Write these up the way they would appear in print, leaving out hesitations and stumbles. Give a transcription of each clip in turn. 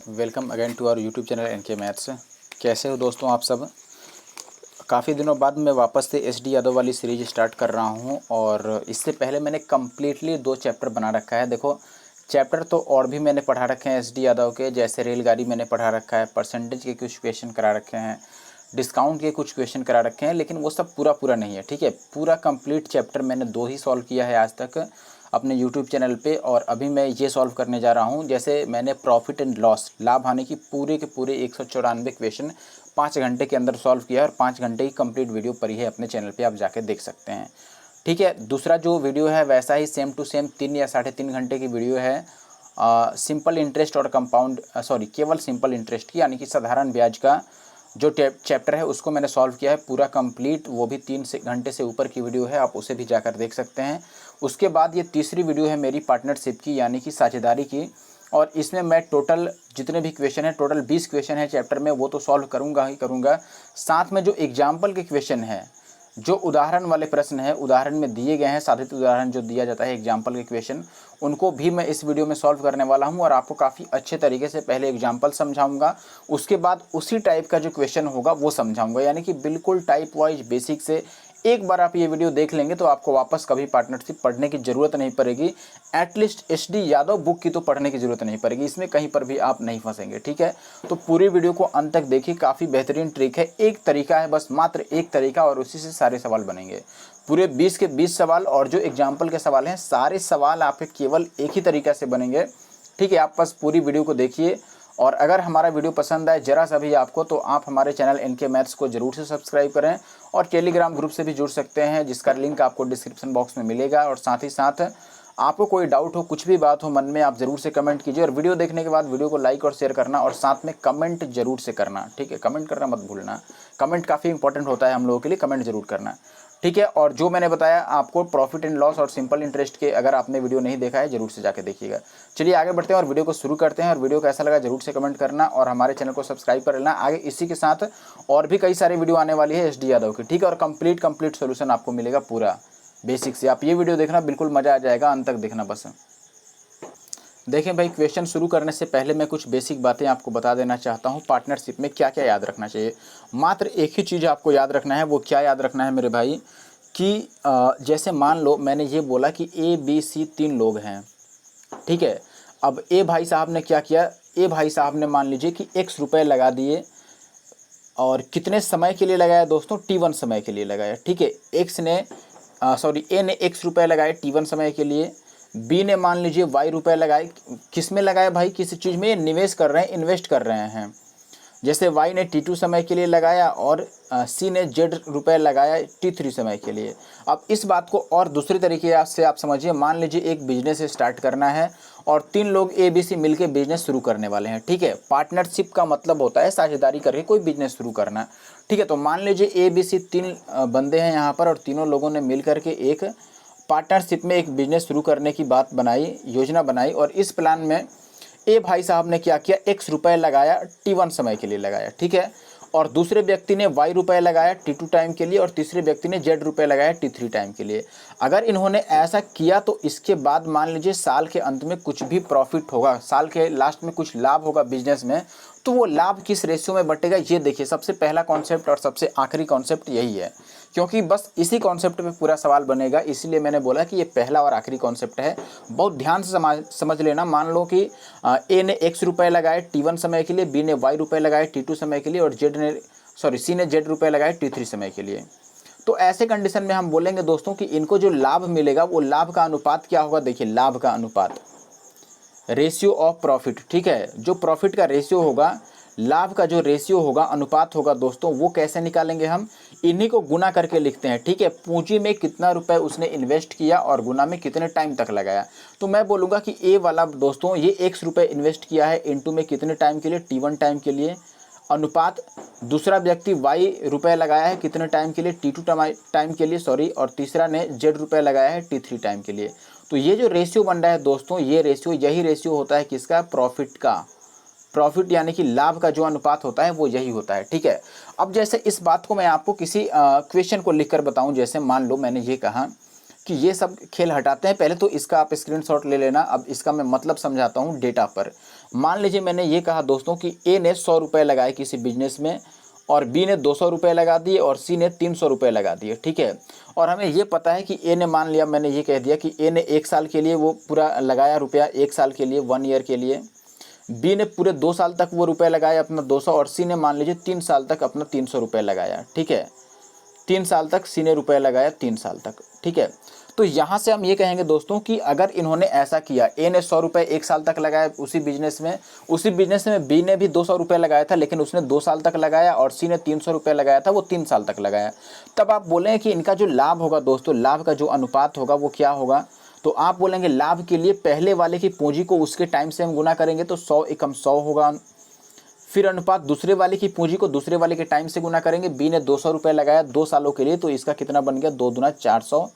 Welcome again to our YouTube channel NK maths. कैसे हो दोस्तों आप सब। काफ़ी दिनों बाद मैं वापस से एस डी यादव वाली सीरीज स्टार्ट कर रहा हूं और इससे पहले मैंने कम्प्लीटली 2 चैप्टर बना रखा है। देखो चैप्टर तो और भी मैंने पढ़ा रखे हैं एस डी यादव के, जैसे रेलगाड़ी मैंने पढ़ा रखा है, परसेंटेज के कुछ क्वेश्चन करा रखे हैं, डिस्काउंट के कुछ क्वेश्चन करा रखे हैं, लेकिन वो सब पूरा नहीं है। ठीक है, पूरा कंप्लीट चैप्टर मैंने 2 ही सॉल्व किया है आज तक अपने यूट्यूब चैनल पे, और अभी मैं ये सॉल्व करने जा रहा हूँ। जैसे मैंने प्रॉफिट एंड लॉस, लाभ हानि की पूरे के पूरे 194 क्वेश्चन 5 घंटे के अंदर सॉल्व किया है और 5 घंटे की कंप्लीट वीडियो पड़ी है अपने चैनल पे, आप जाके देख सकते हैं। ठीक है, दूसरा जो वीडियो है वैसा ही सेम टू सेम 3 या 3.5 घंटे की वीडियो है सिंपल इंटरेस्ट और कंपाउंड केवल सिंपल इंटरेस्ट की, यानी कि साधारण ब्याज का जो चैप्टर है उसको मैंने सॉल्व किया है पूरा कंप्लीट। वो भी 3 घंटे से ऊपर की वीडियो है, आप उसे भी जाकर देख सकते हैं। उसके बाद ये तीसरी वीडियो है मेरी पार्टनरशिप की, यानी कि साझेदारी की, और इसमें मैं टोटल जितने भी क्वेश्चन है, टोटल 20 क्वेश्चन है चैप्टर में, वो तो सॉल्व करूँगा ही करूँगा। साथ में जो एग्जाम्पल के क्वेश्चन है, जो उदाहरण वाले प्रश्न है, उदाहरण में दिए गए हैं, साधित उदाहरण जो दिया जाता है एग्जाम्पल के क्वेश्चन, उनको भी मैं इस वीडियो में सॉल्व करने वाला हूं और आपको काफ़ी अच्छे तरीके से पहले एग्जाम्पल समझाऊंगा, उसके बाद उसी टाइप का जो क्वेश्चन होगा वो समझाऊंगा, यानी कि बिल्कुल टाइप वाइज बेसिक से। एक बार आप ये वीडियो देख लेंगे तो आपको वापस कभी पार्टनरशिप पढ़ने की ज़रूरत नहीं पड़ेगी। At least S D Yadav book की तो पढ़ने की ज़रूरत नहीं पड़ेगी, इसमें कहीं पर भी आप नहीं फंसेंगे। ठीक है, तो पूरी वीडियो को अंत तक देखिए, काफ़ी बेहतरीन ट्रिक है। एक तरीका है बस, मात्र एक तरीका, और उसी से सारे सवाल बनेंगे। पूरे 20 के 20 सवाल, और जो एग्जाम्पल के सवाल हैं सारे सवाल आपके केवल एक ही तरीका से बनेंगे। ठीक है, आप बस पूरी वीडियो को देखिए, और अगर हमारा वीडियो पसंद आए जरा सा भी आपको, तो आप हमारे चैनल एनके मैथ्स को जरूर से सब्सक्राइब करें, और टेलीग्राम ग्रुप से भी जुड़ सकते हैं, जिसका लिंक आपको डिस्क्रिप्शन बॉक्स में मिलेगा। और साथ ही साथ आपको कोई डाउट हो, कुछ भी बात हो मन में, आप ज़रूर से कमेंट कीजिए, और वीडियो देखने के बाद वीडियो को लाइक और शेयर करना, और साथ में कमेंट जरूर से करना। ठीक है, कमेंट करना मत भूलना, कमेंट काफ़ी इंपॉर्टेंट होता है हम लोगों के लिए, कमेंट जरूर करना। ठीक है, और जो मैंने बताया आपको प्रॉफिट एंड लॉस और सिंपल इंटरेस्ट के, अगर आपने वीडियो नहीं देखा है जरूर से जाके देखिएगा। चलिए आगे बढ़ते हैं और वीडियो को शुरू करते हैं, और वीडियो कैसा लगा जरूर से कमेंट करना, और हमारे चैनल को सब्सक्राइब कर लेना। आगे इसी के साथ और भी कई सारी वीडियो आने वाली है एस डी यादव की। ठीक है, और कंप्लीट सोल्यूशन आपको मिलेगा पूरा बेसिक से। आप ये वीडियो देखना, बिल्कुल मज़ा आ जाएगा, अंत तक देखना बस। देखें भाई, क्वेश्चन शुरू करने से पहले मैं कुछ बेसिक बातें आपको बता देना चाहता हूँ। पार्टनरशिप में क्या क्या याद रखना चाहिए, मात्र एक ही चीज़ आपको याद रखना है। वो क्या याद रखना है मेरे भाई, कि जैसे मान लो मैंने ये बोला कि ए बी सी 3 लोग हैं। ठीक है, अब ए भाई साहब ने क्या किया, ए भाई साहब ने मान लीजिए कि x रुपए लगा दिए, और कितने समय के लिए लगाया दोस्तों, T1 समय के लिए लगाया। ठीक है, ए ने x रुपए लगाए T1 समय के लिए, बी ने मान लीजिए y रुपए लगाए। किस में लगाया भाई, किसी चीज़ में निवेश कर रहे हैं, इन्वेस्ट कर रहे हैं। जैसे y ने T2 समय के लिए लगाया, और C ने Z रुपए लगाया T3 समय के लिए। अब इस बात को और दूसरे तरीके से आप समझिए, मान लीजिए एक बिजनेस स्टार्ट करना है, और 3 लोग ABC मिलकर बिजनेस शुरू करने वाले हैं। ठीक है, पार्टनरशिप का मतलब होता है साझेदारी करके कोई बिजनेस शुरू करना। ठीक है, तो मान लीजिए ABC 3 बंदे हैं यहाँ पर, और तीनों लोगों ने मिल करके एक पार्टनरशिप में एक बिजनेस शुरू करने की बात बनाई, योजना बनाई, और इस प्लान में ए भाई साहब ने क्या किया, x रुपए लगाया T1 समय के लिए लगाया। ठीक है, और दूसरे व्यक्ति ने y रुपए लगाया T2 टाइम के लिए, और तीसरे व्यक्ति ने z रुपए लगाया T3 टाइम के लिए। अगर इन्होंने ऐसा किया तो इसके बाद मान लीजिए साल के अंत में कुछ भी प्रॉफिट होगा, साल के लास्ट में कुछ लाभ होगा बिजनेस में, तो वो लाभ किस रेशियो में बटेगा, ये देखिए सबसे पहला कॉन्सेप्ट और सबसे आखिरी कॉन्सेप्ट यही है, क्योंकि बस इसी कॉन्सेप्ट पे पूरा सवाल बनेगा, इसलिए मैंने बोला कि ये पहला और आखिरी कॉन्सेप्ट है। बहुत ध्यान से समझ लेना। मान लो कि ए ने x रुपए लगाए T1 समय के लिए, बी ने y रुपए लगाए T2 समय के लिए, और सी ने z रुपए लगाए T3 समय के लिए। तो ऐसे कंडीशन में हम बोलेंगे दोस्तों कि इनको जो लाभ मिलेगा वो लाभ का अनुपात क्या होगा। देखिए, लाभ का अनुपात, रेशियो ऑफ प्रॉफिट। ठीक है, जो प्रॉफिट का रेशियो होगा, लाभ का जो रेशियो होगा, अनुपात होगा दोस्तों, वो कैसे निकालेंगे हम, इन्हीं को गुना करके लिखते हैं। ठीक है, पूंजी में कितना रुपए उसने इन्वेस्ट किया और गुना में कितने टाइम तक लगाया। तो मैं बोलूँगा कि ए वाला दोस्तों ये x रुपए इन्वेस्ट किया है, इनटू में कितने टाइम के लिए, T1 टाइम के लिए, अनुपात दूसरा व्यक्ति y रुपए लगाया है कितने टाइम के लिए, T2 टाइम के लिए और तीसरा ने z रुपए लगाया है T3 टाइम के लिए। तो ये जो रेशियो बन रहा है दोस्तों, ये रेशियो, यही रेशियो होता है किसका, प्रॉफिट का। प्रॉफिट यानी कि लाभ का जो अनुपात होता है वो यही होता है। ठीक है, अब जैसे इस बात को मैं आपको किसी क्वेश्चन को लिखकर बताऊं, जैसे मान लो मैंने ये कहा कि ये सब खेल हटाते हैं। पहले तो इसका आप स्क्रीनशॉट ले लेना। अब इसका मैं मतलब समझाता हूँ डेटा पर। मान लीजिए मैंने ये कहा दोस्तों कि ए ने 100 रुपये लगाए किसी बिजनेस में, और बी ने 200 रुपये लगा दिए, और सी ने 300 रुपये लगा दिए, ठीक है। और हमें ये पता है कि ए ने, मान लिया मैंने ये कह दिया कि ए ने 1 साल के लिए वो पूरा लगाया रुपया, 1 साल के लिए, 1 ईयर के लिए। बी ने पूरे 2 साल तक वो रुपये लगाया अपना 200, और सी ने मान लीजिए 3 साल तक अपना 300 रुपये लगाया, ठीक है। 3 साल तक सी ने रुपये लगाया, 3 साल तक, ठीक है। तो यहाँ से हम ये कहेंगे दोस्तों कि अगर इन्होंने ऐसा किया, ए ने 100 रुपये 1 साल तक लगाया उसी बिजनेस में बी ने भी 200 रुपये लगाया था, लेकिन उसने 2 साल तक लगाया, और सी ने 300 रुपये लगाया था, वो 3 साल तक लगाया। तब आप बोलें कि इनका जो लाभ होगा दोस्तों, लाभ का जो अनुपात होगा वो क्या होगा। तो आप बोलेंगे लाभ के लिए पहले वाले की पूंजी को उसके टाइम से हम गुना करेंगे, तो 100 एकम 100 होगा। फिर अनुपात दूसरे वाले की पूंजी को दूसरे वाले के टाइम से गुना करेंगे। बी ने 200 रुपये लगाया 2 सालों के लिए, तो इसका कितना बन गया, 2 दूना 400।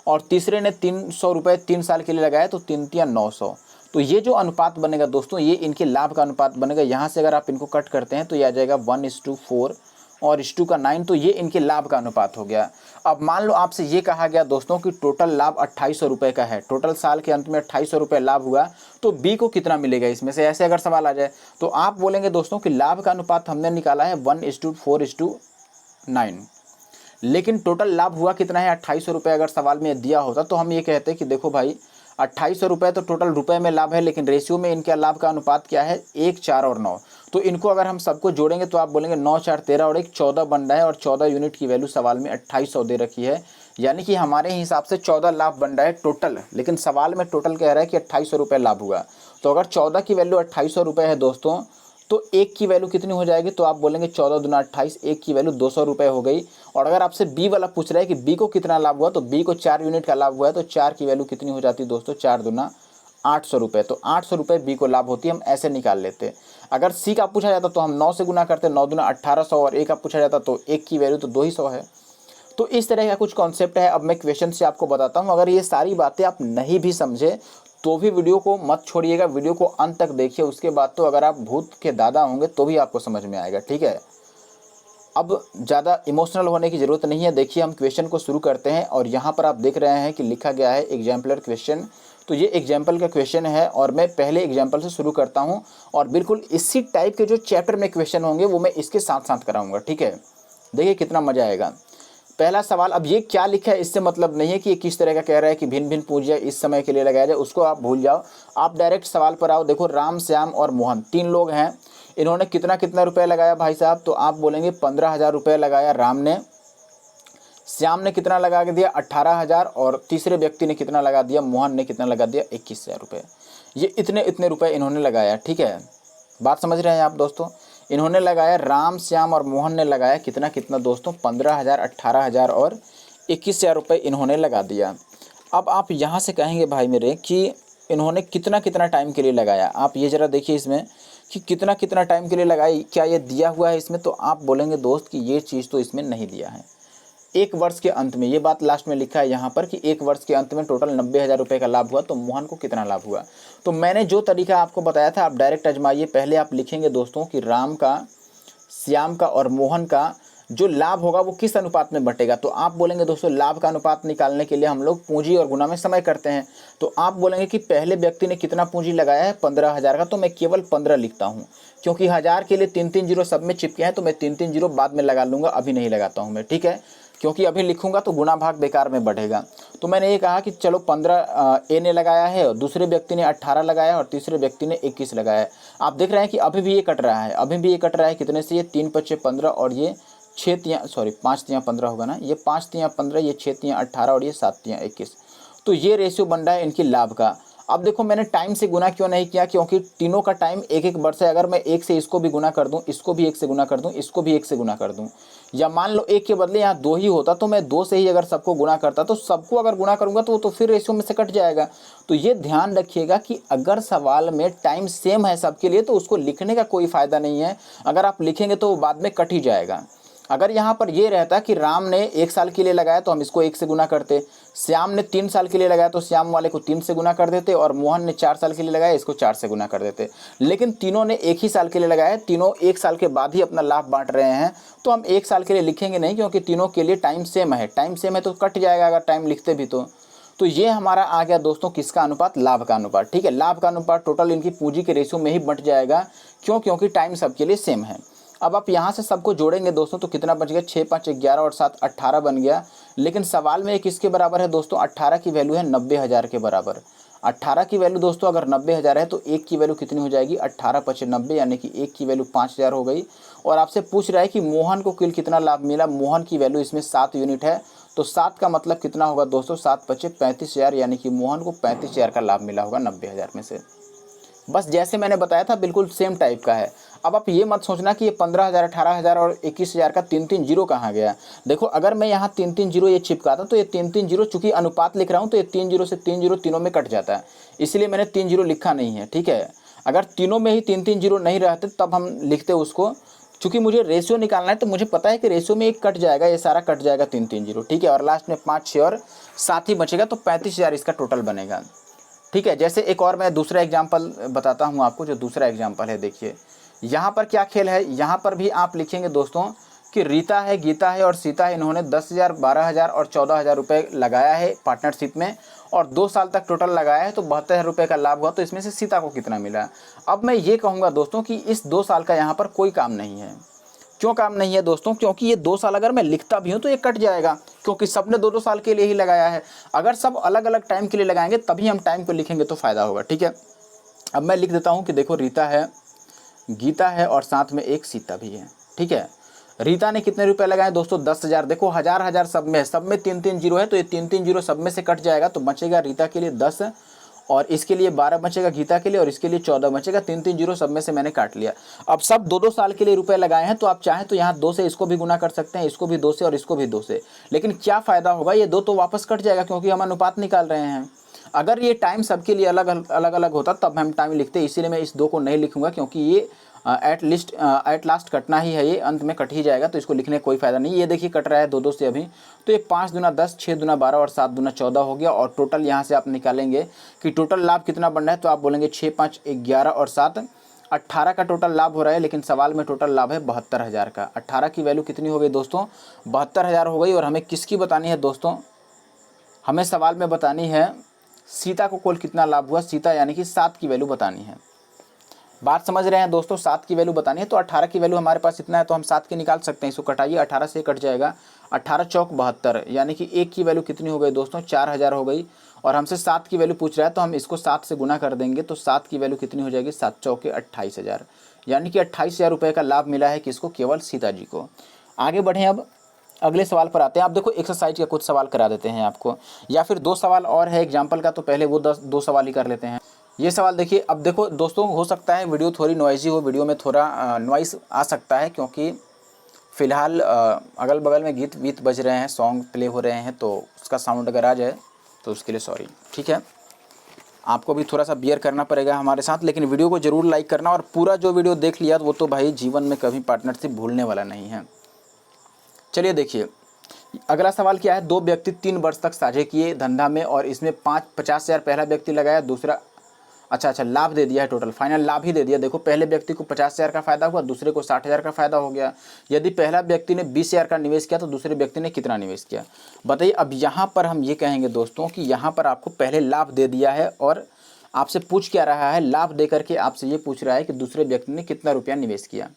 और तीसरे ने 300 रुपये 3 साल के लिए लगाया, तो 3 तिया 900। तो ये जो अनुपात बनेगा दोस्तों, ये इनके लाभ का अनुपात बनेगा। यहाँ से अगर आप इनको कट करते हैं तो ये आ जाएगा 1:4 और 1:9 का 9, तो ये इनके लाभ का अनुपात हो गया। अब मान लो आपसे ये कहा गया दोस्तों कि टोटल लाभ 2800 रुपये का है, टोटल साल के अंत में 2800 रुपये लाभ हुआ, तो बी को कितना मिलेगा इसमें से, ऐसे अगर सवाल आ जाए तो आप बोलेंगे दोस्तों कि लाभ का अनुपात हमने निकाला है 1:4:9, लेकिन टोटल लाभ हुआ कितना है 2800 रुपये। अगर सवाल में दिया होता तो हम ये कहते कि देखो भाई 2800 रुपये तो टोटल रुपए में लाभ है, लेकिन रेशियो में इनका लाभ का अनुपात क्या है, 1, 4 और 9। तो इनको अगर हम सबको जोड़ेंगे तो आप बोलेंगे 9, 4, 13 और 1, 14 बन रहा है, और 14 यूनिट की वैल्यू सवाल में 2800 दे रखी है। यानी कि हमारे हिसाब से 14 लाभ बन रहा है टोटल, लेकिन सवाल में टोटल कह रहा है कि 2800 रुपये लाभ हुआ। तो अगर 14 की वैल्यू 2800 रुपये है दोस्तों, तो 1 की वैल्यू कितनी हो जाएगी, तो आप बोलेंगे 14 दूना 28, 1 की वैल्यू 200 रुपये हो गई। और अगर आपसे बी वाला पूछ रहा है कि बी को कितना लाभ हुआ, तो बी को 4 यूनिट का लाभ हुआ है, तो 4 की वैल्यू कितनी हो जाती है दोस्तों, 4 दूना 800 रुपये। तो 800 रुपये बी को लाभ होती है, हम ऐसे निकाल लेते। अगर सी का पूछा जाता तो हम 9 से गुना करते, 9 दूना 1800, और 1 का पूछा जाता तो 1 की वैल्यू तो 200 है। तो इस तरह का कुछ कॉन्सेप्ट है। अब मैं क्वेश्चन से आपको बताता हूँ। अगर ये सारी बातें आप नहीं भी समझे तो भी वीडियो को मत छोड़िएगा, वीडियो को अंत तक देखिए। उसके बाद तो अगर आप भूत के दादा होंगे तो भी आपको समझ में आएगा, ठीक है। अब ज़्यादा इमोशनल होने की ज़रूरत नहीं है। देखिए हम क्वेश्चन को शुरू करते हैं, और यहाँ पर आप देख रहे हैं कि लिखा गया है एग्जाम्पलर क्वेश्चन। तो ये एग्जाम्पल का क्वेश्चन है, और मैं पहले एग्जाम्पल से शुरू करता हूँ, और बिल्कुल इसी टाइप के जो चैप्टर में क्वेश्चन होंगे वो मैं इसके साथ साथ कराऊँगा, ठीक है। देखिए कितना मज़ा आएगा। पहला सवाल, अब ये क्या लिखा है इससे मतलब नहीं है कि ये किस तरह का कह रहा है कि भिन्न भिन्न पूंजियाँ इस समय के लिए लगाया जाए, उसको आप भूल जाओ। आप डायरेक्ट सवाल पर आओ। देखो राम, श्याम और मोहन 3 लोग हैं, इन्होंने कितना कितना रुपये लगाया भाई साहब, तो आप बोलेंगे 15,000 रुपये लगाया राम ने। श्याम ने कितना लगा दिया, 18,000, और तीसरे व्यक्ति ने कितना लगा दिया, मोहन ने कितना लगा दिया, 21,000 रुपये। ये इतने रुपये इन्होंने लगाया, ठीक है। बात समझ रहे हैं आप दोस्तों। इन्होंने लगाया, राम, श्याम और मोहन ने लगाया कितना कितना दोस्तों, 15,000, 18,000 और 21,000 रुपये इन्होंने लगा दिया। अब आप यहाँ से कहेंगे भाई मेरे कि इन्होंने कितना कितना टाइम के लिए लगाया। आप ये ज़रा देखिए इसमें कि कितना कितना टाइम के लिए लगाई, क्या ये दिया हुआ है इसमें, तो आप बोलेंगे दोस्त कि ये चीज़ तो इसमें नहीं दिया है। 1 वर्ष के अंत में, ये बात लास्ट में लिखा है यहाँ पर कि 1 वर्ष के अंत में टोटल 90,000 रुपये का लाभ हुआ, तो मोहन को कितना लाभ हुआ। तो मैंने जो तरीका आपको बताया था आप डायरेक्ट आजमाइए। पहले आप लिखेंगे दोस्तों कि राम का, श्याम का और मोहन का जो लाभ होगा वो किस अनुपात में बटेगा। तो आप बोलेंगे दोस्तों लाभ का अनुपात निकालने के लिए हम लोग पूंजी और गुना में समय करते हैं। तो आप बोलेंगे कि पहले व्यक्ति ने कितना पूंजी लगाया है, 15,000 का, तो मैं केवल 15 लिखता हूँ, क्योंकि 1000 के लिए 3-3 जीरो सब में चिपके हैं, तो मैं 3-3 जीरो बाद में लगा लूँगा, अभी नहीं लगाता हूँ मैं, ठीक है। क्योंकि अभी लिखूंगा तो गुना भाग बेकार में बढ़ेगा। तो मैंने ये कहा कि चलो 15 ए ने लगाया है, और दूसरे व्यक्ति ने 18 लगाया, और तीसरे व्यक्ति ने 21 लगाया है। आप देख रहे हैं कि अभी भी ये कट रहा है, अभी भी ये कट रहा है कितने से, ये 3 × 15 और ये 5 × 15 होगा ना, ये 5 × 15, ये 6 × 18 और ये 7 × 21। तो ये रेशियो बन रहा है इनकी लाभ का। अब देखो मैंने टाइम से गुना क्यों नहीं किया, क्योंकि तीनों का टाइम 1-1 वर्ष है। अगर मैं 1 से इसको भी गुना कर दूं, इसको भी 1 से गुना कर दूं, इसको भी 1 से गुना कर दूं, या मान लो 1 के बदले यहाँ 2 ही होता तो मैं 2 से ही अगर सबको गुना करता, तो सबको अगर गुना करूंगा तो वो तो फिर रेशियो में से कट जाएगा। तो ये ध्यान रखिएगा कि अगर सवाल में टाइम सेम है सबके लिए तो उसको लिखने का कोई फ़ायदा नहीं है। अगर आप लिखेंगे तो वो बाद में कट ही जाएगा। अगर यहाँ पर ये रहता कि राम ने 1 साल के लिए लगाया तो हम इसको 1 से गुना करते, श्याम ने 3 साल के लिए लगाया तो श्याम वाले को 3 से गुना कर देते, और मोहन ने 4 साल के लिए लगाया, इसको 4 से गुना कर देते। लेकिन तीनों ने 1 ही साल के लिए लगाया, तीनों 1 साल के बाद ही अपना लाभ बांट रहे हैं, तो हम 1 साल के लिए लिखेंगे नहीं, क्योंकि तीनों के लिए टाइम सेम है। टाइम सेम है तो कट जाएगा अगर टाइम लिखते भी तो। तो ये हमारा आ गया दोस्तों किसका अनुपात, लाभ का अनुपात। ठीक है, लाभ का अनुपात टोटल इनकी पूंजी के रेशियो में ही बंट जाएगा, क्यों, क्योंकि टाइम सबके लिए सेम है। अब आप यहाँ से सबको जोड़ेंगे दोस्तों तो कितना बच गया, 6 5 11 और 7 18 बन गया। लेकिन सवाल में ये किसके बराबर है दोस्तों, 18 की वैल्यू है 90,000 के बराबर। 18 की वैल्यू दोस्तों अगर 90,000 है तो 1 की वैल्यू कितनी हो जाएगी, 18 × 90, यानी कि 1 की वैल्यू 5,000 हो गई। और आपसे पूछ रहा है कि मोहन को कुल कितना लाभ मिला, मोहन की वैल्यू इसमें 7 यूनिट है, तो 7 का मतलब कितना होगा दोस्तों, 7 × 5 35,000, यानी कि मोहन को 35,000 का लाभ मिला होगा 90,000 में से। बस जैसे मैंने बताया था बिल्कुल सेम टाइप का है। अब आप ये मत सोचना कि ये 15,000 18,000 और 21,000 का 3 जीरो कहाँ गया। देखो अगर मैं यहाँ 3 जीरो ये चिपकाता तो ये 3 जीरो, चूंकि अनुपात लिख रहा हूँ तो ये 3 जीरो से 3 जीरो तीनों में कट जाता है, इसलिए मैंने 3 जीरो लिखा नहीं है। ठीक है, अगर तीनों में ही 3 जीरो नहीं रहते तब हम लिखते उसको, चूंकि मुझे रेशियो निकालना है तो मुझे पता है कि रेशियो में एक कट जाएगा, ये सारा कट जाएगा 3 जीरो। ठीक है, और लास्ट में 5 6 और 7 ही बचेगा, तो 35,000 इसका टोटल बनेगा। ठीक है, जैसे एक और मैं दूसरा एग्जाम्पल बताता हूँ आपको, जो दूसरा एग्जाम्पल है देखिए यहाँ पर क्या खेल है। यहाँ पर भी आप लिखेंगे दोस्तों कि रीता है, गीता है और सीता है, इन्होंने 10,000 12,000 और 14,000 रुपये लगाया है पार्टनरशिप में और 2 साल तक टोटल लगाया है, तो 72,000 रुपये का लाभ हुआ। तो इसमें से सीता को कितना मिला। अब मैं ये कहूँगा दोस्तों कि इस 2 साल का यहाँ पर कोई काम नहीं है। क्यों काम नहीं है दोस्तों, क्योंकि ये 2 साल अगर मैं लिखता भी हूँ तो ये कट जाएगा, क्योंकि सबने 2-2 साल के लिए ही लगाया है। अगर सब अलग अलग टाइम के लिए लगाएंगे तभी हम टाइम को लिखेंगे तो फ़ायदा होगा। ठीक है, अब मैं लिख देता हूँ कि देखो रीता है, गीता है और साथ में एक सीता भी है। ठीक है, रीता ने कितने रुपए लगाए दोस्तों, 10,000। देखो 1000 सब में है, सब में 3 जीरो है, तो ये 3 जीरो सब में से कट जाएगा, तो बचेगा रीता के लिए 10 और इसके लिए 12 बचेगा गीता के लिए और इसके लिए 14 बचेगा। 3 जीरो सब में से मैंने काट लिया। अब सब 2-2 साल के लिए रुपए लगाए हैं, तो आप चाहें तो यहाँ 2 से इसको भी गुना कर सकते हैं, इसको भी 2 से और इसको भी 2 से। लेकिन क्या फ़ायदा होगा, ये 2 तो वापस कट जाएगा क्योंकि हम अनुपात निकाल रहे हैं। अगर ये टाइम सबके लिए अलग अलग होता तब हम टाइम लिखते, इसीलिए मैं इस 2 को नहीं लिखूंगा, क्योंकि ये एट लास्ट कटना ही है, ये अंत में कट ही जाएगा, तो इसको लिखने का कोई फ़ायदा नहीं। ये देखिए कट रहा है 2-2 से अभी, तो ये 5 दूना 10, 6 दूना 12 और 7 दूना 14 हो गया। और टोटल यहाँ से आप निकालेंगे कि टोटल लाभ कितना बन रहा है, तो आप बोलेंगे 6 5 11 और 7 18 का टोटल लाभ हो रहा है। लेकिन सवाल में टोटल लाभ है 72,000 का। 18 की वैल्यू कितनी हो गई दोस्तों, 72,000 हो गई। और हमें किसकी बतानी है दोस्तों, हमें सवाल में बतानी है सीता को कुल कितना लाभ हुआ, सीता यानी कि 7 की वैल्यू बतानी है। बात समझ रहे हैं दोस्तों, 7 की वैल्यू बतानी है। तो 18 की वैल्यू हमारे पास इतना है, तो हम 7 की निकाल सकते हैं। इसको कटाइए, 18 से कट जाएगा, 18 चौक 72, यानी कि 1 की वैल्यू कितनी हो गई दोस्तों, 4,000 हो गई। और हमसे 7 की वैल्यू पूछ रहा है, तो हम इसको 7 से गुना कर देंगे, तो 7 की वैल्यू कितनी हो जाएगी, 7 चौके 28,000, यानी कि 28,000 रुपये का लाभ मिला है किसको, केवल सीता जी को। आगे बढ़ें, अब अगले सवाल पर आते हैं। आप देखो एक्सरसाइज का कुछ सवाल करा देते हैं आपको, या फिर 2 सवाल और है एग्जाम्पल का, तो पहले वो 2 सवाल ही कर लेते हैं। ये सवाल देखिए, अब देखो दोस्तों हो सकता है वीडियो थोड़ी नॉइजी हो, वीडियो में थोड़ा नॉइस आ सकता है, क्योंकि फ़िलहाल अगल बगल में गीत वीत बज रहे हैं, सॉन्ग प्ले हो रहे हैं, तो उसका साउंड अगर आ जाए तो उसके लिए सॉरी। ठीक है, आपको भी थोड़ा सा बियर करना पड़ेगा हमारे साथ, लेकिन वीडियो को ज़रूर लाइक करना। और पूरा जो वीडियो देख लिया वो तो भाई जीवन में कभी पार्टनरशिप भूलने वाला नहीं है। चलिए देखिए, अगला सवाल क्या है, 2 व्यक्ति 3 वर्ष तक साझे किए धंधा में, और इसमें 50,000 पहला व्यक्ति लगाया, दूसरा अच्छा लाभ दे दिया है, टोटल फाइनल लाभ ही दे दिया। देखो पहले व्यक्ति को 50,000 का फायदा हुआ, दूसरे को 60,000 का फायदा हो गया। यदि पहला व्यक्ति ने 20,000 का निवेश किया तो दूसरे व्यक्ति ने कितना निवेश किया, बताइए। अब यहाँ पर हम ये कहेंगे दोस्तों कि यहाँ पर आपको पहले लाभ दे दिया है, और आपसे पूछ क्या रहा है, लाभ दे करके आपसे ये पूछ रहा है कि दूसरे व्यक्ति ने कितना रुपया निवेश किया।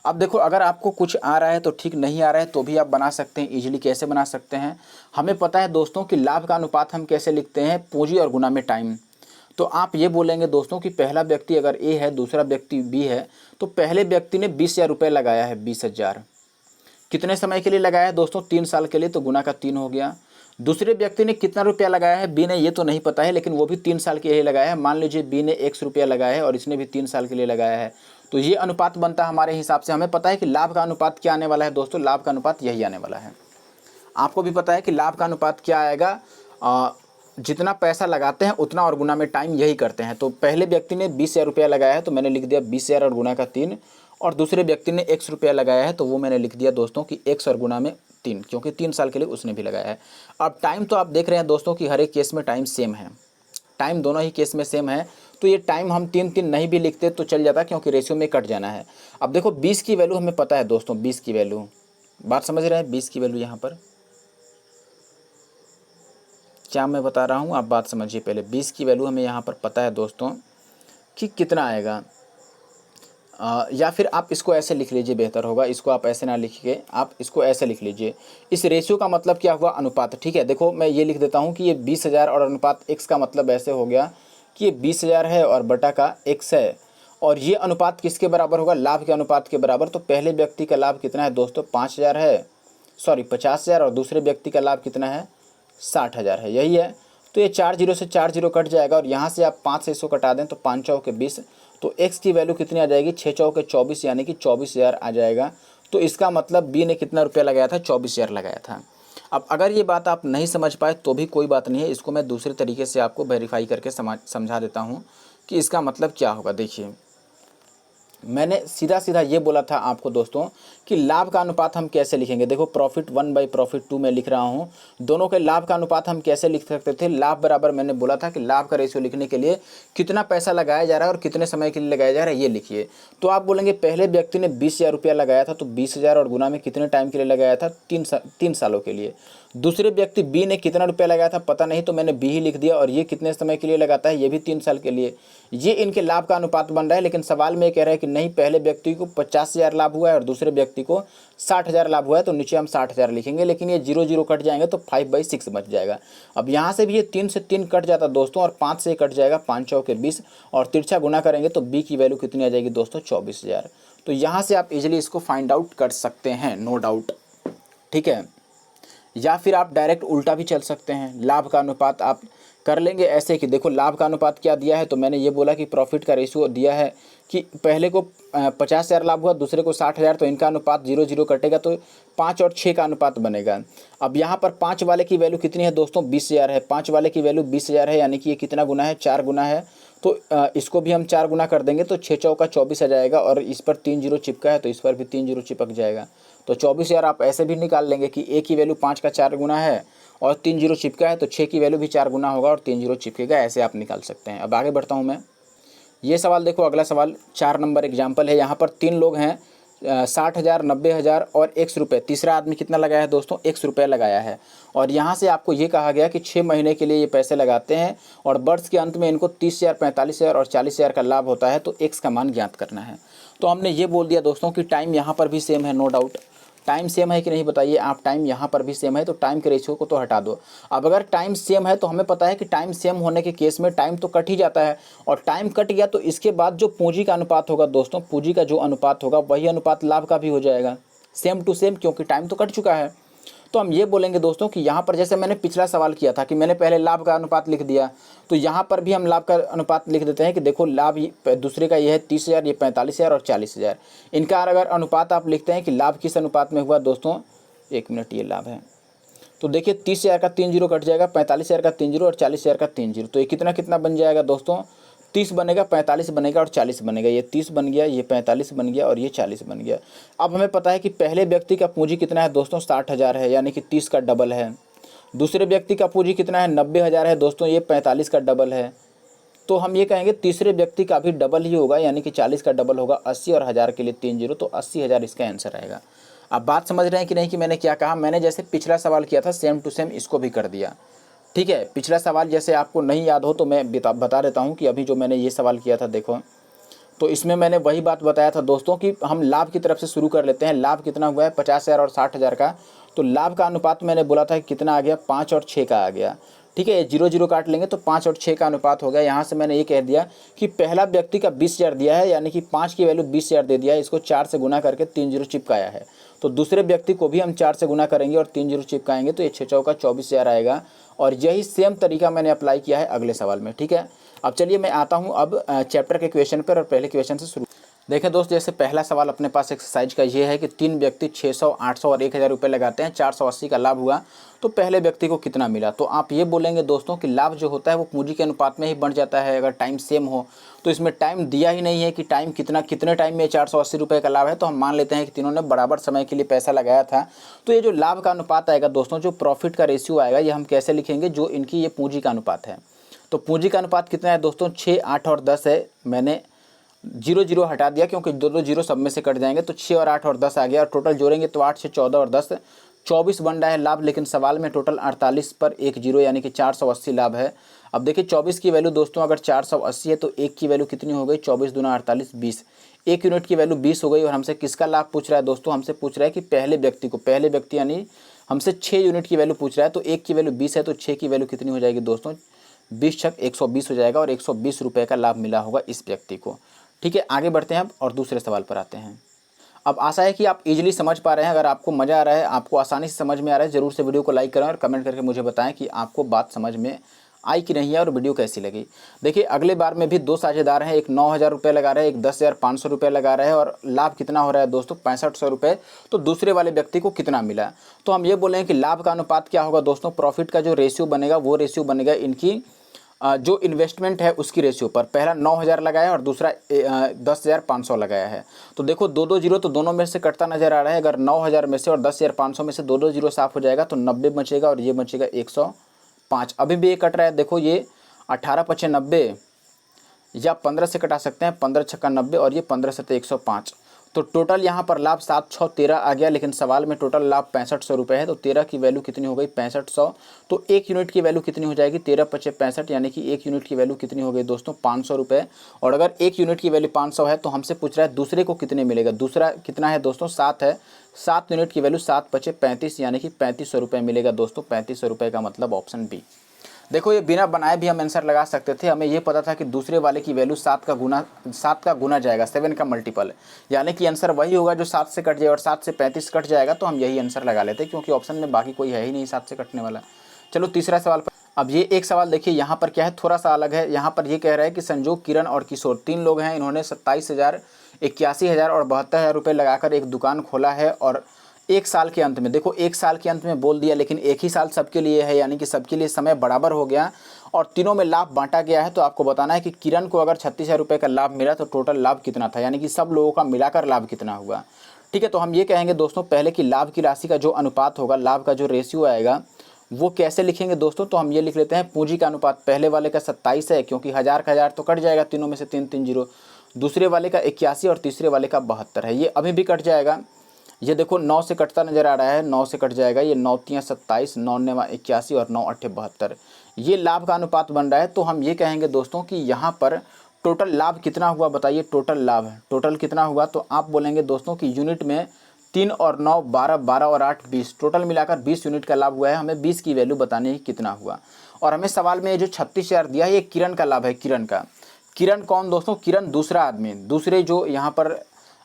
अब देखो अगर आपको कुछ आ रहा है तो ठीक, नहीं आ रहा है तो भी आप बना सकते हैं इजीली। कैसे बना सकते हैं, हमें पता है दोस्तों कि लाभ का अनुपात हम कैसे लिखते हैं, पूंजी और गुना में टाइम। तो आप ये बोलेंगे दोस्तों कि पहला व्यक्ति अगर ए है, दूसरा व्यक्ति बी है, तो पहले व्यक्ति ने 20,000 रुपये लगाया है, 20,000 कितने समय के लिए लगाया है दोस्तों, 3 साल के लिए, तो गुना का 3 हो गया। दूसरे व्यक्ति ने कितना रुपया लगाया है, बी ने, ये तो नहीं पता है, लेकिन वो भी 3 साल के लिए लगाया है। मान लीजिए बी ने 100 रुपया लगाया है और इसने भी 3 साल के लिए लगाया है, तो ये अनुपात बनता है हमारे हिसाब से। हमें पता है कि लाभ का अनुपात क्या आने वाला है दोस्तों, लाभ का अनुपात यही आने वाला है। आपको भी पता है कि लाभ का अनुपात क्या आएगा, जितना पैसा लगाते हैं उतना और गुना में टाइम, यही करते हैं। तो पहले व्यक्ति ने 20,000 रुपया लगाया है, तो मैंने लिख दिया 20,000 और गुना का 3, और दूसरे व्यक्ति ने 100 रुपया लगाया है, तो वो मैंने लिख दिया दोस्तों कि 100 और गुना में 3, क्योंकि 3 साल के लिए उसने भी लगाया है। अब टाइम तो आप देख रहे हैं दोस्तों कि हर एक केस में टाइम सेम है, टाइम दोनों ही केस में सेम है, तो ये टाइम हम 3 नहीं भी लिखते तो चल जाता, क्योंकि रेशियो में कट जाना है। अब देखो 20 की वैल्यू हमें पता है दोस्तों, 20 की वैल्यू, बात समझ रहे हैं, 20 की वैल्यू यहाँ पर क्या मैं बता रहा हूँ, आप बात समझिए पहले। 20 की वैल्यू हमें यहाँ पर पता है दोस्तों कि कितना आएगा, या फिर आप इसको ऐसे लिख लीजिए, बेहतर होगा। इसको आप ऐसे ना लिखिए, आप इसको ऐसे लिख लीजिए। इस रेशियो का मतलब क्या हुआ, अनुपात। ठीक है, देखो मैं ये लिख देता हूँ कि ये 20,000 और अनुपात x का मतलब ऐसे हो गया कि ये 20,000 है और बटा का x है, और ये अनुपात किसके बराबर होगा, लाभ के अनुपात के बराबर। तो पहले व्यक्ति का लाभ कितना है दोस्तों, 5,000 है, सॉरी 50,000, और दूसरे व्यक्ति का लाभ कितना है, 60,000 है, यही है। तो ये 4 जीरो से 4 जीरो कट जाएगा, और यहाँ से आप 5 से इसको कटा दें तो 5 चौके 20, तो x की वैल्यू कितनी आ जाएगी, 6 चौके 24, यानी कि 24,000 आ जाएगा। तो इसका मतलब b ने कितना रुपया लगाया था, 24,000 लगाया था। अब अगर ये बात आप नहीं समझ पाए तो भी कोई बात नहीं है, इसको मैं दूसरे तरीके से आपको वेरीफाई करके समझा देता हूँ कि इसका मतलब क्या होगा। देखिए, मैंने सीधा सीधा ये बोला था आपको दोस्तों कि लाभ का अनुपात हम कैसे लिखेंगे। देखो, प्रॉफिट 1/प्रॉफिट 2 में लिख रहा हूँ, दोनों के लाभ का अनुपात हम कैसे लिख सकते थे। लाभ बराबर, मैंने बोला था कि लाभ का रेशियो लिखने के लिए कितना पैसा लगाया जा रहा है और कितने समय के लिए लगाया जा रहा है, ये लिखिए। तो आप बोलेंगे पहले व्यक्ति ने 20,000 रुपया लगाया था, तो 20,000 और गुना में कितने टाइम के लिए लगाया था, 3 सालों के लिए। दूसरे व्यक्ति बी ने कितना रुपया लगाया था पता नहीं, तो मैंने बी ही लिख दिया, और ये कितने समय के लिए लगाता है, ये भी 3 साल के लिए। ये इनके लाभ का अनुपात बन रहा है। लेकिन सवाल में ये कह रहा है कि नहीं, पहले व्यक्ति को 50,000 लाभ हुआ है और दूसरे व्यक्ति को 60,000 लाभ हुआ है, तो नीचे हम 60,000 लिखेंगे। लेकिन ये 0 0 कट जाएंगे तो 5/6 बच जाएगा। अब यहाँ से भी ये 3 से 3 कट जाता दोस्तों, और 5 से कट जाएगा, 5 चौके 20, और तिरछा गुना करेंगे तो बी की वैल्यू कितनी आ जाएगी दोस्तों, 24,000। तो यहाँ से आप इजीली इसको फाइंड आउट कर सकते हैं, नो डाउट। ठीक है, या फिर आप डायरेक्ट उल्टा भी चल सकते हैं। लाभ का अनुपात आप कर लेंगे ऐसे कि देखो, लाभ का अनुपात क्या दिया है, तो मैंने ये बोला कि प्रॉफिट का रेशियो दिया है कि पहले को 50,000 लाभ हुआ, दूसरे को 60,000, तो इनका अनुपात 0 0 कटेगा, तो 5 और 6 का अनुपात बनेगा। अब यहाँ पर 5 वाले की वैल्यू कितनी है दोस्तों, 20,000 है। 5 वाले की वैल्यू 20,000 है, यानी कि ये कितना गुना है, 4 गुना है। तो इसको भी हम 4 गुना कर देंगे तो 6 चौका 24 आ जाएगा, और इस पर 3 जीरो चिपका है तो इस पर भी 3 जीरो चिपक जाएगा। तो 24,000 आप ऐसे भी निकाल लेंगे कि ए की वैल्यू 5 का 4 गुना है और 3 जीरो चिपका है, तो 6 की वैल्यू भी 4 गुना होगा और 3 जीरो चिपकेगा। ऐसे आप निकाल सकते हैं। अब आगे बढ़ता हूँ मैं। ये सवाल देखो, अगला सवाल 4 नंबर एग्जाम्पल है। यहाँ पर 3 लोग हैं, 60,000, 90,000 और x रुपये। तीसरा आदमी कितना लगाया है दोस्तों, x रुपये लगाया है। और यहाँ से आपको ये कहा गया कि 6 महीने के लिए ये पैसे लगाते हैं और वर्ष के अंत में इनको 30,000, 45,000 और 40,000 का लाभ होता है, तो x का मान ज्ञात करना है। तो हमने ये बोल दिया दोस्तों कि टाइम यहाँ पर भी सेम है, नो डाउट। टाइम सेम है कि नहीं बताइए आप, टाइम यहाँ पर भी सेम है, तो टाइम के रेशियो को तो हटा दो। अब अगर टाइम सेम है तो हमें पता है कि टाइम सेम होने के केस में टाइम तो कट ही जाता है, और टाइम कट गया तो इसके बाद जो पूंजी का अनुपात होगा दोस्तों, पूंजी का जो अनुपात होगा वही अनुपात लाभ का भी हो जाएगा, सेम टू सेम, क्योंकि टाइम तो कट चुका है। तो हम ये बोलेंगे दोस्तों कि यहाँ पर जैसे मैंने पिछला सवाल किया था कि मैंने पहले लाभ का अनुपात लिख दिया, तो यहाँ पर भी हम लाभ का अनुपात लिख देते हैं कि देखो, लाभ दूसरे का ये है 30,000, ये 45,000 और 40,000। इनका अगर अनुपात आप लिखते हैं कि लाभ किस अनुपात में हुआ दोस्तों, 1 मिनट, ये लाभ है, तो देखिए 30,000 का 3 जीरो कट जाएगा, 45,000 का 3 जीरो और 40,000 का 3 जीरो, तो ये कितना बन जाएगा दोस्तों, 30 बनेगा, 45 बनेगा और 40 बनेगा। ये 30 बन गया, ये 45 बन गया और ये 40 बन गया। अब हमें पता है कि पहले व्यक्ति का पूंजी कितना है दोस्तों, 60,000 है, यानी कि 30 का डबल है। दूसरे व्यक्ति का पूंजी कितना है, 90,000 है दोस्तों, ये 45 का डबल है। तो हम ये कहेंगे तीसरे व्यक्ति का भी डबल ही होगा, यानी कि 40 का डबल होगा, 80 और 1000 के लिए 3 जीरो, तो 80,000 इसका आंसर आएगा। आप बात समझ रहे हैं कि नहीं कि मैंने क्या कहा। मैंने जैसे पिछला सवाल किया था सेम टू सेम इसको भी कर दिया। ठीक है, पिछला सवाल जैसे आपको नहीं याद हो तो मैं बता देता हूँ कि अभी जो मैंने ये सवाल किया था देखो, तो इसमें मैंने वही बात बताया था दोस्तों कि हम लाभ की तरफ से शुरू कर लेते हैं। लाभ कितना हुआ है, 50,000 और 60,000 का। तो लाभ का अनुपात मैंने बोला था कि कितना आ गया, 5 और 6 का आ गया। ठीक है, 0 0 काट लेंगे तो 5 और 6 का अनुपात हो गया। यहाँ से मैंने ये कह दिया कि पहला व्यक्ति का 20,000 दिया है, यानी कि 5 की वैल्यू 20,000 दे दिया है, इसको 4 से गुना करके 3 जीरो चिपकाया है। तो दूसरे व्यक्ति को भी हम 4 से गुना करेंगे और 3 जीरो चिपकाएंगे, तो ये 6 चौका 24,000 आएगा। और यही सेम तरीका मैंने अप्लाई किया है अगले सवाल में। ठीक है, अब चलिए मैं आता हूँ अब चैप्टर के क्वेश्चन पर, और पहले क्वेश्चन से शुरू। देखें दोस्त, जैसे पहला सवाल अपने पास एक्सरसाइज का ये है कि 3 व्यक्ति 600, 800 और 1,000 रुपये लगाते हैं, 480 का लाभ हुआ, तो पहले व्यक्ति को कितना मिला। तो आप ये बोलेंगे दोस्तों कि लाभ जो होता है वो पूंजी के अनुपात में ही बढ़ जाता है अगर टाइम सेम हो। तो इसमें टाइम दिया ही नहीं है कि टाइम कितने टाइम में 480 रुपये का लाभ है, तो हम मान लेते हैं कि तीनों ने बराबर समय के लिए पैसा लगाया था। तो ये जो लाभ का अनुपात आएगा दोस्तों, जो प्रॉफिट का रेशियो आएगा, ये हम कैसे लिखेंगे, जो इनकी ये पूंजी का अनुपात है। तो पूंजी का अनुपात कितना है दोस्तों, 6, 8 और 10 है। मैंने 0 0 हटा दिया क्योंकि दो जीरो सब में से कट जाएंगे, तो 6 और 8 और 10 आ गया, और टोटल जोड़ेंगे तो 8 से 14 और 10 24 बन रहा है लाभ, लेकिन सवाल में टोटल 48 पर एक जीरो यानी कि 480 लाभ है। अब देखिए 24 की वैल्यू दोस्तों अगर 480 है तो एक की वैल्यू कितनी हो गई, 24 दूना 48 20, एक यूनिट की वैल्यू 20 हो गई। और हमसे किसका लाभ पूछ रहा है दोस्तों, हमसे पूछ रहा है कि पहले व्यक्ति को, पहले व्यक्ति यानी हमसे 6 यूनिट की वैल्यू पूछ रहा है। तो एक की वैल्यू 20 है तो 6 की वैल्यू कितनी हो जाएगी दोस्तों, 20 छक 120 हो जाएगा और 120 रुपये का लाभ मिला होगा इस व्यक्ति को। ठीक है, आगे बढ़ते हैं अब और दूसरे सवाल पर आते हैं। अब आशा है कि आप इजीली समझ पा रहे हैं। अगर आपको मज़ा आ रहा है, आपको आसानी से समझ में आ रहा है, ज़रूर से वीडियो को लाइक करें और कमेंट करके मुझे बताएं कि आपको बात समझ में आई कि नहीं है और वीडियो कैसी लगी। देखिए अगले बार में भी दो साझेदार हैं, एक 9,000 रुपये लगा रहे हैं, एक 10,500 रुपये लगा रहे हैं और लाभ कितना हो रहा है दोस्तों 6500 रुपये। तो दूसरे वाले व्यक्ति को कितना मिला, तो हम ये बोलें कि लाभ का अनुपात क्या होगा दोस्तों, प्रॉफिट का जो रेशियो बनेगा वो रेशियो बनेगा इनकी जो इन्वेस्टमेंट है उसकी रेशियो पर। पहला 9,000 लगाया और दूसरा 10,500 लगाया है। तो देखो दो दो जीरो तो दोनों में से कटता नजर आ रहा है। अगर 9,000 में से और 10,500 में से दो दो जीरो साफ हो जाएगा तो 90 बचेगा और ये बचेगा 105। अभी भी ये कट रहा है, देखो ये 18 पचे 90 या 15 से कटा सकते हैं, 15 छक्का 90 और ये 15 सत्ते 105। तो टोटल यहाँ पर लाभ 7 6 13 आ गया, लेकिन सवाल में टोटल लाभ 6500 रुपये है। तो 13 की वैल्यू कितनी हो गई 6500। तो एक यूनिट की वैल्यू कितनी हो जाएगी 13 पचे 65, यानी कि एक यूनिट की वैल्यू कितनी हो गई दोस्तों 500 रुपये। और अगर एक यूनिट की वैल्यू 500 है तो हमसे पूछ रहा है दूसरे को कितने मिलेगा। दूसरा कितना है दोस्तों 7 है, 7 यूनिट की वैल्यू 7 पचे 35 यानी कि 3500 रुपये मिलेगा दोस्तों। 3500 रुपये का मतलब ऑप्शन बी। देखो ये बिना बनाए भी हम आंसर लगा सकते थे, हमें ये पता था कि दूसरे वाले की वैल्यू 7 का गुना जाएगा, 7 का मल्टीपल, यानी कि आंसर वही होगा जो 7 से कट जाए और 7 से 35 कट जाएगा तो हम यही आंसर लगा लेते क्योंकि ऑप्शन में बाकी कोई है ही नहीं 7 से कटने वाला। चलो तीसरा सवाल पर। अब ये एक सवाल देखिए यहाँ पर क्या है, थोड़ा सा अलग है। यहाँ पर ये कह रहा है कि संजोग, किरण और किशोर 3 लोग हैं, इन्होंने 27,000 81,000 और 72,000 रुपये लगाकर एक दुकान खोला है और एक साल के अंत में, देखो एक साल के अंत में बोल दिया लेकिन एक ही साल सबके लिए है, यानी कि सबके लिए समय बराबर हो गया और तीनों में लाभ बांटा गया है। तो आपको बताना है कि किरण को अगर 36,000 रुपये का लाभ मिला तो टोटल लाभ कितना था, यानी कि सब लोगों का मिलाकर लाभ कितना हुआ। ठीक है, तो हम ये कहेंगे दोस्तों पहले कि लाभ की राशि का जो अनुपात होगा, लाभ का जो रेशियो आएगा वो कैसे लिखेंगे दोस्तों, तो हम ये लिख लेते हैं पूंजी का अनुपात। पहले वाले का 27 है क्योंकि 1000 का 1000 तो कट जाएगा, तीनों में से 3 3 जीरो। दूसरे वाले का 81 और तीसरे वाले का 72 है, ये अभी भी कट जाएगा। ये देखो 9 से कटता नजर आ रहा है, 9 से कट जाएगा, ये 9 3 27, 9 9 81 और 9 8 72। ये लाभ का अनुपात बन रहा है। तो हम ये कहेंगे दोस्तों कि यहाँ पर टोटल लाभ कितना हुआ, बताइए टोटल लाभ, टोटल कितना हुआ। तो आप बोलेंगे दोस्तों कि यूनिट में 3 और 9 12, 12 और 8 20, टोटल मिलाकर 20 यूनिट का लाभ हुआ है। हमें 20 की वैल्यू बतानी है कितना हुआ। और हमें सवाल में जो 36,000 दिया है ये किरण का लाभ है, किरण का। किरण कौन दोस्तों, किरण दूसरा आदमी, दूसरे जो यहाँ पर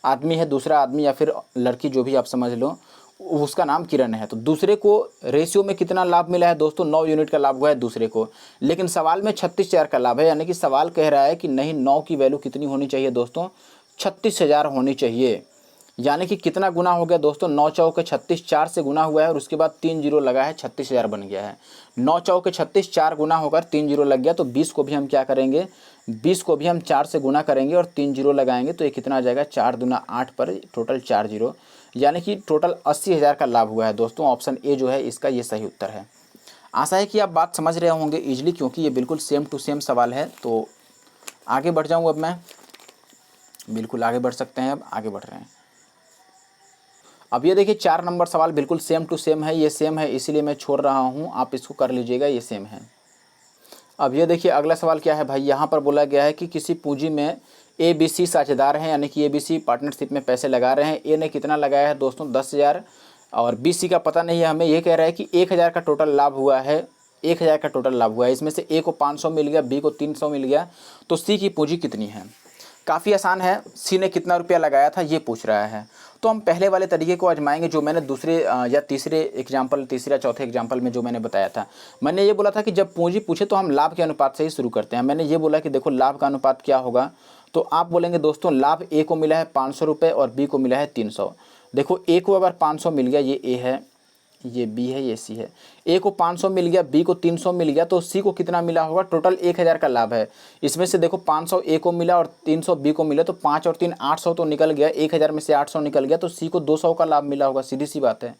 आदमी है, दूसरा आदमी या फिर लड़की जो भी आप समझ लो, उसका नाम किरण है। तो दूसरे को रेशियो में कितना लाभ मिला है दोस्तों, 9 यूनिट का लाभ हुआ है दूसरे को, लेकिन सवाल में 36,000 का लाभ है, यानी कि सवाल कह रहा है कि नहीं 9 की वैल्यू कितनी होनी चाहिए दोस्तों 36,000 होनी चाहिए। यानी कि कितना गुना हो गया दोस्तों, 9 चौके 36, 4 से गुना हुआ है और उसके बाद 3 जीरो लगा है, 36,000 बन गया है। 9 चौके 36, 4 गुना होकर 3 जीरो लग गया। तो 20 को भी हम क्या करेंगे, 20 को भी हम 4 से गुना करेंगे और 3 जीरो लगाएंगे तो ये कितना आ जाएगा 4 दूना 8 पर टोटल 4 जीरो, यानी कि टोटल 80,000 का लाभ हुआ है दोस्तों। ऑप्शन ए जो है इसका ये सही उत्तर है। आशा है कि आप बात समझ रहे होंगे ईजिली, क्योंकि ये बिल्कुल सेम टू सेम सवाल है। तो आगे बढ़ जाऊँ अब मैं, बिल्कुल आगे बढ़ सकते हैं, अब आगे बढ़ रहे हैं। अब ये देखिए 4 नंबर सवाल बिल्कुल सेम टू सेम है, ये सेम है इसीलिए मैं छोड़ रहा हूँ, आप इसको कर लीजिएगा, ये सेम है। अब ये देखिए अगला सवाल क्या है भाई, यहाँ पर बोला गया है कि किसी पूंजी में ABC साझेदार हैं, यानी कि ABC पार्टनरशिप में पैसे लगा रहे हैं। ए ने कितना लगाया है दोस्तों 10,000 और BC का पता नहीं है हमें। ये कह रहा है कि 1,000 का टोटल लाभ हुआ है, 1,000 का टोटल लाभ हुआ है। इसमें से A को 500 मिल गया, B को 300 मिल गया, तो C की पूंजी कितनी है। काफ़ी आसान है, C ने कितना रुपया लगाया था ये पूछ रहा है। तो हम पहले वाले तरीके को आजमाएंगे जो मैंने दूसरे या तीसरे एग्जाम्पल, तीसरे चौथे एग्जाम्पल में जो मैंने बताया था। मैंने ये बोला था कि जब पूंजी पूछे तो हम लाभ के अनुपात से ही शुरू करते हैं। मैंने ये बोला कि देखो लाभ का अनुपात क्या होगा, तो आप बोलेंगे दोस्तों लाभ A को मिला है 500 रुपये और B को मिला है 300। देखो A को अगर 500 मिल गया, ये A है, ये B है, ये C है। A को 500 मिल गया, B को 300 मिल गया, तो C को कितना मिला होगा, टोटल 1,000 का लाभ है। इसमें से देखो 500 A को मिला और 300 B को मिला, तो 5 और 3 800 तो निकल गया, 1,000 में से 800 निकल गया, तो C को 200 का लाभ मिला होगा, सीधी सी बात है।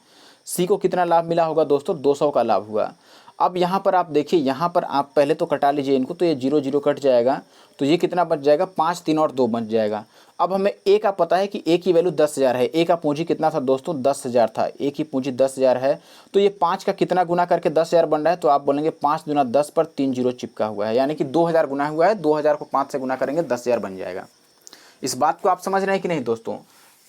C को कितना लाभ मिला होगा दोस्तों, 200 का लाभ हुआ। अब यहाँ पर आप देखिए, यहाँ पर आप पहले तो कटा लीजिए इनको, तो ये 0 0 कट जाएगा, तो ये कितना बच जाएगा, 5 3 और 2 बच जाएगा। अब हमें ए का पता है कि ए की वैल्यू 10,000 है। ए का पूंजी कितना था दोस्तों? 10,000 था। ए की पूंजी 10,000 है, तो ये 5 का कितना गुना करके 10,000 बन रहा है? तो आप बोलेंगे 5 दूना 10 पर 3 जीरो चिपका हुआ है, यानी कि 2,000 गुना हुआ है। 2,000 को 5 से गुना करेंगे 10,000 बन जाएगा। इस बात को आप समझ रहे हैं कि नहीं दोस्तों?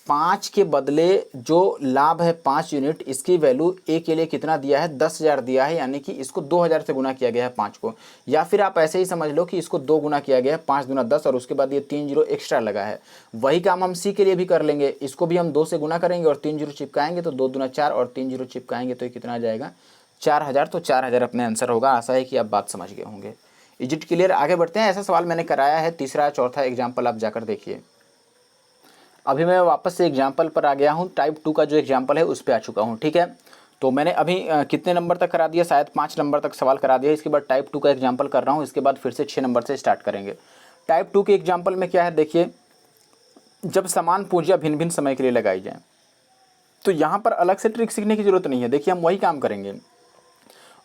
5 के बदले जो लाभ है 5 यूनिट, इसकी वैल्यू ए के लिए कितना दिया है? 10,000 दिया है, यानी कि इसको 2,000 से गुना किया गया है 5 को। या फिर आप ऐसे ही समझ लो कि इसको 2 गुना किया गया है, 5 दूना 10 और उसके बाद ये 3 जीरो एक्स्ट्रा लगा है। वही काम हम सी के लिए भी कर लेंगे। इसको भी हम 2 से गुना करेंगे और 3 जीरो चिपकाएंगे, तो 2 दूना 4 और 3 जीरो चिपकाएंगे तो ये कितना आ जाएगा? 4,000। तो 4,000 अपने आंसर होगा। आशा है कि आप बात समझ गए होंगे। Is it clear? आगे बढ़ते हैं। ऐसा सवाल मैंने कराया है, तीसरा चौथा एग्जाम्पल आप जाकर देखिए। अभी मैं वापस से एग्जाम्पल पर आ गया हूँ। टाइप 2 का जो एग्जाम्पल है उस पर आ चुका हूँ, ठीक है। तो मैंने अभी कितने नंबर तक करा दिया? शायद 5 नंबर तक सवाल करा दिया। इसके बाद टाइप 2 का एग्जाम्पल कर रहा हूँ, इसके बाद फिर से 6 नंबर से स्टार्ट करेंगे। टाइप 2 के एग्जाम्पल में क्या है देखिए, जब समान पूंजियाँ भिन्न भिन्न समय के लिए लगाई जाएँ, तो यहाँ पर अलग से ट्रिक सीखने की जरूरत नहीं है। देखिए हम वही काम करेंगे।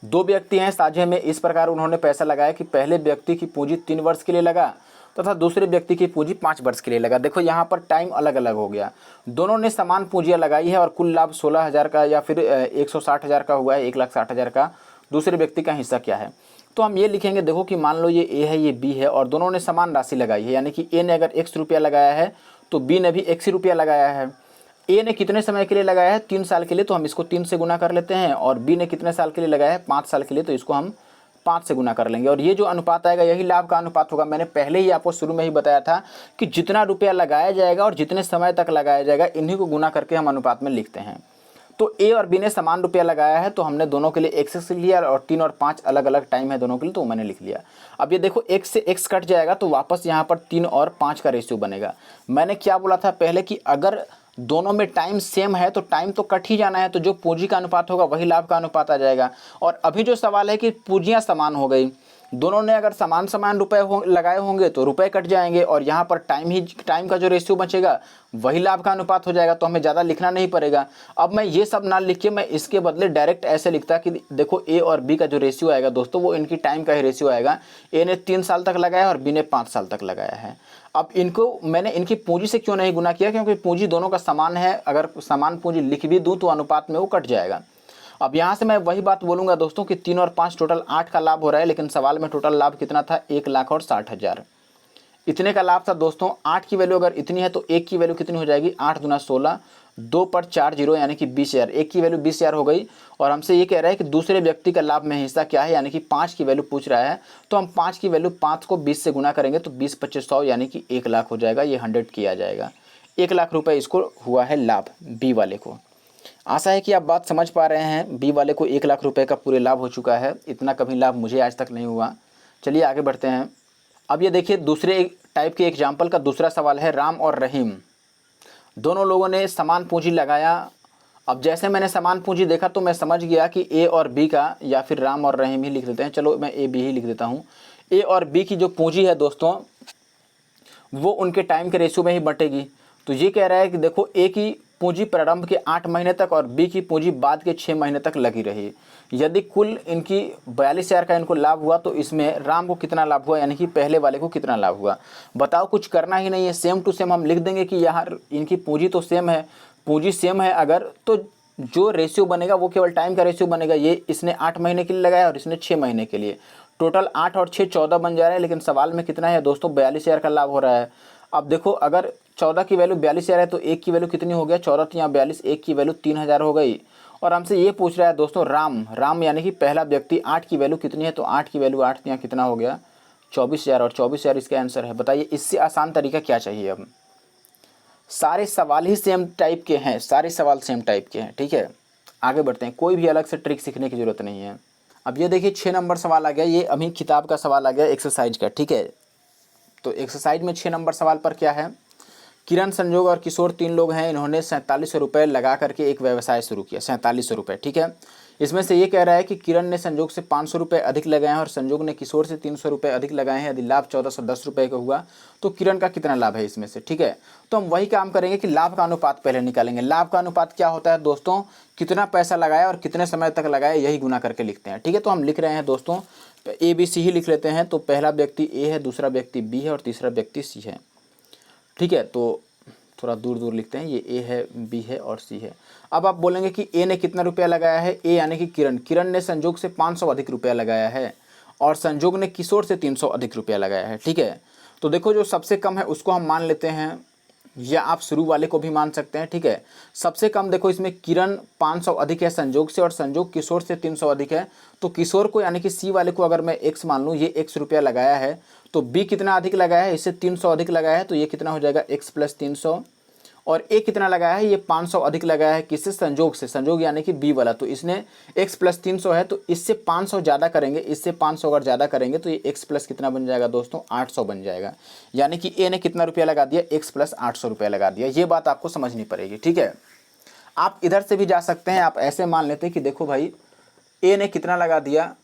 2 व्यक्ति हैं साझे में, इस प्रकार उन्होंने पैसा लगाया कि पहले व्यक्ति की पूंजी 3 वर्ष के लिए लगा तथा दूसरे व्यक्ति की पूंजी 5 वर्ष के लिए लगा। देखो यहाँ पर टाइम अलग अलग हो गया। दोनों ने समान पूंजियाँ लगाई है और कुल लाभ 16,000 का या फिर 160,000 का हुआ है, 1,60,000 का। दूसरे व्यक्ति का हिस्सा क्या है? तो हम ये लिखेंगे, देखो कि मान लो ये ए है, ये बी है और दोनों ने समान राशि लगाई है, यानी कि ए ने अगर x रुपया लगाया है तो बी ने भी x ही रुपया लगाया है। ए ने कितने समय के लिए लगाया है? 3 साल के लिए, तो हम इसको 3 से गुना कर लेते हैं। और बी ने कितने साल के लिए लगाया है? 5 साल के लिए, तो इसको हम 5 से गुना कर लेंगे। और ये जो अनुपात आएगा यही लाभ का अनुपात होगा। मैंने पहले ही आपको शुरू में ही बताया था कि जितना रुपया लगाया जाएगा और जितने समय तक लगाया जाएगा, इन्हीं को गुना करके हम अनुपात में लिखते हैं। तो ए और बी ने समान रुपया लगाया है, तो हमने दोनों के लिए एक्स लिया और 3 और 5 अलग अलग टाइम है दोनों के लिए, तो मैंने लिख लिया। अब ये देखो x से x कट जाएगा तो वापस यहाँ पर 3 और 5 का रेशियो बनेगा। मैंने क्या बोला था पहले कि अगर दोनों में टाइम सेम है तो टाइम तो कट ही जाना है, तो जो पूंजी का अनुपात होगा वही लाभ का अनुपात आ जाएगा। और अभी जो सवाल है कि पूंजियाँ समान हो गई, दोनों ने अगर समान रुपए लगाए होंगे तो रुपए कट जाएंगे और यहाँ पर टाइम का जो रेशियो बचेगा वही लाभ का अनुपात हो जाएगा, तो हमें ज़्यादा लिखना नहीं पड़ेगा। अब मैं ये सब ना लिख के मैं इसके बदले डायरेक्ट ऐसे लिखता कि देखो ए और बी का जो रेशियो आएगा दोस्तों, वो इनकी टाइम का ही रेशियो आएगा। ए ने 3 साल तक लगाया और बी ने 5 साल तक लगाया है। अब इनको मैंने इनकी पूंजी से क्यों नहीं गुना किया? क्योंकि पूंजी दोनों का समान है। अगर समान पूंजी लिख भी दूँ तो अनुपात में वो कट जाएगा। अब यहाँ से मैं वही बात बोलूँगा दोस्तों कि 3 और 5 टोटल 8 का लाभ हो रहा है, लेकिन सवाल में टोटल लाभ कितना था? 1,60,000। इतने का लाभ था दोस्तों। 8 की वैल्यू अगर इतनी है तो 1 की वैल्यू कितनी हो जाएगी? 8 दूना 16, 2 पर 4 जीरो, यानी कि 20,000। 1 की वैल्यू 20,000 हो गई। और हमसे ये कह रहा है कि दूसरे व्यक्ति का लाभ में हिस्सा क्या है, यानी कि 5 की वैल्यू पूछ रहा है। तो हम 5 की वैल्यू 5 को 20 से गुना करेंगे तो 20 25 100, यानी कि 1 लाख हो जाएगा। ये 100 किया जाएगा। 1 लाख रुपये इसको हुआ है लाभ, बी वाले को। आशा है कि आप बात समझ पा रहे हैं। बी वाले को 1 लाख रुपए का पूरे लाभ हो चुका है। इतना कभी लाभ मुझे आज तक नहीं हुआ। चलिए आगे बढ़ते हैं। अब ये देखिए दूसरे टाइप के एग्जाम्पल का दूसरा सवाल है। राम और रहीम दोनों लोगों ने समान पूंजी लगाया। अब जैसे मैंने समान पूंजी देखा तो मैं समझ गया कि ए और बी का, या फिर राम और रहीम ही लिख देते हैं, चलो मैं ए बी ही लिख देता हूँ। ए और बी की जो पूंजी है दोस्तों वो उनके टाइम के रेशियो में ही बटेगी। तो ये कह रहा है कि देखो ए की पूंजी प्रारंभ के 8 महीने तक और बी की पूंजी बाद के 6 महीने तक लगी रही। यदि कुल इनकी 42,000 का इनको लाभ हुआ तो इसमें राम को कितना लाभ हुआ, यानी कि पहले वाले को कितना लाभ हुआ? बताओ, कुछ करना ही नहीं है। सेम टू सेम हम लिख देंगे कि यहाँ इनकी पूंजी तो सेम है। पूंजी सेम है अगर, तो जो रेशियो बनेगा वो केवल टाइम का रेशियो बनेगा। ये इसने 8 महीने के लिए लगाया और इसने 6 महीने के लिए। टोटल 8 और 6 14 बन जा रहा है, लेकिन सवाल में कितना है दोस्तों? 42,000 का लाभ हो रहा है। अब देखो अगर 14 की वैल्यू 42,000 है तो 1 की वैल्यू कितनी हो गया? 14 तो यहाँ 42, 1 की वैल्यू 3,000 हो गई। और हमसे ये पूछ रहा है दोस्तों राम यानी कि पहला व्यक्ति, 8 की वैल्यू कितनी है? तो 8 की वैल्यू 8 यहाँ कितना हो गया? 24,000, और 24,000 इसका आंसर है। बताइए इससे आसान तरीका क्या चाहिए? अब सारे सवाल ही सेम टाइप के हैं, सारे सवाल सेम टाइप के हैं, ठीक है। आगे बढ़ते हैं, कोई भी अलग से ट्रिक सीखने की जरूरत नहीं है। अब ये देखिए 6 नंबर सवाल आ गया। ये अभी किताब का सवाल आ गया एक्सरसाइज का, ठीक है। तो एक्सरसाइज में 6 नंबर सवाल पर क्या है? किरण, संजोग और किशोर 3 लोग हैं। इन्होंने 4700 रुपये लगा करके एक व्यवसाय शुरू किया। 4700 रुपये, ठीक है। इसमें से ये कह रहा है कि किरण ने संजोग से 500 रुपये अधिक लगाए हैं और संजोग ने किशोर से 300 रुपये अधिक लगाए हैं। यदि लाभ 1410 रुपये का हुआ तो किरण का कितना लाभ है इसमें से, ठीक है। तो हम वही काम करेंगे कि लाभ का अनुपात पहले निकालेंगे। लाभ का अनुपात क्या होता है दोस्तों? कितना पैसा लगाया और कितने समय तक लगाया, यही गुना करके लिखते हैं, ठीक है। तो हम लिख रहे हैं दोस्तों ABC ही लिख लेते हैं। तो पहला व्यक्ति ए है, दूसरा व्यक्ति बी है और तीसरा व्यक्ति सी है। ठीक है, तो थोड़ा दूर दूर लिखते हैं, ये ए है, बी है और सी है। अब आप बोलेंगे कि ए ने कितना रुपया लगाया है, ए यानी कि किरण ने संजोग से 500 अधिक रुपया लगाया है और संजोग ने किशोर से 300 अधिक रुपया लगाया है। ठीक है, तो देखो जो सबसे कम है उसको हम मान लेते हैं, या आप शुरू वाले को भी मान सकते हैं। ठीक है, सबसे कम देखो इसमें किरण 500 अधिक है संजोग से और संजोग किशोर से 300 अधिक है। तो किशोर को यानी कि सी वाले को अगर मैं x मान लूँ, ये x रुपया लगाया है, तो b कितना अधिक लगाया है, इससे 300 अधिक लगाया है, तो ये कितना हो जाएगा x प्लस 300। और ए कितना लगाया है, ये 500 अधिक लगाया है, किससे, संजोग से, संजोग यानी कि बी वाला, तो इसने x प्लस 300 है, तो इससे 500 ज़्यादा करेंगे, इससे 500 अगर ज़्यादा करेंगे तो ये x प्लस कितना बन जाएगा दोस्तों, 800 बन जाएगा। यानी कि ए ने कितना रुपया लगा दिया, x प्लस 800 रुपया लगा दिया। ये बात आपको समझनी पड़ेगी। ठीक है, आप इधर से भी जा सकते हैं, आप ऐसे मान लेते हैं कि देखो भाई ए ने कितना लगा दिया,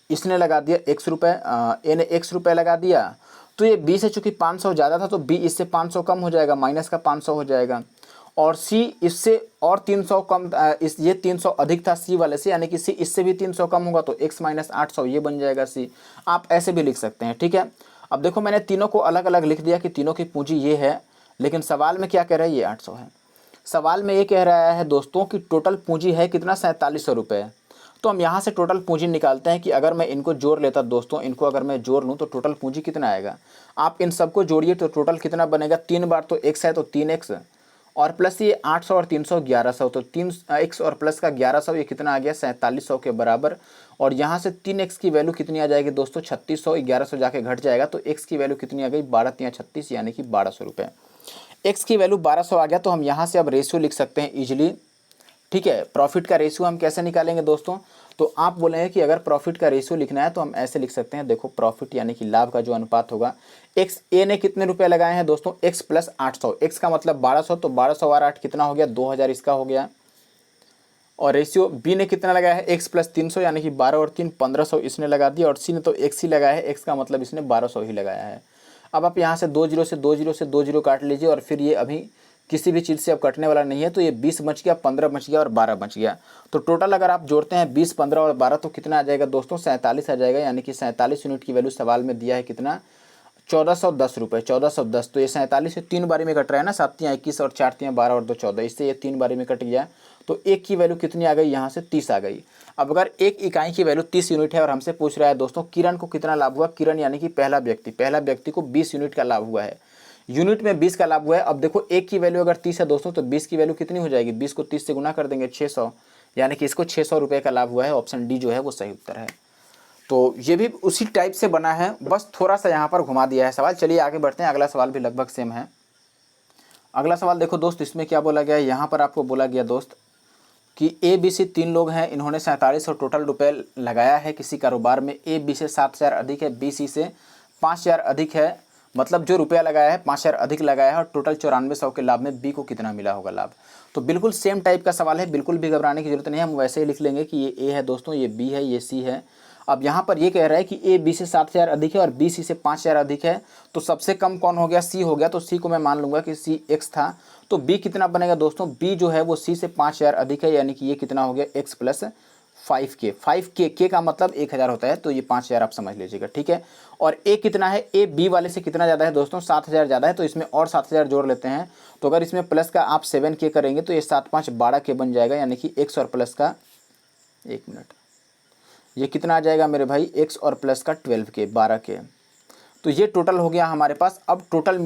इसने लगा दिया x रुपये, ए ने x रुपये लगा दिया, तो ये बी से चूंकि 500 ज़्यादा था तो बी इससे 500 कम हो जाएगा, माइनस का 500 हो जाएगा। और सी इससे और 300 कम, ये 300 अधिक था सी वाले से, यानी कि सी इससे भी 300 कम होगा, तो x माइनस 800 ये बन जाएगा सी। आप ऐसे भी लिख सकते हैं। ठीक है, अब देखो मैंने तीनों को अलग अलग लिख दिया कि तीनों की पूंजी ये है, लेकिन सवाल में क्या कह रहा है, ये 800 है। सवाल में ये कह रहा है दोस्तों कि टोटल पूंजी है कितना, 4700 रुपये। तो हम यहाँ से टोटल पूंजी निकालते हैं कि अगर मैं इनको जोड़ लेता दोस्तों, इनको अगर मैं जोड़ लूँ तो टोटल पूंजी कितना आएगा। आप इन सबको जोड़िए तो टोटल कितना बनेगा, 3 बार तो x है तो 3x और प्लस ये 800 और 300 1100, तो 3x और प्लस का 1100, ये कितना आ गया, 4700 के बराबर। और यहाँ से 3x की वैल्यू कितनी आ जाएगी दोस्तों, 3600, 1100 जाके घट जाएगा, तो x की वैल्यू कितनी आ गई, 12×3=36 यानी कि 1200 रुपये। x की वैल्यू 1200 आ गया, तो हम यहाँ से अब रेशियो लिख सकते हैं ईजिली। ठीक है, प्रॉफिट का रेशियो हम कैसे निकालेंगे दोस्तों, तो आप बोलेंगे कि अगर प्रॉफिट का रेशियो लिखना है तो हम ऐसे लिख सकते हैं, देखो प्रॉफिट यानी कि लाभ का जो अनुपात होगा, एक्स ए ने कितने रुपए लगाए हैं दोस्तों, x प्लस 800, x का मतलब 1200, तो 1200 और 8 कितना हो गया, 2000 इसका हो गया। और रेशियो बी ने कितना लगाया है, x प्लस 300 यानी कि 12 और 3 1500 इसने लगा दिया, और सी ने तो x ही लगाया है, x का मतलब इसने 1200 ही लगाया है। अब आप यहाँ से 20 से 20 से 20 काट लीजिए, और फिर ये अभी किसी भी चीज़ से अब कटने वाला नहीं है, तो ये 20 बच गया, 15 बच गया और 12 बच गया। तो टोटल अगर आप जोड़ते हैं 20, 15 और 12 तो कितना आ जाएगा दोस्तों, 47 आ जाएगा। यानी कि 47 यूनिट की वैल्यू सवाल में दिया है कितना, 1410 रुपये, 1410। तो ये 47 से 3 बारी में कट रहा है ना, 7×21 और 4×12 और 2 14, इससे ये 3 बारी में कट गया। तो एक की वैल्यू कितनी आ गई, यहाँ से 30 आ गई। अब अगर एक इकाई की वैल्यू 30 यूनिट है और हमसे पूछ रहा है दोस्तों किरण को कितना लाभ हुआ, किरण यानी कि पहला व्यक्ति को 20 यूनिट का लाभ हुआ है, यूनिट में 20 का लाभ हुआ है। अब देखो एक की वैल्यू अगर 30 है दोस्तों, तो 20 की वैल्यू कितनी हो जाएगी, 20 को 30 से गुना कर देंगे, 600, यानी कि इसको 600 रुपये का लाभ हुआ है। ऑप्शन डी जो है वो सही उत्तर है। तो ये भी उसी टाइप से बना है, बस थोड़ा सा यहाँ पर घुमा दिया है सवाल। चलिए आगे बढ़ते हैं, अगला सवाल भी लगभग सेम है। अगला सवाल देखो दोस्त, इसमें क्या बोला गया है, यहाँ पर आपको बोला गया दोस्त कि ए बी सी 3 लोग हैं, इन्होंने 4700 टोटल रुपए लगाया है किसी कारोबार में। ए बी से 7000 अधिक है, बी सी से 5000 अधिक है, मतलब जो रुपया लगाया है 5000 अधिक लगाया है, और टोटल 9400 के लाभ में बी को कितना मिला होगा लाभ। तो बिल्कुल सेम टाइप का सवाल है, बिल्कुल भी घबराने की जरूरत नहीं है। हम वैसे ही लिख लेंगे कि ये ए है दोस्तों, ये बी है, ये सी है। अब यहाँ पर ये कह रहा है कि ए बी से 7000 अधिक है और बी सी से 5000 अधिक है, तो सबसे कम कौन हो गया, सी हो गया। तो सी को मैं मान लूँगा कि सी एक्स था, तो बी कितना बनेगा दोस्तों, बी जो है वो सी से 5000 अधिक है, यानी कि ये कितना हो गया, एक्स प्लस 5K। 5K के का मतलब 1000 होता है, तो ये 5000 आप समझ लीजिएगा। ठीक है, और ए कितना है, ए बी वाले से कितना ज़्यादा है दोस्तों, 7000 ज़्यादा है, तो इसमें और 7000 जोड़ लेते हैं। तो अगर इसमें प्लस का आप 7K करेंगे तो ये 7 5 12K बन जाएगा, यानी कि एक्स और प्लस का, एक मिनट, ये कितना आ जाएगा मेरे भाई, एक्स और प्लस का 12K 12K। तो ये टोटल हो गया हमारे पास। अब टोटल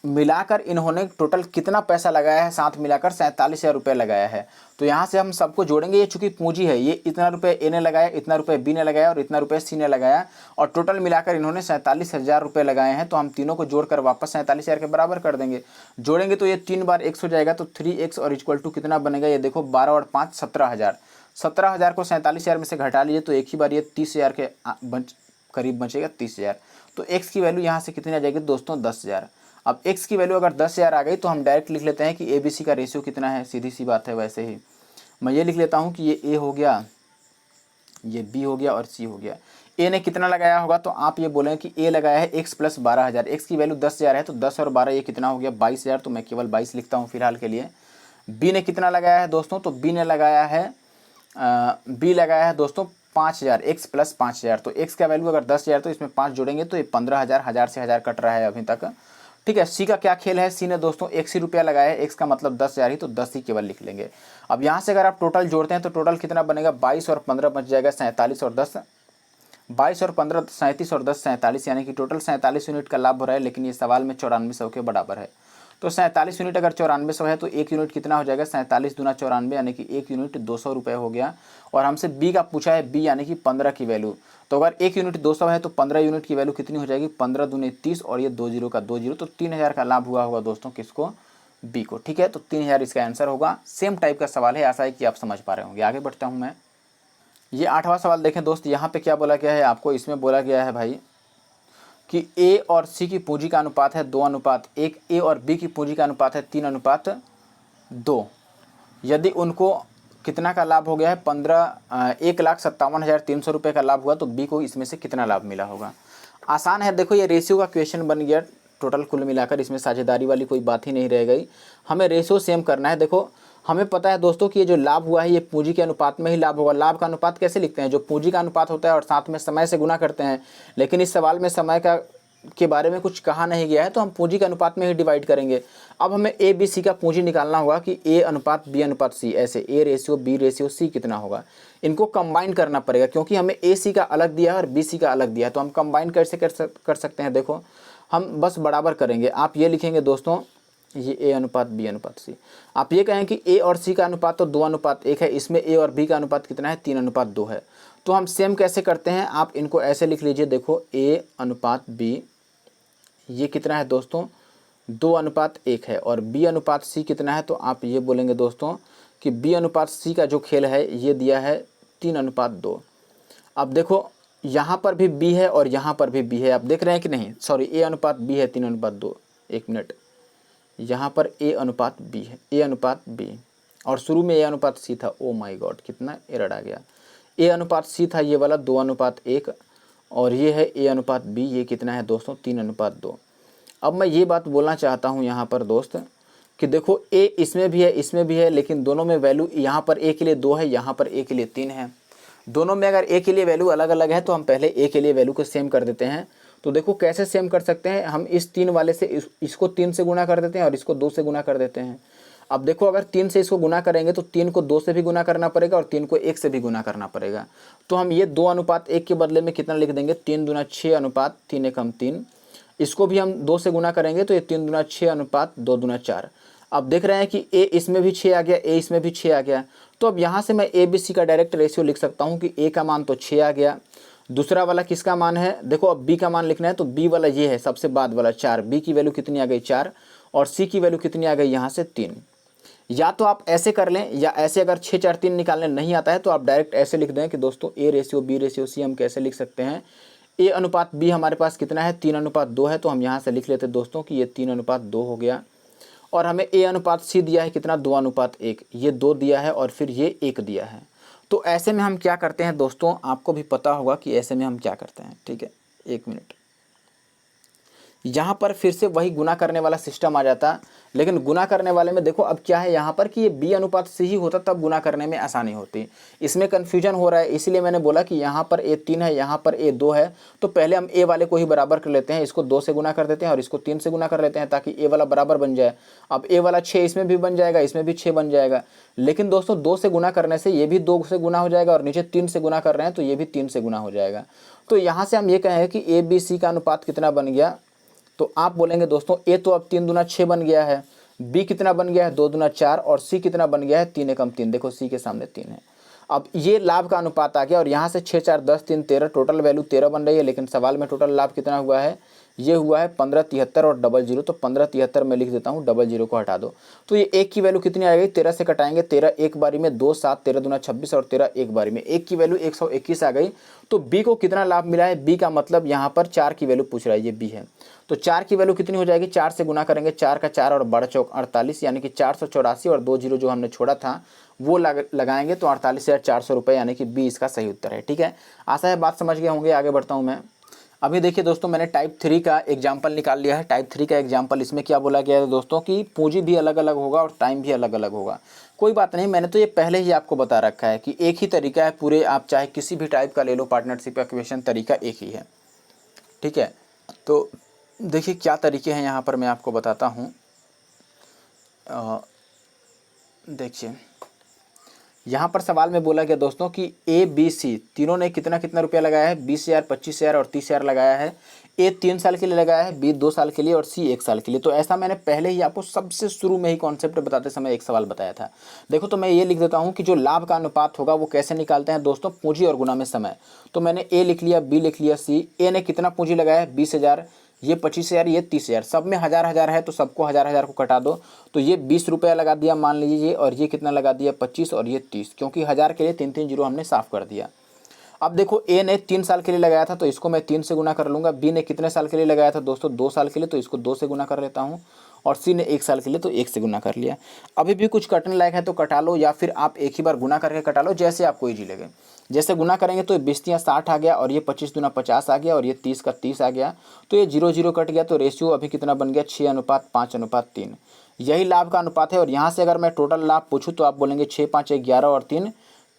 मिलाकर इन्होंने टोटल कितना पैसा लगाया है, साथ मिलाकर 47,000 रुपये लगाया है। तो यहाँ से हम सबको जोड़ेंगे, ये चूंकि पूंजी है, ये इतना रुपये ए ने लगाया, इतना रुपये बी ने लगाया और इतना रुपये सी ने लगाया, और टोटल मिलाकर इन्होंने 47,000 रुपये लगाए हैं। तो हम तीनों को जोड़कर वापस 47,000 के बराबर कर देंगे। जोड़ेंगे तो ये 3 बार x हो जाएगा, तो 3x और इक्वल टू कितना बनेगा, ये देखो 12 और 5 17,000। 17,000 को 47,000 में से घटा लीजिए तो एक ही बार ये 30,000 के करीब बचेगा, 30,000। तो x की वैल्यू यहाँ से कितनी आ जाएगी दोस्तों, 10,000। अब x की वैल्यू अगर 10,000 आ गई तो हम डायरेक्ट लिख लेते हैं कि ए बी सी का रेशियो कितना है, सीधी सी बात है। वैसे ही मैं ये लिख लेता हूँ कि ये a हो गया, ये b हो गया और c हो गया। a ने कितना लगाया होगा, तो आप ये बोलेंगे कि a लगाया है x प्लस 12,000, x की वैल्यू 10,000 है, तो 10 और 12 ये कितना हो गया, 22,000, तो मैं केवल 22 लिखता हूँ फिलहाल के लिए। b ने कितना लगाया है दोस्तों, तो b लगाया है दोस्तों 5,000, x प्लस 5,000, तो x का वैल्यू अगर 10,000 तो इसमें 5 जोड़ेंगे तो ये 15,000, 1000 से 1000 कट रहा है अभी तक। ठीक है। सी का क्या खेल है, सी ने दोस्तों x ही रुपया लगाया है, x का मतलब 10,000 ही, तो 10 ही केवल लिख लेंगे। अब यहाँ से अगर आप टोटल जोड़ते हैं तो टोटल कितना बनेगा, 22 और 15 बच जाएगा 47 और 10, 22 और 15 37 और 10 47, यानी कि टोटल 47 यूनिट का लाभ हो रहा है, लेकिन ये सवाल में 9400 के बराबर है। तो 47 यूनिट अगर 9400 है तो एक यूनिट कितना हो जाएगा, 47 दूना 94, यानी कि एक यूनिट 200 रुपये हो गया। और हमसे बी का पूछा है, बी यानी कि 15 की वैल्यू, तो अगर एक यूनिट 200 है तो 15 यूनिट की वैल्यू कितनी हो जाएगी, 15 दूने 30 और ये 2 जीरो का 2 जीरो, तो 3000 का लाभ हुआ होगा दोस्तों किसको, बी को। ठीक है, तो 3000 इसका आंसर होगा। सेम टाइप का सवाल है, आशा है कि आप समझ पा रहे होंगे। आगे बढ़ता हूँ मैं। ये 8वां सवाल देखें दोस्त, यहाँ पे क्या बोला गया है आपको, इसमें बोला गया है भाई कि ए और सी की पूंजी का अनुपात है 2:1, ए और बी की पूंजी का अनुपात है 3:2। यदि उनको कितना का लाभ हो गया है, 1,57,300 रुपये का लाभ हुआ, तो बी को इसमें से कितना लाभ मिला होगा। आसान है, देखो ये रेशियो का क्वेश्चन बन गया टोटल, कुल मिलाकर इसमें साझेदारी वाली कोई बात ही नहीं रह गई। हमें रेशियो सेम करना है। देखो हमें पता है दोस्तों कि ये जो लाभ हुआ है ये पूंजी के अनुपात में ही लाभ होगा। लाभ का अनुपात कैसे लिखते हैं, जो पूंजी का अनुपात होता है और साथ में समय से गुना करते हैं, लेकिन इस सवाल में समय का के बारे में कुछ कहा नहीं गया है, तो हम पूंजी के अनुपात में ही डिवाइड करेंगे। अब हमें ए बी सी का पूंजी निकालना होगा कि ए अनुपात बी अनुपात सी, ऐसे A ratio B ratio C कितना होगा। इनको कंबाइन करना पड़ेगा, क्योंकि हमें ए सी का अलग दिया है और बी सी का अलग दिया है, तो हम कंबाइन कैसे कर सकते हैं। देखो हम बस बराबर करेंगे। आप ये लिखेंगे दोस्तों, ये ए अनुपात बी अनुपात सी। आप ये कहें कि ए और सी का अनुपात तो 2:1 है, इसमें ए और बी का अनुपात कितना है, 3:2 है। तो हम सेम कैसे करते हैं, आप इनको ऐसे लिख लीजिए। देखो ए अनुपात बी ये कितना है दोस्तों, 2:1 है, और बी अनुपात सी कितना है, तो आप ये बोलेंगे दोस्तों कि बी अनुपात सी का जो खेल है ये दिया है 3:2। अब देखो यहाँ पर भी बी है और यहाँ पर भी बी है, आप देख रहे हैं कि नहीं, सॉरी ए अनुपात बी है 3:2, एक मिनट, यहाँ पर ए अनुपात बी है, ए अनुपात बी, और शुरू में ए अनुपात सी था। ओ माय गॉड, कितना एरर आ गया। ए अनुपात सी था ये वाला 2:1, और ये है ए अनुपात बी, ये कितना है दोस्तों, 3:2। अब मैं ये बात बोलना चाहता हूँ यहाँ पर दोस्त कि देखो ए इसमें भी है इसमें भी है, लेकिन दोनों में वैल्यू यहाँ पर ए के लिए 2 है, यहाँ पर ए के लिए 3 है। दोनों में अगर ए के लिए वैल्यू अलग अलग है तो हम पहले ए के लिए वैल्यू को सेम कर देते हैं। तो देखो कैसे सेम कर सकते हैं, हम इस 3 वाले से इसको 3 से गुना कर देते हैं और इसको 2 से गुना कर देते हैं। अब देखो अगर 3 से इसको गुना करेंगे तो 3 को 2 से भी गुना करना पड़ेगा और 3 को 1 से भी गुना करना पड़ेगा। तो हम ये 2:1 के बदले में कितना लिख देंगे, 3 दूना 6 अनुपात 3 एकम 3। इसको भी हम 2 से गुना करेंगे तो ये 3 दूना 6 अनुपात 2 दूना 4। अब देख रहे हैं कि ए इसमें भी 6 आ गया, ए इसमें भी 6 आ गया। तो अब यहाँ से मैं ए बी सी का डायरेक्ट रेशियो लिख सकता हूँ कि ए का मान तो 6 आ गया, दूसरा वाला किसका मान है, देखो अब बी का मान लिखना है, तो बी वाला ये है सबसे बाद वाला 4, बी की वैल्यू कितनी आ गई 4, और सी की वैल्यू कितनी आ गई यहाँ से 3। या तो आप ऐसे कर लें, या ऐसे अगर 6 4 3 निकालने नहीं आता है तो आप डायरेक्ट ऐसे लिख दें कि दोस्तों A ratio B ratio C हम कैसे लिख सकते हैं। ए अनुपात बी हमारे पास कितना है, 3:2 है, तो हम यहाँ से लिख लेते हैं दोस्तों कि ये 3:2 हो गया। और हमें ए अनुपात सी दिया है कितना, 2:1, ये 2 दिया है और फिर ये 1 दिया है। तो ऐसे में हम क्या करते हैं दोस्तों, आपको भी पता होगा कि ऐसे में हम क्या करते हैं। ठीक है, एक मिनट, यहाँ पर फिर से वही गुना करने वाला सिस्टम आ जाता, लेकिन गुना करने वाले में देखो अब क्या है यहाँ पर कि ये बी अनुपात सी ही होता तब गुना करने में आसानी होती। इसमें कन्फ्यूजन हो रहा है, इसीलिए मैंने बोला कि यहाँ पर ए 3 है, यहाँ पर ए 2 है, तो पहले हम ए वाले को ही बराबर कर लेते हैं, इसको 2 से गुना कर देते हैं और इसको 3 से गुना कर लेते हैं ताकि ए वाला बराबर बन जाए। अब ए वाला 6 इसमें भी बन जाएगा, इसमें भी 6 बन जाएगा, लेकिन दोस्तों 2 से गुना करने से ये भी 2 से गुना हो जाएगा और नीचे 3 से गुना कर रहे हैं तो ये भी 3 से गुना हो जाएगा। तो यहाँ से हम ये कहें कि ए बी सी का अनुपात कितना बन गया, तो आप बोलेंगे दोस्तों ए तो अब 3 दूना 6 बन गया है, बी कितना बन गया है 2 दूना 4, और सी कितना बन गया है 3 एकम 3। देखो सी के सामने 3 है। अब ये लाभ का अनुपात आ गया और यहाँ से 6 4 10 3 13, टोटल वैल्यू 13 बन रही है, लेकिन सवाल में टोटल लाभ कितना हुआ है, ये हुआ है 1573 और 00। तो 1573 में लिख देता हूँ, 00 को हटा दो, तो ये एक की वैल्यू कितनी आ गई, 13 से कटाएंगे, 13 एक बारी में 2 7, 13 दूना 26 और 13 एक बारी में, एक की वैल्यू 121 आ गई। तो बी को कितना लाभ मिला है, बी का मतलब यहाँ पर 4 की वैल्यू पूछ रहा है, ये बी है, तो 4 की वैल्यू कितनी हो जाएगी, 4 से गुना करेंगे, 4 का 4 और 12 चौक 48, यानी कि 484, और 2 जीरो जो हमने छोड़ा था वो लगाएंगे तो 48,400 रुपये, यानी कि बी इसका सही उत्तर है। ठीक है, आशा है बात समझ गए होंगे। आगे बढ़ता हूँ मैं। अभी देखिए दोस्तों, मैंने टाइप 3 का एग्जाम्पल निकाल लिया है। टाइप 3 का एग्जाम्पल, इसमें क्या बोला गया है दोस्तों कि पूंजी भी अलग अलग होगा और टाइम भी अलग अलग होगा। कोई बात नहीं, मैंने तो ये पहले ही आपको बता रखा है कि एक ही तरीका है पूरे, आप चाहे किसी भी टाइप का ले लो, पार्टनरशिप का क्वेश्चन तरीका एक ही है। ठीक है, तो देखिए क्या तरीके हैं यहाँ पर मैं आपको बताता हूँ। देखिए यहाँ पर सवाल में बोला गया दोस्तों कि ए बी सी तीनों ने कितना कितना रुपया लगाया है, 20,000, 25,000 और 30,000 लगाया है। ए 3 साल के लिए लगाया है, बी 2 साल के लिए और सी 1 साल के लिए। तो ऐसा मैंने पहले ही आपको सबसे शुरू में ही कॉन्सेप्ट बताते समय एक सवाल बताया था। देखो तो मैं ये लिख देता हूँ कि जो लाभ का अनुपात होगा वो कैसे निकालते हैं दोस्तों, पूंजी और गुना में समय। तो मैंने ए लिख लिया, बी लिख लिया, सी। ए ने कितना पूंजी लगाया है, 20,000, ये 25,000, ये 30,000, सब में 1,000 है तो सबको 1,000 को कटा दो। तो ये 20 रुपया लगा दिया मान लीजिए, और ये कितना लगा दिया, 25, और ये 30, क्योंकि 1,000 के लिए 3 जीरो हमने साफ कर दिया। अब देखो ए ने 3 साल के लिए लगाया था तो इसको मैं 3 से गुना कर लूँगा। बी ने कितने साल के लिए लगाया था दोस्तों, 2 साल के लिए, तो इसको 2 से गुना कर लेता हूँ। और सी ने 1 साल के लिए तो 1 से गुना कर लिया। अभी भी कुछ कटने लायक है तो कटा लो, या फिर आप एक ही बार गुना करके कटा लो, जैसे आपको ईजी लगे। जैसे गुना करेंगे तो 20 60 आ गया, और ये 25 दूना 50 आ गया, और ये 30 का 30 आ गया। तो ये 0 0 कट गया, तो रेशियो अभी कितना बन गया, 6:5:3। यही लाभ का अनुपात है। और यहाँ से अगर मैं टोटल लाभ पूछूँ तो आप बोलेंगे 6 5 11 और 3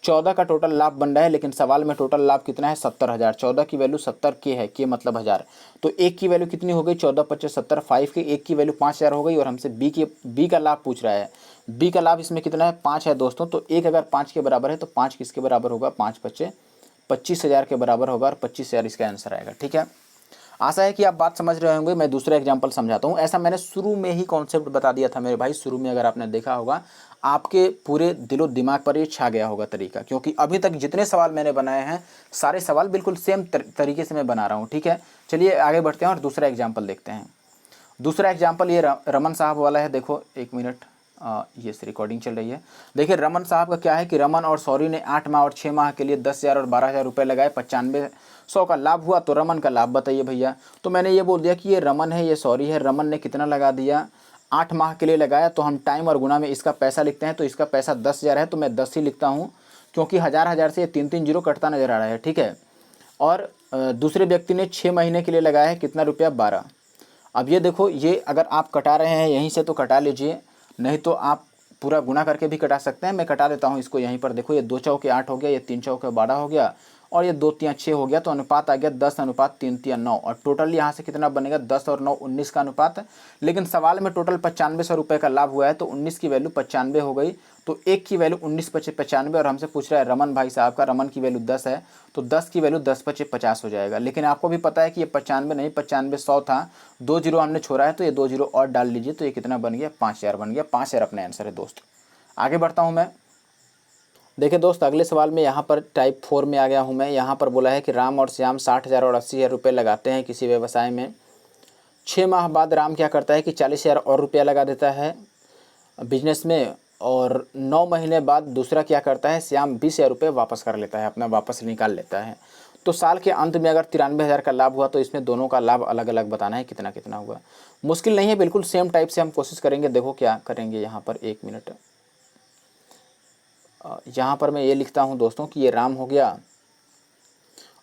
14 का टोटल लाभ बन रहा है। लेकिन सवाल में टोटल लाभ कितना है, 70,000। 14 की वैल्यू 70 के है, के मतलब 1000। तो एक की वैल्यू कितनी हो गई, 14 25 70, 5 के एक की वैल्यू 5,000 हो गई। और हमसे बी का लाभ पूछ रहा है। बी का लाभ इसमें कितना है, 5 है दोस्तों। तो एक अगर 5 के बराबर है तो 5 किसके बराबर होगा, 5 25 25,000 के बराबर होगा, और 25,000 इसका आंसर आएगा। ठीक है, आशा है कि आप बात समझ रहे होंगे। मैं दूसरा एग्जांपल समझाता हूँ। ऐसा मैंने शुरू में ही कॉन्सेप्ट बता दिया था मेरे भाई, शुरू में अगर आपने देखा होगा आपके पूरे दिलो दिमाग पर ये छा गया होगा तरीका, क्योंकि अभी तक जितने सवाल मैंने बनाए हैं सारे सवाल बिल्कुल सेम तरीके से मैं बना रहा हूँ। ठीक है, चलिए आगे बढ़ते हैं और दूसरा एग्जाम्पल देखते हैं। दूसरा एग्जाम्पल ये रमन साहब वाला है। देखो 1 मिनट, ये रिकॉर्डिंग चल रही है। देखिए रमन साहब का क्या है कि रमन और सौरी ने 8 माह और 6 माह के लिए 10,000 और 12,000 रुपये लगाए, 95,100 का लाभ हुआ। तो रमन का लाभ बताइए भैया। तो मैंने ये बोल दिया कि ये रमन है, ये सौरी है। रमन ने कितना लगा दिया, 8 माह के लिए लगाया। तो हम टाइम और गुना में इसका पैसा लिखते हैं। तो इसका पैसा 10,000 है तो मैं 10 ही लिखता हूँ, क्योंकि 1,000 से 3 जीरो कटता नजर आ रहा है। ठीक है, और दूसरे व्यक्ति ने 6 महीने के लिए लगाया है, कितना रुपया, 12। अब ये देखो, ये अगर आप कटा रहे हैं यहीं से तो कटा लीजिए, नहीं तो आप पूरा गुना करके भी कटा सकते हैं। मैं कटा देता हूँ इसको यहीं पर। देखो ये 2 चौके 8 हो गया, ये 3 चौके 12 हो गया, और ये 2 3 6 हो गया। तो अनुपात आ गया 10:3:9। और टोटल यहाँ से कितना बनेगा, 10 और 9 19 का अनुपात। लेकिन सवाल में टोटल 9500 रुपये का लाभ हुआ है, तो 19 की वैल्यू 95 हो गई। तो एक की वैल्यू 19 25 95, और हमसे पूछ रहा है रमन भाई साहब का, रमन की वैल्यू 10 है। तो 10 की वैल्यू 10 25 50 हो जाएगा। लेकिन आपको भी पता है कि ये 95 नहीं, 95 100 था, 2 जीरो हमने छोड़ा है, तो ये 2 जीरो और डाल लीजिए। तो ये कितना बन गया, 5,000 बन गया। 5,000 अपना आंसर है दोस्त। आगे बढ़ता हूँ मैं। देखिए दोस्त अगले सवाल में यहाँ पर टाइप 4 में आ गया हूँ मैं। यहाँ पर बोला है कि राम और श्याम 60,000 और 80,000 रुपये लगाते हैं किसी व्यवसाय में। 6 माह बाद राम क्या करता है कि 40,000 और रुपया लगा देता है बिजनेस में। और 9 महीने बाद दूसरा क्या करता है, श्याम 20,000 रुपये वापस कर लेता है, अपना वापस निकाल लेता है। तो साल के अंत में अगर 93,000 का लाभ हुआ तो इसमें दोनों का लाभ अलग अलग बताना है, कितना कितना हुआ। मुश्किल नहीं है, बिल्कुल सेम टाइप से हम कोशिश करेंगे। देखो क्या करेंगे यहाँ पर, 1 मिनट। यहाँ पर मैं ये लिखता हूँ दोस्तों कि ये राम हो गया,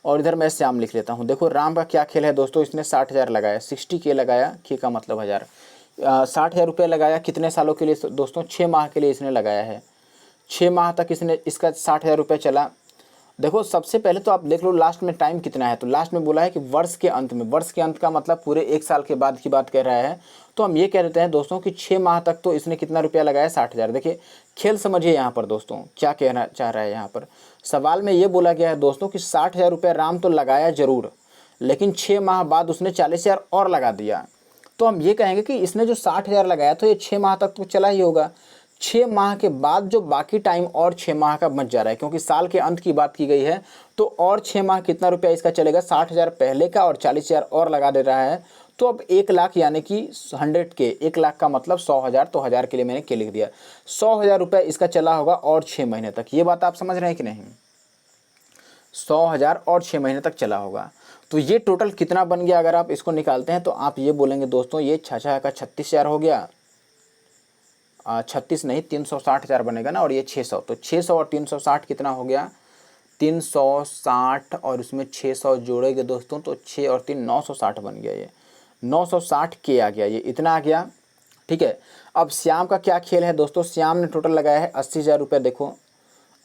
और इधर मैं श्याम लिख लेता हूँ। देखो राम का क्या खेल है दोस्तों, इसने 60,000 लगाया, 60 के लगाया, के का मतलब 1000। 60,000 रुपये लगाया कितने सालों के लिए दोस्तों, 6 माह के लिए इसने लगाया है। 6 माह तक इसने इसका 60,000 रुपये चला। देखो सबसे पहले तो आप देख लो लास्ट में टाइम कितना है। तो लास्ट में बोला है कि वर्ष के अंत में, वर्ष के अंत का मतलब पूरे 1 साल के बाद की बात कह रहा है। तो हम ये कह देते हैं दोस्तों कि 6 माह तक तो इसने कितना रुपया लगाया, 60,000। देखिए खेल समझिए यहाँ पर दोस्तों, क्या कहना चाह रहा है यहाँ पर। सवाल में ये बोला गया है दोस्तों कि 60,000 रुपये राम तो लगाया जरूर, लेकिन 6 माह बाद उसने 40,000 और लगा दिया। तो हम ये कहेंगे कि इसने जो 60,000 लगाया तो ये 6 माह तक तो चला ही होगा। 6 माह के बाद जो बाकी टाइम और 6 माह का बच जा रहा है, क्योंकि साल के अंत की बात की गई है। तो और 6 माह कितना रुपया इसका चलेगा, 60,000 पहले का और 40,000 और लगा दे रहा है। तो अब 1 लाख यानी कि 100 के, 1 लाख का मतलब 100,000। तो 1000 के लिए मैंने के लिख दिया। 100,000 रुपये इसका चला होगा और 6 महीने तक। ये बात आप समझ रहे हैं कि नहीं, 100,000 और 6 महीने तक चला होगा। तो ये टोटल कितना बन गया, अगर आप इसको निकालते हैं तो आप ये बोलेंगे दोस्तों, ये 6 का 36,000 हो गया। 36 नहीं, 360,000 बनेगा ना, और ये 600। तो 600 और 360 कितना हो गया, 360, और उसमें 600 जोड़ेंगे दोस्तों तो 6 और 3 960 बन गया। ये 960 के आ गया, ये इतना आ गया। ठीक है, अब श्याम का क्या खेल है दोस्तों। श्याम ने टोटल लगाया है 80,000 रुपये। देखो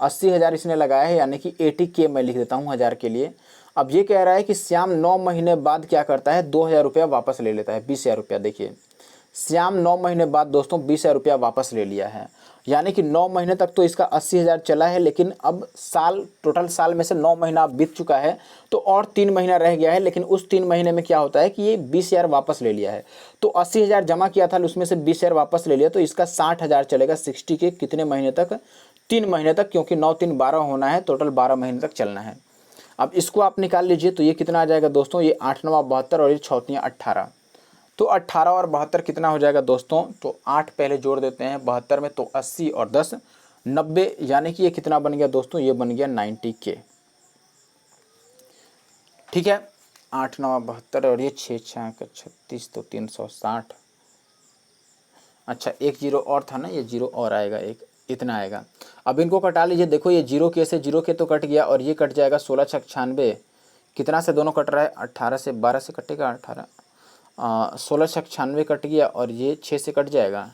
80,000 इसने लगाया है, यानी कि 80 के मैं लिख देता हूँ 1000 के लिए। अब ये कह रहा है कि श्याम 9 महीने बाद क्या करता है, 2,000 रुपया वापस ले लेता है, 20,000 रुपया। देखिए श्याम 9 महीने बाद दोस्तों 20,000 रुपया वापस ले लिया है, यानी कि 9 महीने तक तो इसका 80,000 चला है, लेकिन अब साल, टोटल साल में से 9 महीना अब बीत चुका है, तो और 3 महीना रह गया है। लेकिन उस 3 महीने में क्या होता है कि ये 20,000 वापस ले लिया है, तो 80,000 जमा किया था, उसमें से 20,000 वापस ले लिया, तो इसका 60,000 चलेगा 60 के कितने महीने तक, 3 महीने तक, क्योंकि 9 3 12 होना है, टोटल 12 महीने तक चलना है। अब इसको आप निकाल लीजिए, तो ये कितना आ जाएगा दोस्तों, ये 8 9 72 और ये 6 18, तो 18 और 72 कितना हो जाएगा दोस्तों, तो 8 पहले जोड़ देते हैं 72 में, तो 80 और 10 90, यानी कि ये कितना बन गया दोस्तों, ये बन गया 90K। ठीक है, 8 9 72 और ये 6 6 36, तो 360। अच्छा एक जीरो और था ना, ये जीरो और आएगा, एक इतना आएगा। अब इनको कटा लीजिए, देखो ये 0K से 0K तो कट गया, और ये कट जाएगा 16 6 96, कितना से दोनों कट रहा है, 18 से 12 से कटेगा, 18 16 6 96 कट गया, और ये 6 से कट जाएगा,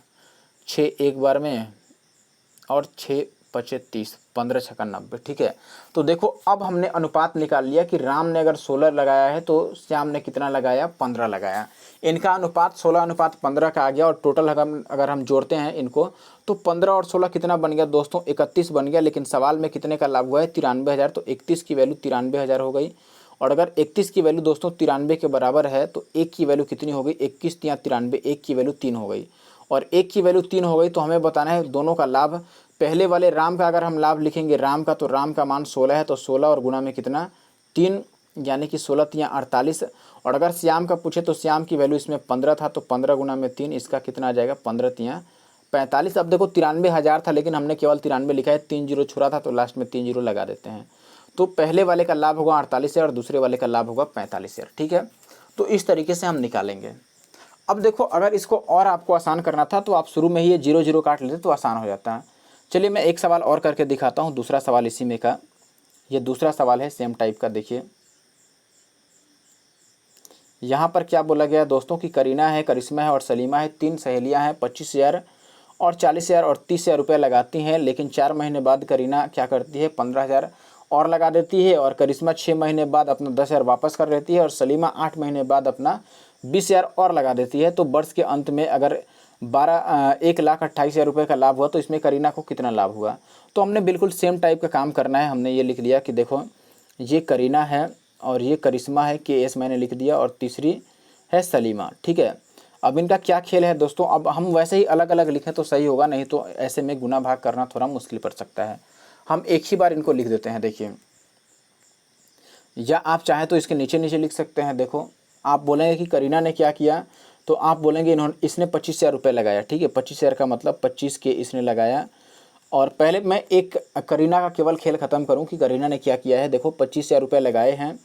6 एक बार में, और 6 5 30, 15 6 90। ठीक है, तो देखो अब हमने अनुपात निकाल लिया कि राम ने अगर 16 लगाया है तो श्याम ने कितना लगाया, 15 लगाया। इनका अनुपात 16:15 का आ गया, और टोटल अगर हम जोड़ते हैं इनको, तो 15 और 16 कितना बन गया दोस्तों, 31 बन गया। लेकिन सवाल में कितने का लाभ हुआ है, 93,000, तो 31 की वैल्यू 93,000 हो गई। और अगर 31 की वैल्यू दोस्तों 93 के बराबर है, तो 1 की वैल्यू कितनी हो गई, 21 या 93, 1 की वैल्यू 3 हो गई, और 1 की वैल्यू 3 हो गई। तो हमें बताना है दोनों का लाभ। पहले वाले राम का अगर हम लाभ लिखेंगे राम का, तो राम का मान 16 है, तो 16 और गुना में कितना 3, यानी कि 16 3 48। और अगर श्याम का पूछे तो श्याम की वैल्यू इसमें 15 था, तो 15 गुना में 3, इसका कितना आ जाएगा, 15 3 45। अब देखो 93,000 था, लेकिन हमने केवल 93 लिखा है, 3 जीरो छुड़ा था, तो लास्ट में 3 जीरो लगा देते हैं। तो पहले वाले का लाभ होगा 48,000 और दूसरे वाले का लाभ होगा 45,000। ठीक है, तो इस तरीके से हम निकालेंगे। अब देखो अगर इसको और आपको आसान करना था, तो आप शुरू में ही ये 0 0 काट लेते तो आसान हो जाता है। चलिए मैं एक सवाल और करके दिखाता हूँ, दूसरा सवाल इसी में का, ये दूसरा सवाल है सेम टाइप का। देखिए यहाँ पर क्या बोला गया दोस्तों कि करीना है, करिश्मा है और सलीमा है, 3 सहेलियाँ हैं, 25,000 और 40,000 और 30,000 रुपये लगाती हैं। लेकिन 4 महीने बाद करीना क्या करती है, 15,000 और लगा देती है, और करिश्मा 6 महीने बाद अपना 10,000 वापस कर लेती है, और सलीमा 8 महीने बाद अपना 20,000 और लगा देती है। तो वर्ष के अंत में अगर 1,28,000 रुपये का लाभ हुआ, तो इसमें करीना को कितना लाभ हुआ। तो हमने बिल्कुल सेम टाइप का काम करना है। हमने ये लिख लिया कि देखो ये करीना है और ये करिश्मा है, KS मैंने लिख दिया, और तीसरी है सलीमा। ठीक है, अब इनका क्या खेल है दोस्तों, अब हम वैसे ही अलग अलग लिखें तो सही होगा, नहीं तो ऐसे में गुना भाग करना थोड़ा मुश्किल पड़ सकता है। हम एक ही बार इनको लिख देते हैं। देखिए, या आप चाहें तो इसके नीचे नीचे लिख सकते हैं। देखो आप बोलेंगे कि करीना ने क्या किया, तो आप बोलेंगे इसने 25,000 रुपये लगाया। ठीक है, 25,000 का मतलब 25K इसने लगाया। और पहले मैं एक करीना का केवल खेल ख़त्म करूं कि करीना ने क्या किया है। देखो 25,000 रुपये लगाए हैं,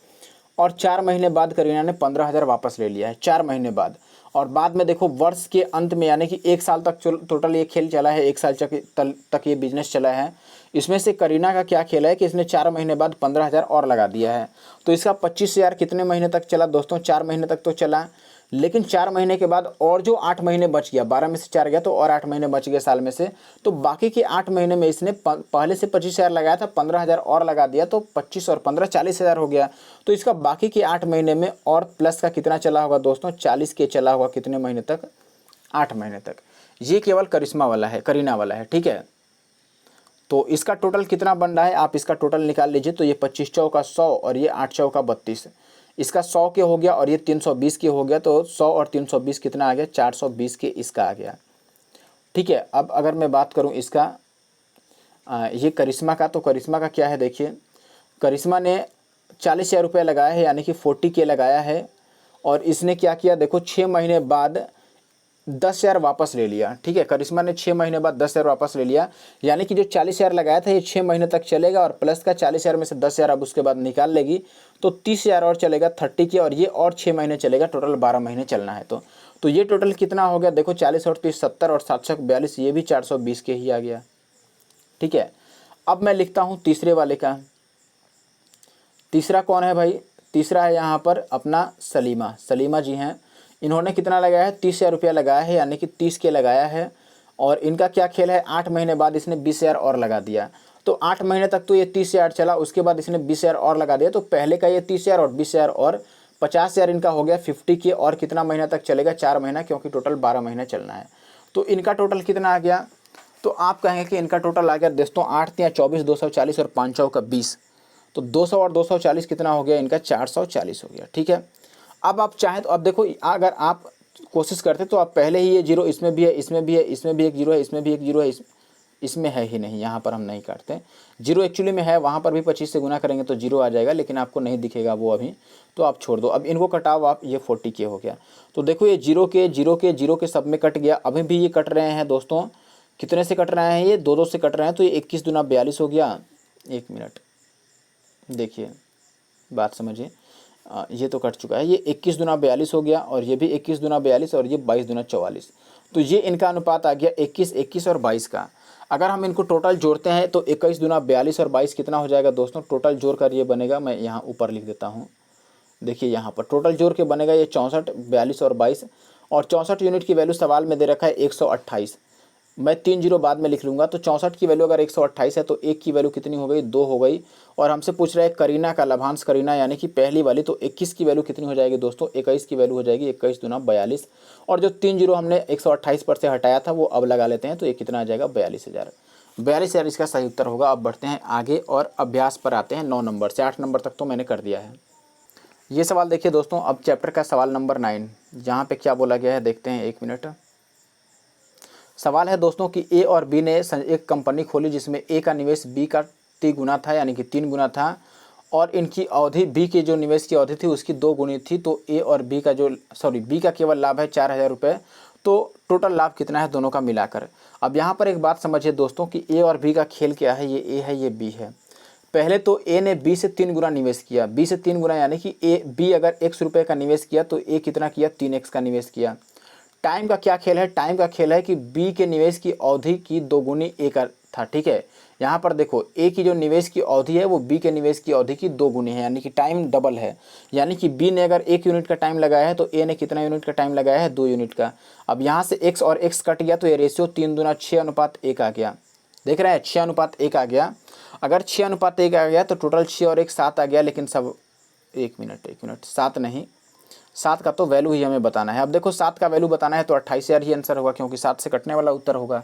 और 4 महीने बाद करीना ने 15,000 वापस ले लिया है, 4 महीने बाद। और बाद में देखो वर्ष के अंत में, यानी कि 1 साल तक टोटल ये खेल चला है, 1 साल तक ये बिजनेस चला है। इसमें से करीना का क्या खेल है कि इसने 4 महीने बाद 15,000 और लगा दिया है। तो इसका 25,000 कितने महीने तक चला दोस्तों, 4 महीने तक तो चला। लेकिन 4 महीने के बाद और जो 8 महीने बच गया, 12 में से 4 गया, तो और 8 महीने बच गए साल में से, तो बाकी के 8 महीने में इसने पहले से 25,000 लगाया था, 15,000 और लगा दिया, तो 25 और 15 40,000 हो गया। तो इसका बाकी के 8 महीने में और प्लस का कितना चला होगा दोस्तों, 40K चला होगा, कितने महीने तक, 8 महीने तक। ये केवल करिश्मा वाला है, करीना वाला है। ठीक है, तो इसका टोटल कितना बन रहा है, आप इसका टोटल निकाल लीजिए। तो ये 25 चौका 100 और ये 8 चौका 32, इसका 100 के हो गया, और ये 320 के हो गया। तो 100 और 320 कितना आ गया, 420 के इसका आ गया। ठीक है, अब अगर मैं बात करूं इसका ये करिश्मा का, तो करिश्मा का क्या है, देखिए करिश्मा ने 40,000 रुपये लगाया है, यानी कि 40K लगाया है। और इसने क्या किया, देखो 6 महीने बाद 10,000 वापस ले लिया। ठीक है, करिश्मा ने 6 महीने बाद 10,000 वापस ले लिया, यानी कि जो 40,000 लगाया था ये 6 महीने तक चलेगा, और प्लस का 40,000 में से 10,000 अब उसके बाद निकाल लेगी, तो 30,000 और चलेगा 30K, और ये और 6 महीने चलेगा, टोटल 12 महीने चलना है। तो ये टोटल कितना हो गया, देखो 40 और 30 70 और 7 42, ये भी 420K ही आ गया। ठीक है, अब मैं लिखता हूँ तीसरे वाले का। तीसरा कौन है भाई, तीसरा है यहाँ पर अपना सलीमा, सलीमा जी हैं। इन्होंने कितना लगाया है, 30,000 रुपया लगाया है, यानी कि 30K लगाया है। और इनका क्या खेल है, 8 महीने बाद इसने 20,000 और लगा दिया। तो 8 महीने तक तो ये 30,000 चला, उसके बाद इसने 20,000 और लगा दिया, तो पहले का ये 30,000 और 20,000 और 50,000 इनका हो गया 50 के। और कितना महीना तक चलेगा, 4 महीना, क्योंकि टोटल 12 महीने चलना है। तो इनका टोटल कितना आ गया, तो आप कहेंगे कि इनका टोटल आ गया दोस्तों 8 या 24, 240 और 5 का 20, तो 200 और 240 कितना हो गया इनका, 440 हो गया। ठीक है, अब आप चाहें तो अब देखो, अगर आप कोशिश करते तो आप पहले ही ये जीरो इसमें भी है, इसमें भी है, इसमें भी एक जीरो है, इसमें भी एक जीरो है, इसमें है ही नहीं, यहाँ पर हम नहीं काटते। जीरो एक्चुअली में है, वहाँ पर भी 25 से गुना करेंगे तो जीरो आ जाएगा, लेकिन आपको नहीं दिखेगा वो अभी, तो आप छोड़ दो। अब इनको कटाओ आप, ये 40 के हो गया। तो देखो ये जीरो के जीरो के जीरो के सब में कट गया। अभी भी ये कट रहे हैं दोस्तों, कितने से कट रहे हैं, ये 2 2 से कट रहे हैं, तो ये 21 दूना 42 हो गया। 1 मिनट देखिए, बात समझिए, ये तो कट चुका है, ये 21 दूना 42 हो गया, और ये भी 21 दूना 42, और ये 22 दूना 44। तो ये इनका अनुपात आ गया 21, 21 और 22 का। अगर हम इनको टोटल जोड़ते हैं तो 21 दूना 42 और 22 कितना हो जाएगा दोस्तों, टोटल जोड़ कर ये बनेगा, मैं यहाँ ऊपर लिख देता हूँ, देखिए यहाँ पर टोटल जोड़ के बनेगा ये 64, 42 और 22, और 64 यूनिट की वैल्यू सवाल में दे रखा है 128, मैं 3 जीरो बाद में लिख लूँगा। तो 64 की वैल्यू अगर 128 है तो 1 की वैल्यू कितनी हो गई, 2 हो गई। और हमसे पूछ रहा है करीना का लाभांश, करीना यानी कि पहली वाली, तो 21 की वैल्यू कितनी हो जाएगी दोस्तों, 21 की वैल्यू हो जाएगी 21 दूना 42, और जो 3 जीरो हमने 128 पर से हटाया था वो अब लगा लेते हैं, तो ये कितना आ जाएगा, 42,000। 42,000 इसका सही उत्तर होगा। अब बढ़ते हैं आगे और अभ्यास पर आते हैं। 9 नंबर से 8 नंबर तक तो मैंने कर दिया है। ये सवाल देखिए दोस्तों, अब चैप्टर का सवाल नंबर 9, जहाँ पे क्या बोला गया है देखते हैं, 1 मिनट। सवाल है दोस्तों कि ए और बी ने एक कंपनी खोली जिसमें ए का निवेश बी का 3 गुना था, यानी कि 3 गुना था, और इनकी अवधि, बी की जो निवेश की अवधि थी उसकी 2 गुनी थी। तो ए और बी का बी का केवल लाभ है 4,000 रुपये, तो टोटल लाभ कितना है दोनों का मिलाकर। अब यहाँ पर एक बात समझिए दोस्तों कि ए और बी का खेल क्या है, ये ए है, ये बी है। पहले तो ए ने बी से 3 गुना निवेश किया, बी से 3 गुना, यानी कि बी अगर x रुपये का निवेश किया तो ए कितना किया, 3x का निवेश किया। टाइम का क्या खेल है, टाइम का खेल है कि बी के निवेश की अवधि की 2 गुनी ए का था। ठीक है, यहाँ पर देखो ए की जो निवेश की अवधि है वो बी के निवेश की अवधि की 2 गुनी है, यानी कि टाइम डबल है। यानी कि बी ने अगर 1 यूनिट का टाइम लगाया है तो ए ने कितना यूनिट का टाइम लगाया है, 2 यूनिट का। अब यहाँ से x और x कट गया तो ये रेशियो 3 दूना 6:1 आ गया। देख रहे हैं, 6:1 आ गया। अगर 6:1 आ गया तो टोटल 6 और 1 7 आ गया, लेकिन सब 1 मिनट 7 नहीं, 7 का तो वैल्यू ही हमें बताना है। अब देखो 7 का वैल्यू बताना है तो 28,000 ही आंसर होगा, क्योंकि 7 से कटने वाला उत्तर होगा।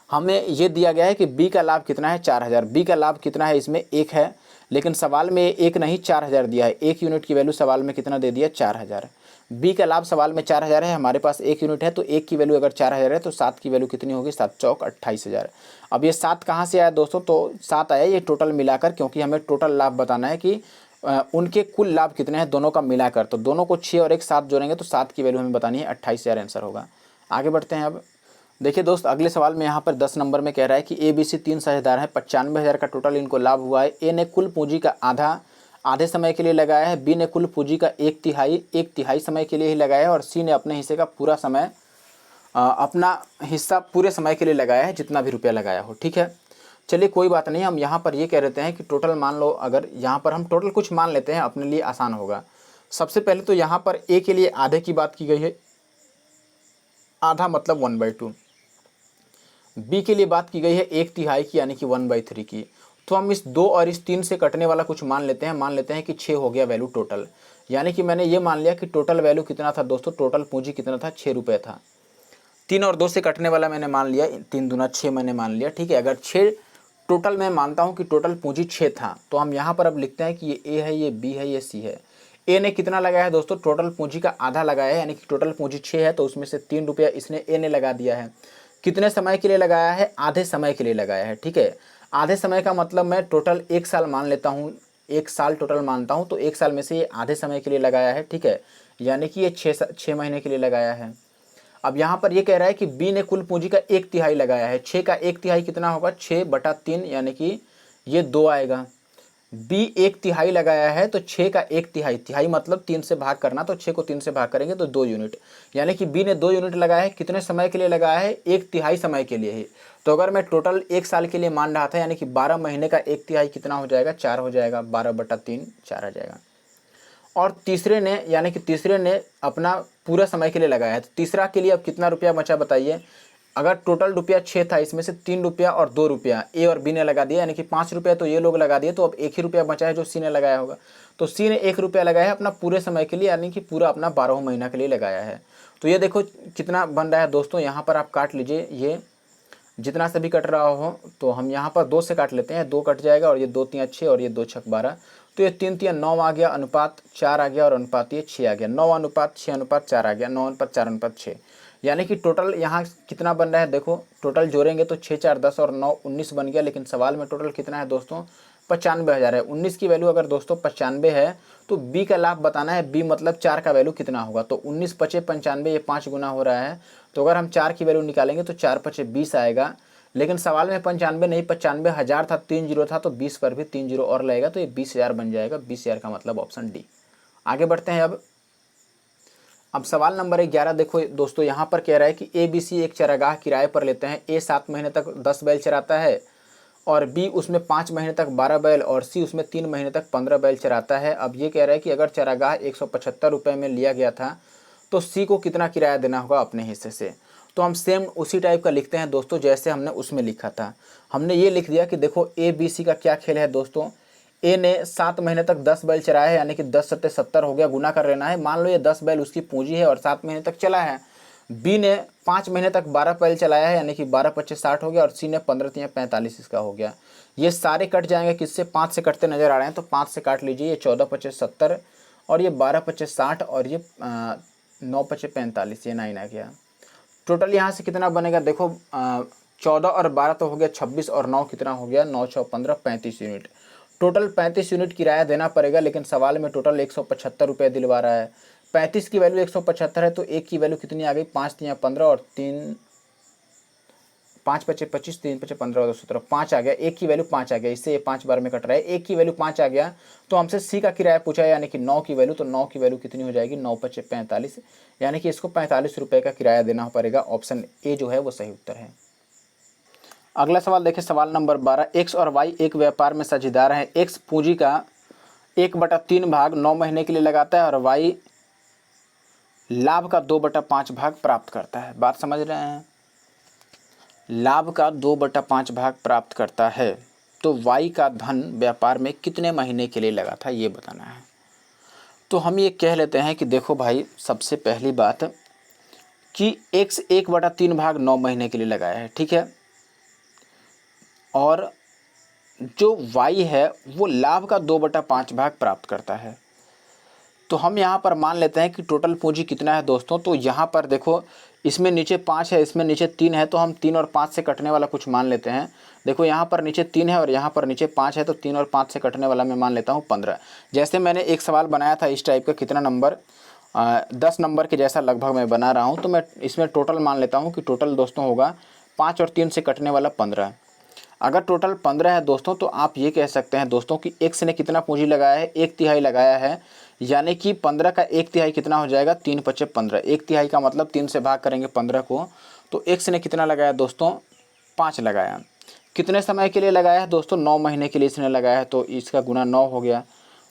हमें ये दिया गया है कि बी का लाभ कितना है, 4,000। बी का लाभ कितना है, इसमें 1 है, लेकिन सवाल में 1 नहीं 4,000 दिया है। 1 यूनिट की वैल्यू सवाल में कितना दे दिया, 4,000। बी का लाभ सवाल में 4,000 है, हमारे पास 1 यूनिट है, तो 1 की वैल्यू अगर 4,000 है तो 7 की वैल्यू कितनी होगी, 7 चौक 28,000। अब ये 7 कहाँ से आया दोस्तों, तो 7 आया ये टोटल मिलाकर, क्योंकि हमें टोटल लाभ बताना है कि उनके कुल लाभ कितने हैं दोनों का मिलाकर। तो दोनों को 6 और 1 7 जोड़ेंगे तो 7 की वैल्यू हमें बतानी है, 28,000 आंसर होगा। आगे बढ़ते हैं। अब देखिए दोस्त, अगले सवाल में यहाँ पर 10 नंबर में कह रहा है कि ए बी सी 3 साझेदार हैं, 95,000 का टोटल इनको लाभ हुआ है। ए ने कुल पूंजी का आधे समय के लिए लगाया है, बी ने कुल पूंजी का एक तिहाई समय के लिए ही लगाया है, और सी ने अपने हिस्से का पूरा समय अपना हिस्सा पूरे समय के लिए लगाया है, जितना भी रुपया लगाया हो। ठीक है, चलिए कोई बात नहीं। हम यहाँ पर ये कह देते हैं कि टोटल मान लो, अगर यहाँ पर हम टोटल कुछ मान लेते हैं, अपने लिए आसान होगा। सबसे पहले तो यहाँ पर ए के लिए आधे की बात की गई है, आधा मतलब 1/2। बी के लिए बात की गई है 1/3 की, यानी कि 1/3 की। तो हम इस 2 और इस 3 से कटने वाला कुछ मान लेते हैं कि 6 हो गया वैल्यू टोटल। यानी कि मैंने ये मान लिया कि टोटल वैल्यू कितना था दोस्तों, टोटल पूंजी कितना था, 6 रुपये था। 3 और 2 से कटने वाला मैंने मान लिया, 3 दूना 6 मैंने मान लिया। ठीक है, अगर 6 टोटल मैं मानता हूँ कि टोटल पूंजी 6 था, तो हम यहाँ पर अब लिखते हैं कि ये ए है, ये बी है, ये सी है। ए ने कितना लगाया है दोस्तों, टोटल पूंजी का आधा लगाया है, यानी कि टोटल पूंजी 6 है, तो उसमें से 3 रुपया इसने ए ने लगा दिया है। कितने समय के लिए लगाया है, आधे समय के लिए लगाया है। ठीक है, आधे समय का मतलब मैं टोटल 1 साल मान लेता हूँ, 1 साल टोटल मानता हूँ, तो 1 साल में से ये आधे समय के लिए लगाया है। ठीक है, यानी कि ये 6 महीने के लिए लगाया है। अब यहाँ पर ये कह रहा है कि बी ने कुल पूंजी का 1/3 लगाया है। 6 का 1/3 कितना होगा, 6/3, यानी कि ये 2 आएगा। बी 1/3 लगाया है, तो 6 का 1/3, तिहाई मतलब 3 से भाग करना, तो 6 को 3 से भाग करेंगे तो 2 यूनिट, यानी कि बी ने 2 यूनिट लगाया है। कितने समय के लिए लगाया है, 1/3 समय के लिए ही। तो अगर मैं टोटल 1 साल के लिए मान रहा था, यानी कि 12 महीने का 1/3 कितना हो जाएगा, 4 हो जाएगा, 12/3 4 आ जाएगा। और तीसरे ने, यानी कि तीसरे ने अपना पूरा समय के लिए लगाया है, तो तीसरा के लिए अब कितना रुपया बचा बताइए। अगर टोटल रुपया 6 था, इसमें से 3 रुपया और 2 रुपया ए और बी ने लगा दिया, यानी कि 5 रुपया तो ये लोग लगा दिए, तो अब 1 ही रुपया बचा है जो सी ने लगाया होगा। तो सी ने 1 रुपया लगाया है अपना पूरे समय के लिए, यानी कि पूरा अपना 12 महीना के लिए लगाया है। तो ये देखो कितना बन रहा है दोस्तों, यहाँ पर आप काट लीजिए, ये जितना से भी कट रहा हो, तो हम यहाँ पर 2 से काट लेते हैं, 2 कट जाएगा और ये 2 3 6 और ये 2 6 12, तो ये 3 3 9 आ गया, अनुपात 4 आ गया और अनुपात ये 6 आ गया, 9 अनुपात 6 अनुपात 4 आ गया, 9 अनुपात 4 अनुपात 6। यानी कि टोटल यहाँ कितना बन रहा है, देखो टोटल जोड़ेंगे तो 6 4 10 और 9 19 बन गया, लेकिन सवाल में टोटल कितना है दोस्तों, 95,000 है। 19 की वैल्यू अगर दोस्तों 95 है तो बी का लाभ बताना है, बी मतलब 4 का वैल्यू कितना होगा। तो 19 पचे 95, ये 5 गुना हो रहा है, तो अगर हम 4 की वैल्यू निकालेंगे तो 4 पचे 20 आएगा, लेकिन सवाल में 95 नहीं 95,000 था, 3 जीरो था, तो 20 पर भी 3 जीरो और लगेगा, तो ये 20,000 बन जाएगा। 20,000 का मतलब ऑप्शन डी। आगे बढ़ते हैं अब सवाल नंबर 11 देखो दोस्तों, यहाँ पर कह रहा है कि ए बी सी एक चरागाह किराए पर लेते हैं। ए 7 महीने तक 10 बैल चराता है और बी उसमें 5 महीने तक 12 बैल और सी उसमें 3 महीने तक 15 बैल चराता है। अब ये कह रहा है कि अगर चरागाह 175 रुपये में लिया गया था तो सी को कितना किराया देना होगा अपने हिस्से से। तो हम सेम उसी टाइप का लिखते हैं दोस्तों जैसे हमने उसमें लिखा था। हमने ये लिख दिया कि देखो ए बी सी का क्या खेल है दोस्तों, ए ने 7 महीने तक 10 बैल चराया है, यानी कि 10 सत्ते 70 हो गया, गुना कर लेना है। मान लो ये 10 बैल उसकी पूंजी है और 7 महीने तक चला है। बी ने 5 महीने तक 12 बैल चलाया है, यानी कि 12 पच्चे 60 हो गया, और सी ने 15 तिया 45 इसका हो गया। ये सारे कट जाएंगे किससे, 5 से कटते नजर आ रहे हैं, तो 5 से काट लीजिए। ये 14 पच्चे 70 और ये 12 पच्चे 60 और ये 9 पच्चे 45, ये 9 आ गया। टोटल यहाँ से कितना बनेगा देखो, 14 और 12 तो हो गया 26 और 9 कितना हो गया, 9 6 15 35 यूनिट। टोटल 35 यूनिट किराया देना पड़ेगा, लेकिन सवाल में टोटल 175 रुपये दिलवा रहा है। 35 की वैल्यू 175 है, तो एक की वैल्यू कितनी आ गई, 5 तिया 15 और 3 5 पच्चे 25, 3 पच्चे 15 और 17, 5 आ गया। एक की वैल्यू 5 आ गया, इससे ये 5 बार में कट रहा है। एक की वैल्यू 5 आ गया, तो हमसे सी का किराया पूछा है, यानी कि 9 की वैल्यू, तो 9 की वैल्यू कितनी हो जाएगी, 9 पच्चे 45, यानी कि इसको 45 रुपये का किराया देना पड़ेगा। ऑप्शन ए जो है वो सही उत्तर है। अगला सवाल देखिए, सवाल नंबर 12, एक्स और वाई एक व्यापार में साझेदार हैं। एक्स पूंजी का 1/3 भाग 9 महीने के लिए लगाता है और वाई लाभ का 2/5 भाग प्राप्त करता है। बात समझ रहे हैं, लाभ का 2/5 भाग प्राप्त करता है, तो वाई का धन व्यापार में कितने महीने के लिए लगा था ये बताना है। तो हम ये कह लेते हैं कि देखो भाई, सबसे पहली बात कि एक्स 1/3 भाग 9 महीने के लिए लगाया है, ठीक है, और जो वाई है वो लाभ का 2/5 भाग प्राप्त करता है। तो हम यहाँ पर मान लेते हैं कि टोटल पूंजी कितना है दोस्तों, तो यहाँ पर देखो इसमें नीचे 5 है, इसमें नीचे 3 है, तो हम 3 और 5 से कटने वाला कुछ मान लेते हैं। देखो यहाँ पर नीचे 3 है और यहाँ पर नीचे 5 है, तो 3 और 5 से कटने वाला मैं मान लेता हूँ 15। जैसे मैंने एक सवाल बनाया था इस टाइप का, कितना नंबर, 10 नंबर के जैसा लगभग मैं बना रहा हूँ, तो मैं इसमें टोटल मान लेता हूँ कि टोटल दोस्तों होगा 5 और 3 से कटने वाला 15। अगर टोटल 15 है दोस्तों, तो आप ये कह सकते हैं दोस्तों कि एक्स ने कितना पूंजी लगाया है, 1/3 लगाया है, यानी कि 15 का 1/3 कितना हो जाएगा, 3 पच्चे 15। 1/3 का मतलब 3 से भाग करेंगे 15 को, तो एक्स ने कितना लगाया दोस्तों, 5 लगाया। कितने समय के लिए लगाया है दोस्तों, 9 महीने के लिए इसने लगाया है, तो इसका गुना 9 हो गया।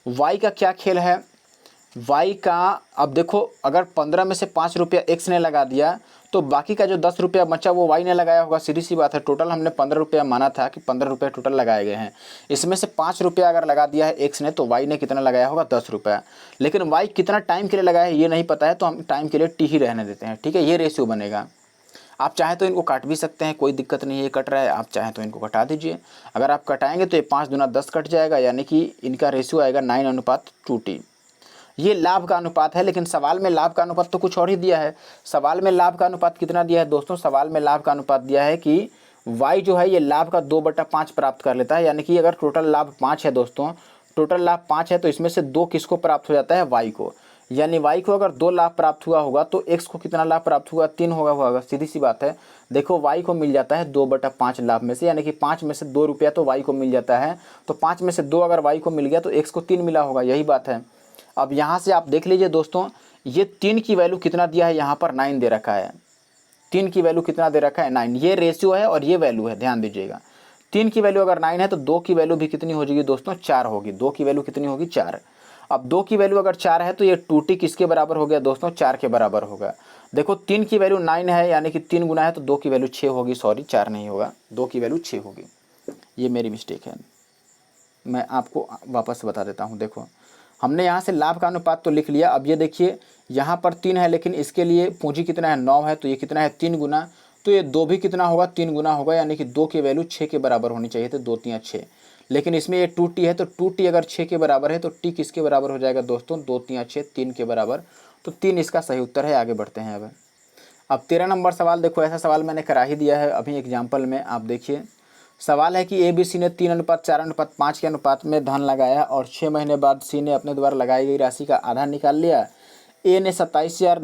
वाई का क्या खेल है, वाई का, अब देखो अगर 15 में से 5 रुपया एक्स ने लगा दिया, तो बाकी का जो 10 रुपया बचा वो वाई ने लगाया होगा, सीधी सी बात है। टोटल हमने 15 रुपया माना था कि 15 रुपये टोटल लगाए गए हैं, इसमें से 5 रुपया अगर लगा दिया है एक्स ने, तो वाई ने कितना लगाया होगा, 10 रुपया। लेकिन वाई कितना टाइम के लिए लगाया है ये नहीं पता है, तो हम टाइम के लिए टी ही रहने देते हैं, ठीक है। ये रेशियो बनेगा। आप चाहें तो इनको काट भी सकते हैं, कोई दिक्कत नहीं है, ये कट रहा है, आप चाहें तो इनको कटा दीजिए। अगर आप कटाएंगे तो ये 5 दूना 10 कट जाएगा, यानी कि इनका रेशियो आएगा 9:2T। ये लाभ का अनुपात है, लेकिन सवाल में लाभ का अनुपात तो कुछ और ही दिया है। सवाल में लाभ का अनुपात कितना दिया है दोस्तों, सवाल में लाभ का अनुपात दिया है कि y जो है ये लाभ का 2/5 प्राप्त कर लेता है, यानी कि अगर टोटल लाभ 5 है दोस्तों, टोटल लाभ 5 है, तो इसमें से 2 किसको प्राप्त हो जाता है, y को। यानी y को अगर 2 लाभ प्राप्त हुआ होगा तो x को कितना लाभ प्राप्त हुआ, 3 होगा। सीधी सी बात है। देखो y को मिल जाता है 2/5 लाभ में से, यानी कि 5 में से 2 रुपया तो y को मिल जाता है, तो 5 में से 2 अगर y को मिल गया तो x को 3 मिला होगा, यही बात है। अब यहाँ से आप देख लीजिए दोस्तों, ये 3 की वैल्यू कितना दिया है, यहाँ पर 9 दे रखा है। 3 की वैल्यू कितना दे रखा है, 9। ये रेशियो है और ये वैल्यू है, ध्यान दीजिएगा। 3 की वैल्यू अगर 9 है तो 2 की वैल्यू भी कितनी हो जाएगी दोस्तों, 4 होगी। 2 की वैल्यू कितनी होगी, 4। अब 2 की वैल्यू अगर 4 है तो ये 2T किसके बराबर हो गया दोस्तों, 4 के बराबर होगा। देखो 3 की वैल्यू 9 है, यानी कि 3 गुना है तो 2 की वैल्यू 6 होगी, सॉरी 4 नहीं होगा, 2 की वैल्यू 6 होगी। ये मेरी मिस्टेक है, मैं आपको वापस बता देता हूँ। देखो हमने यहाँ से लाभ का अनुपात तो लिख लिया। अब ये देखिए यहाँ पर 3 है, लेकिन इसके लिए पूंजी कितना है 9 है, तो ये कितना है 3 गुना, तो ये 2 भी कितना होगा 3 गुना होगा, यानी कि 2 की वैल्यू 6 के बराबर होनी चाहिए थी, 2 3 6। लेकिन इसमें ये 2t है, तो 2t अगर 6 के बराबर है तो t किसके बराबर हो जाएगा दोस्तों, 2 3 6 3 के बराबर, तो 3 इसका सही उत्तर है। आगे बढ़ते हैं। अब 13 नंबर सवाल देखो, ऐसा सवाल मैंने करा ही दिया है अभी एग्जाम्पल में। आप देखिए सवाल है कि ए बी सी ने 3:4:5 के अनुपात में धन लगाया और 6 महीने बाद सी ने अपने द्वारा लगाई गई राशि का आधा निकाल लिया। ए ने 27,000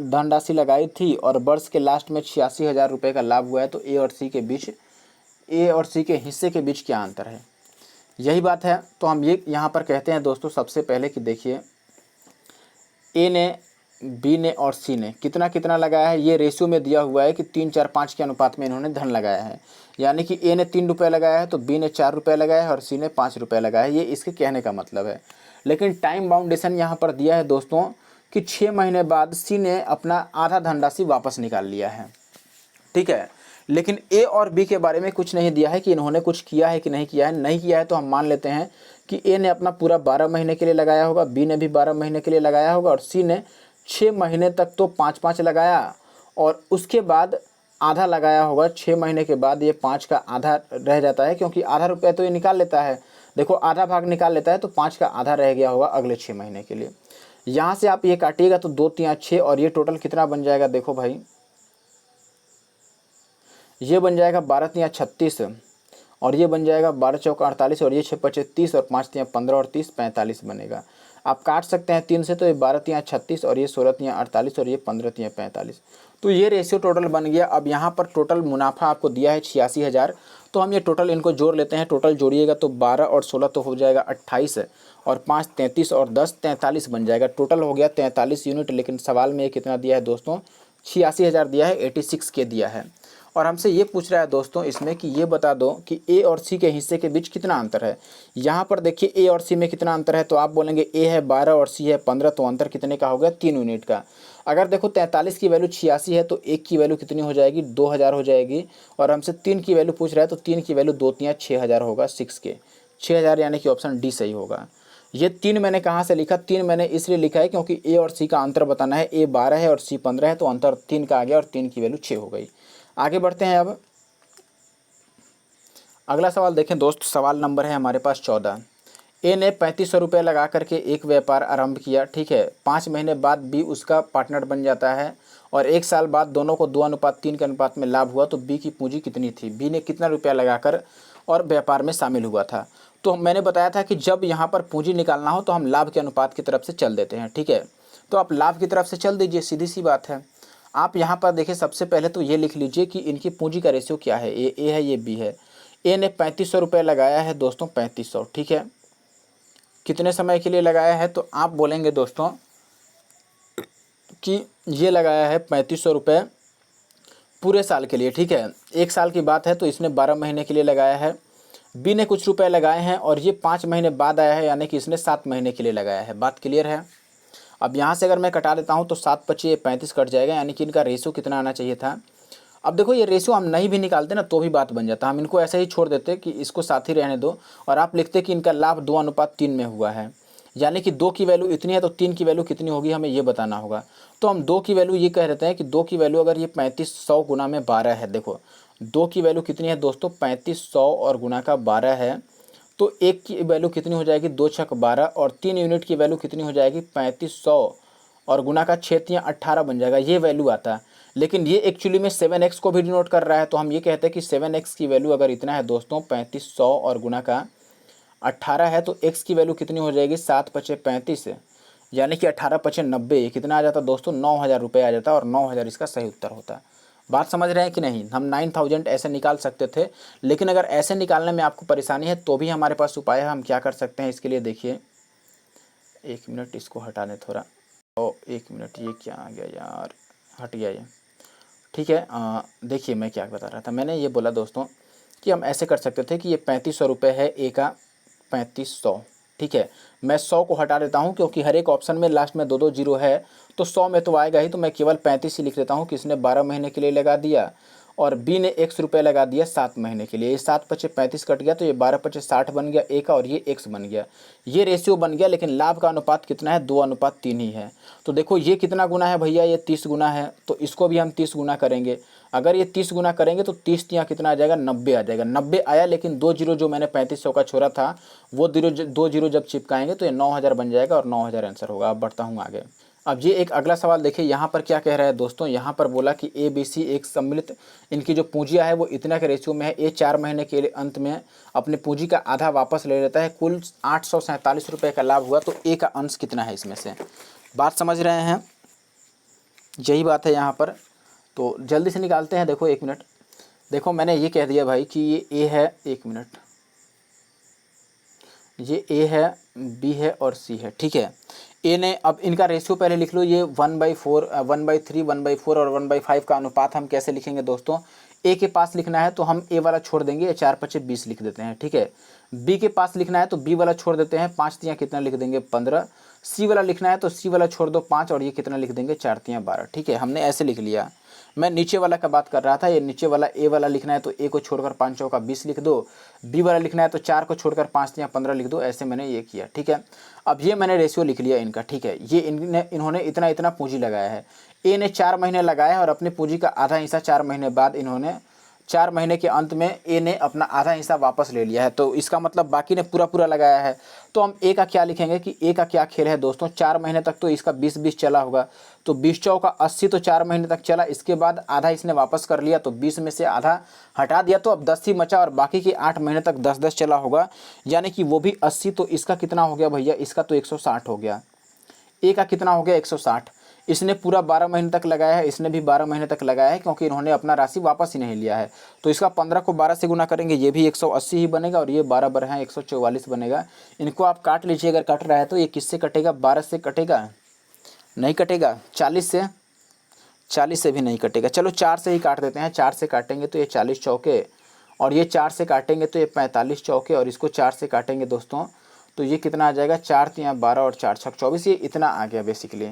धनराशि लगाई थी और वर्ष के लास्ट में 86,000 रुपये का लाभ हुआ है, तो ए और सी के हिस्से के बीच क्या अंतर है, यही बात है। तो हम ये यहाँ पर कहते हैं दोस्तों सबसे पहले कि देखिए ए ने, बी ने और सी ने कितना कितना लगाया है, ये रेशियो में दिया हुआ है कि 3 4 5 के अनुपात में इन्होंने धन लगाया है। यानी कि ए ने 3 रुपये लगाया है तो बी ने 4 रुपये लगाया है और सी ने 5 रुपये लगाया है, ये इसके कहने का मतलब है। लेकिन टाइम बाउंडेशन यहाँ पर दिया है दोस्तों कि 6 महीने बाद सी ने अपना आधा धनराशि वापस निकाल लिया है, ठीक है। लेकिन ए और बी के बारे में कुछ नहीं दिया है कि इन्होंने कुछ किया है कि नहीं किया है। नहीं किया है तो हम मान लेते हैं कि ए ने अपना पूरा 12 महीने के लिए लगाया होगा, बी ने भी 12 महीने के लिए लगाया होगा और सी ने 6 महीने तक तो 5-5 लगाया और उसके बाद आधा लगाया होगा। 6 महीने के बाद ये 5 का आधा रह जाता है, क्योंकि आधा रुपया तो ये निकाल लेता है। देखो आधा भाग निकाल लेता है तो 5 का आधा रह गया होगा अगले 6 महीने के लिए। यहाँ से आप ये काटिएगा तो 2 3 6 और ये टोटल कितना बन जाएगा, देखो भाई ये बन जाएगा 12 3 36 और ये बन जाएगा 12 चौका 48 और ये 6 5 30 और 5 3 15 और 30 45 बनेगा। आप काट सकते हैं 3 से, तो ये 12 3 36 और ये 16 3 48 और ये 15 3 45, तो ये रेशियो टोटल बन गया। अब यहाँ पर टोटल मुनाफा आपको दिया है 86,000, तो हम ये टोटल इनको जोड़ लेते हैं। टोटल जोड़िएगा तो 12 और 16 तो हो जाएगा 28 और 5 33 और 10 43 बन जाएगा। टोटल हो गया 43 यूनिट। लेकिन सवाल में ये कितना दिया है दोस्तों, 86,000 दिया है, 86 के दिया है। और हमसे ये पूछ रहा है दोस्तों इसमें कि ये बता दो कि ए और सी के हिस्से के बीच कितना अंतर है। यहाँ पर देखिए ए और सी में कितना अंतर है, तो आप बोलेंगे ए है 12 और सी है 15, तो अंतर कितने का हो गया 3 यूनिट का। अगर देखो 43 की वैल्यू 86 है तो 1 की वैल्यू कितनी हो जाएगी 2000 हो जाएगी। और हमसे 3 की वैल्यू पूछ रहा है तो 3 की वैल्यू 2 3 6000 होगा, 6 के 6000, यानी कि ऑप्शन डी सही होगा। ये 3 मैंने कहाँ से लिखा, 3 मैंने इसलिए लिखा है क्योंकि ए और सी का अंतर बताना है। ए 12 है और सी 15 है, तो अंतर 3 का आ गया और 3 की वैल्यू 6 हो गई। आगे बढ़ते हैं। अब अगला सवाल देखें दोस्त, सवाल नंबर है हमारे पास 14। ए ने 3500 रुपये लगा करके एक व्यापार आरंभ किया, ठीक है। 5 महीने बाद बी उसका पार्टनर बन जाता है और 1 साल बाद दोनों को 2:3 के अनुपात में लाभ हुआ, तो बी की पूंजी कितनी थी। बी ने कितना रुपया लगाकर और व्यापार में शामिल हुआ था। तो मैंने बताया था कि जब यहाँ पर पूंजी निकालना हो तो हम लाभ के अनुपात की तरफ से चल देते हैं, ठीक है। तो आप लाभ की तरफ से चल दीजिए, सीधी सी बात है। आप यहाँ पर देखिए सबसे पहले तो ये लिख लीजिए कि इनकी पूंजी का रेशियो क्या है। ये ए है, ये बी है। ए ने 3500 रुपये लगाया है दोस्तों, 3500, ठीक है। कितने समय के लिए लगाया है, तो आप बोलेंगे दोस्तों कि ये लगाया है 3500 रुपये पूरे साल के लिए, ठीक है। 1 साल की बात है तो इसने 12 महीने के लिए लगाया है। बी ने कुछ रुपए लगाए हैं और ये 5 महीने बाद आया है, यानी कि इसने 7 महीने के लिए लगाया है। बात क्लियर है। अब यहाँ से अगर मैं कटा देता हूँ तो 7 25 35 कट जाएगा, यानी कि इनका रेशियो कितना आना चाहिए था। अब देखो ये रेशियो हम नहीं भी निकालते ना तो भी बात बन जाता, हम इनको ऐसे ही छोड़ देते कि इसको साथ ही रहने दो और आप लिखते कि इनका लाभ 2:3 में हुआ है, यानी कि 2 की वैल्यू इतनी है तो 3 की वैल्यू कितनी होगी हमें ये बताना होगा। तो हम 2 की वैल्यू ये कह देते हैं कि 2 की वैल्यू अगर ये 3500 गुना में 12 है, देखो 2 की वैल्यू कितनी है दोस्तों 3500 और गुना का 12 है, तो 1 की वैल्यू कितनी हो जाएगी 2 छक 12 और 3 यूनिट की वैल्यू कितनी हो जाएगी 3500 और गुना का 6 3 18 बन जाएगा, ये वैल्यू आता है। लेकिन ये एक्चुअली में 7x को भी डिनोट कर रहा है, तो हम ये कहते हैं कि 7x की वैल्यू अगर इतना है दोस्तों 3500 और गुना का 18 है, तो x की वैल्यू कितनी हो जाएगी 7 5 35, यानी कि 18 5 90, कितना आ जाता दोस्तों 9000 रुपये आ जाता और 9000 इसका सही उत्तर होता। बात समझ रहे हैं कि नहीं। हम 9000 ऐसे निकाल सकते थे, लेकिन अगर ऐसे निकालने में आपको परेशानी है तो भी हमारे पास उपाय है। हम क्या कर सकते हैं इसके लिए, देखिए 1 मिनट इसको हटा दें थोड़ा। ओ 1 मिनट, ये क्या आ गया यार, हट गया ये, ठीक है। देखिए मैं क्या बता रहा था, मैंने ये बोला दोस्तों कि हम ऐसे कर सकते थे कि ये 3500 रुपये है, ए का 3500, ठीक है। मैं 100 को हटा देता हूँ क्योंकि हर एक ऑप्शन में लास्ट में 2 2 जीरो है, तो 100 में तो आएगा ही, तो मैं केवल 35 ही लिख देता हूँ कि इसने 12 महीने के लिए लगा दिया और बी ने x रुपये लगा दिया 7 महीने के लिए। ये 7 पचे 35 कट गया, तो ये 12 पचे 60 बन गया ए का, और ये x बन गया। ये रेशियो बन गया, लेकिन लाभ का अनुपात कितना है, 2:3 ही है। तो देखो ये कितना गुना है भैया, ये 30 गुना है, तो इसको भी हम 30 गुना करेंगे। अगर ये 30 गुना करेंगे तो 30 यहाँ कितना आ जाएगा, 90 आ जाएगा। 90 आया, लेकिन 2 जीरो जो मैंने 3500 का छोड़ा था, वो 2 जीरो जब चिपकाएंगे तो ये 9000 बन जाएगा और 9000 आंसर होगा। अब बढ़ता हूँ आगे। अब ये एक अगला सवाल देखिए, यहाँ पर क्या कह रहा है दोस्तों, यहाँ पर बोला कि ए बी सी एक सम्मिलित, इनकी जो पूंजियाँ है वो इतना के रेशियो में है। ए 4 महीने के अंत में अपने पूंजी का आधा वापस ले लेता है, कुल 847 रुपये का लाभ हुआ, तो ए का अंश कितना है इसमें से। बात समझ रहे हैं, यही बात है यहाँ पर। तो जल्दी से निकालते हैं। देखो 1 मिनट, देखो मैंने ये कह दिया भाई कि ये ए है, 1 मिनट, ये ए है, बी है और सी है, ठीक है। ए ने, अब इनका रेशियो पहले लिख लो, ये 1/4, 1/3, 1/4 और 1/5 का अनुपात हम कैसे लिखेंगे दोस्तों। ए के पास लिखना है तो हम ए वाला छोड़ देंगे, 4 पचे 20 लिख देते हैं, ठीक है। बी के पास लिखना है तो बी वाला छोड़ देते हैं, 5 तियाँ कितना लिख देंगे, 15। सी वाला लिखना है तो सी वाला छोड़ दो 5, और ये कितना लिख देंगे, 4 तियाँ 12, ठीक है। हमने ऐसे लिख लिया। मैं नीचे वाला का बात कर रहा था, ये नीचे वाला ए वाला लिखना है तो ए को छोड़कर 5 चौका 20 लिख दो, बी वाला लिखना है तो 4 को छोड़कर 5 तियाँ 15 लिख दो, ऐसे मैंने ये किया, ठीक है। अब ये मैंने रेशियो लिख लिया इनका, ठीक है। ये इन्होंने इतना इतना पूंजी लगाया है। ए ने 4 महीने लगाया है और अपनी पूंजी का आधा हिस्सा 4 महीने बाद इन्होंने, 4 महीने के अंत में ए ने अपना आधा हिस्सा वापस ले लिया है, तो इसका मतलब बाकी ने पूरा पूरा लगाया है। तो हम ए का क्या लिखेंगे कि ए का क्या खेल है दोस्तों, 4 महीने तक तो इसका 20-20 चला होगा, तो 20 चौका 80, तो 4 महीने तक चला, इसके बाद आधा इसने वापस कर लिया, तो 20 में से आधा हटा दिया, तो अब 10 ही बचा, और बाकी के 8 महीने तक 10-10 चला होगा, यानी कि वो भी 80, तो इसका कितना हो गया भैया, इसका तो 160 हो गया। ए का कितना हो गया, 160। इसने पूरा 12 महीने तक लगाया है, इसने भी 12 महीने तक लगाया है, क्योंकि इन्होंने अपना राशि वापस ही नहीं लिया है। तो इसका 15 को 12 से गुना करेंगे, ये भी 180 ही बनेगा, और ये 12 12 है 144 बनेगा। इनको आप काट लीजिए, अगर कट रहा है तो ये किससे कटेगा, 12 से कटेगा, नहीं कटेगा, 40 से भी नहीं कटेगा। चलो 4 से ही काट देते हैं, 4 से काटेंगे तो ये 40 चौके, और ये 4 से काटेंगे तो ये 45 चौके, और इसको 4 से काटेंगे दोस्तों तो ये कितना आ जाएगा, 4 तियाँ 12 और 4 छक 24, ये इतना आ गया बेसिकली,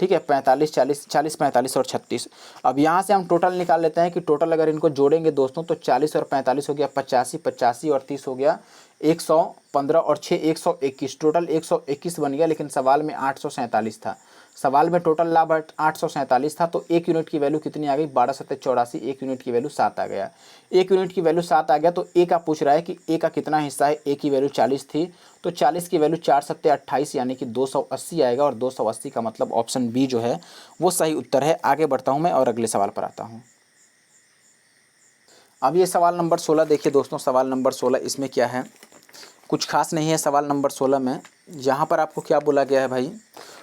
ठीक है। 45 40 40 45 और 36। अब यहाँ से हम टोटल निकाल लेते हैं कि टोटल अगर इनको जोड़ेंगे दोस्तों तो 40 और 45 हो गया 85, 85 और 30 हो गया 115, और 6 121, टोटल 121 बन गया। लेकिन सवाल में 847 था, सवाल में टोटल लाभ 847 था, तो 1 यूनिट की वैल्यू कितनी आ गई, 12 सत्ते 84, 1 यूनिट की वैल्यू 7 आ गया। 1 यूनिट की वैल्यू 7 आ गया, तो ए का पूछ रहा है कि ए का कितना हिस्सा है। ए की वैल्यू 40 थी, तो 40 की वैल्यू 4 सत्ते 28, यानी कि 280 आएगा, और 280 का मतलब ऑप्शन बी जो है वो सही उत्तर है। आगे बढ़ता हूँ मैं और अगले सवाल पर आता हूँ। अब ये सवाल नंबर 16 देखिए दोस्तों, सवाल नंबर 16, इसमें क्या है, कुछ खास नहीं है सवाल नंबर 16 में। यहाँ पर आपको क्या बोला गया है भाई,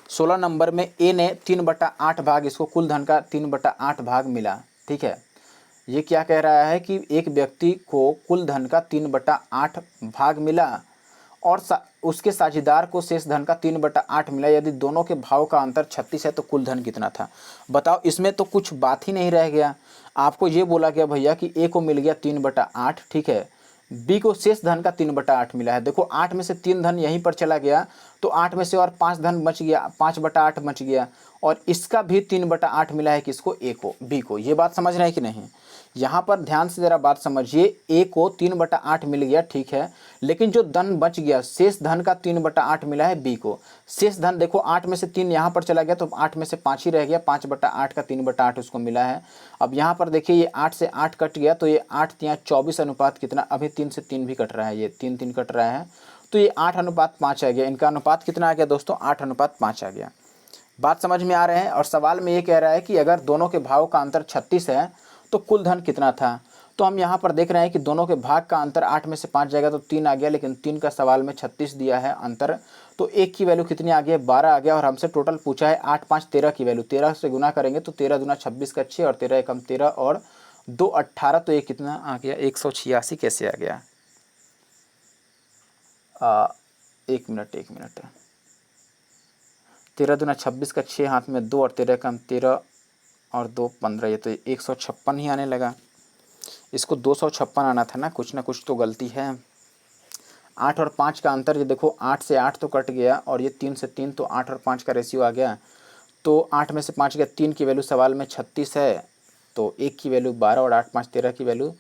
16 नंबर में ए ने 3/8 भाग, इसको कुल धन का 3/8 भाग मिला, ठीक है। ये क्या कह रहा है कि एक व्यक्ति को कुल धन का 3/8 भाग मिला और उसके साझेदार को शेष धन का 3/8 मिला। यदि दोनों के भाव का अंतर 36 है तो कुल धन कितना था। बताओ, इसमें तो कुछ बात ही नहीं रह गया। आपको ये बोला गया भैया कि ए को मिल गया 3/8, ठीक है, बी को शेष धन का 3/8 मिला है। देखो 8 में से 3 धन यहीं पर चला गया, तो 8 में से और 5 धन बच गया, 5/8 बच गया, और इसका भी 3/8 मिला है किसको, ए को, बी को। ये बात समझ रहे हैं कि नहीं। यहाँ पर ध्यान से ज़रा बात समझिए, ए को 3/8 मिल गया, ठीक है, लेकिन जो धन बच गया, शेष धन का 3/8 मिला है बी को। शेष धन देखो 8 में से 3 यहाँ पर चला गया, तो 8 में से 5 ही रह गया, 5/8 का 3/8 उसको मिला है। अब यहाँ पर देखिए ये 8 से 8 कट गया, तो ये 8 तियाँ 24 अनुपात कितना, अभी 3 से 3 भी कट रहा है, ये 3 3 कट रहा है, तो ये 8:5 आ गया। इनका अनुपात कितना आ गया दोस्तों, 8:5 आ गया। बात समझ में आ रहे हैं। और सवाल में ये कह रहा है कि अगर दोनों के भाव का अंतर 36 है तो कुल धन कितना था। तो हम यहाँ पर देख रहे हैं कि दोनों के भाग का अंतर 8 में से 5 जाएगा तो 3 आ गया, लेकिन 3 का सवाल में 36 दिया है अंतर, तो एक की वैल्यू कितनी आ गई, 12 आ गया। और हमसे टोटल पूछा है 8 5 13 की वैल्यू, 13 से गुना करेंगे तो 13 दूना 26 का 6, और 13 एकम 13 और 2 18, तो ये कितना आ गया, 186 कैसे आ गया। 1 मिनट 13 दूना 26 का 6 हाथ में 2, और 13 एकम 13 और 2 15, ये तो 156 ही आने लगा। इसको 256 आना था ना कुछ तो गलती है। 8 और 5 का अंतर, ये देखो 8 से 8 तो कट गया और ये 3 से 3, तो 8 और 5 का रेशियो आ गया। तो 8 में से 5 गया, 3 की वैल्यू सवाल में 36 है, तो 1 की वैल्यू 12 और 8 5 13 की वैल्यू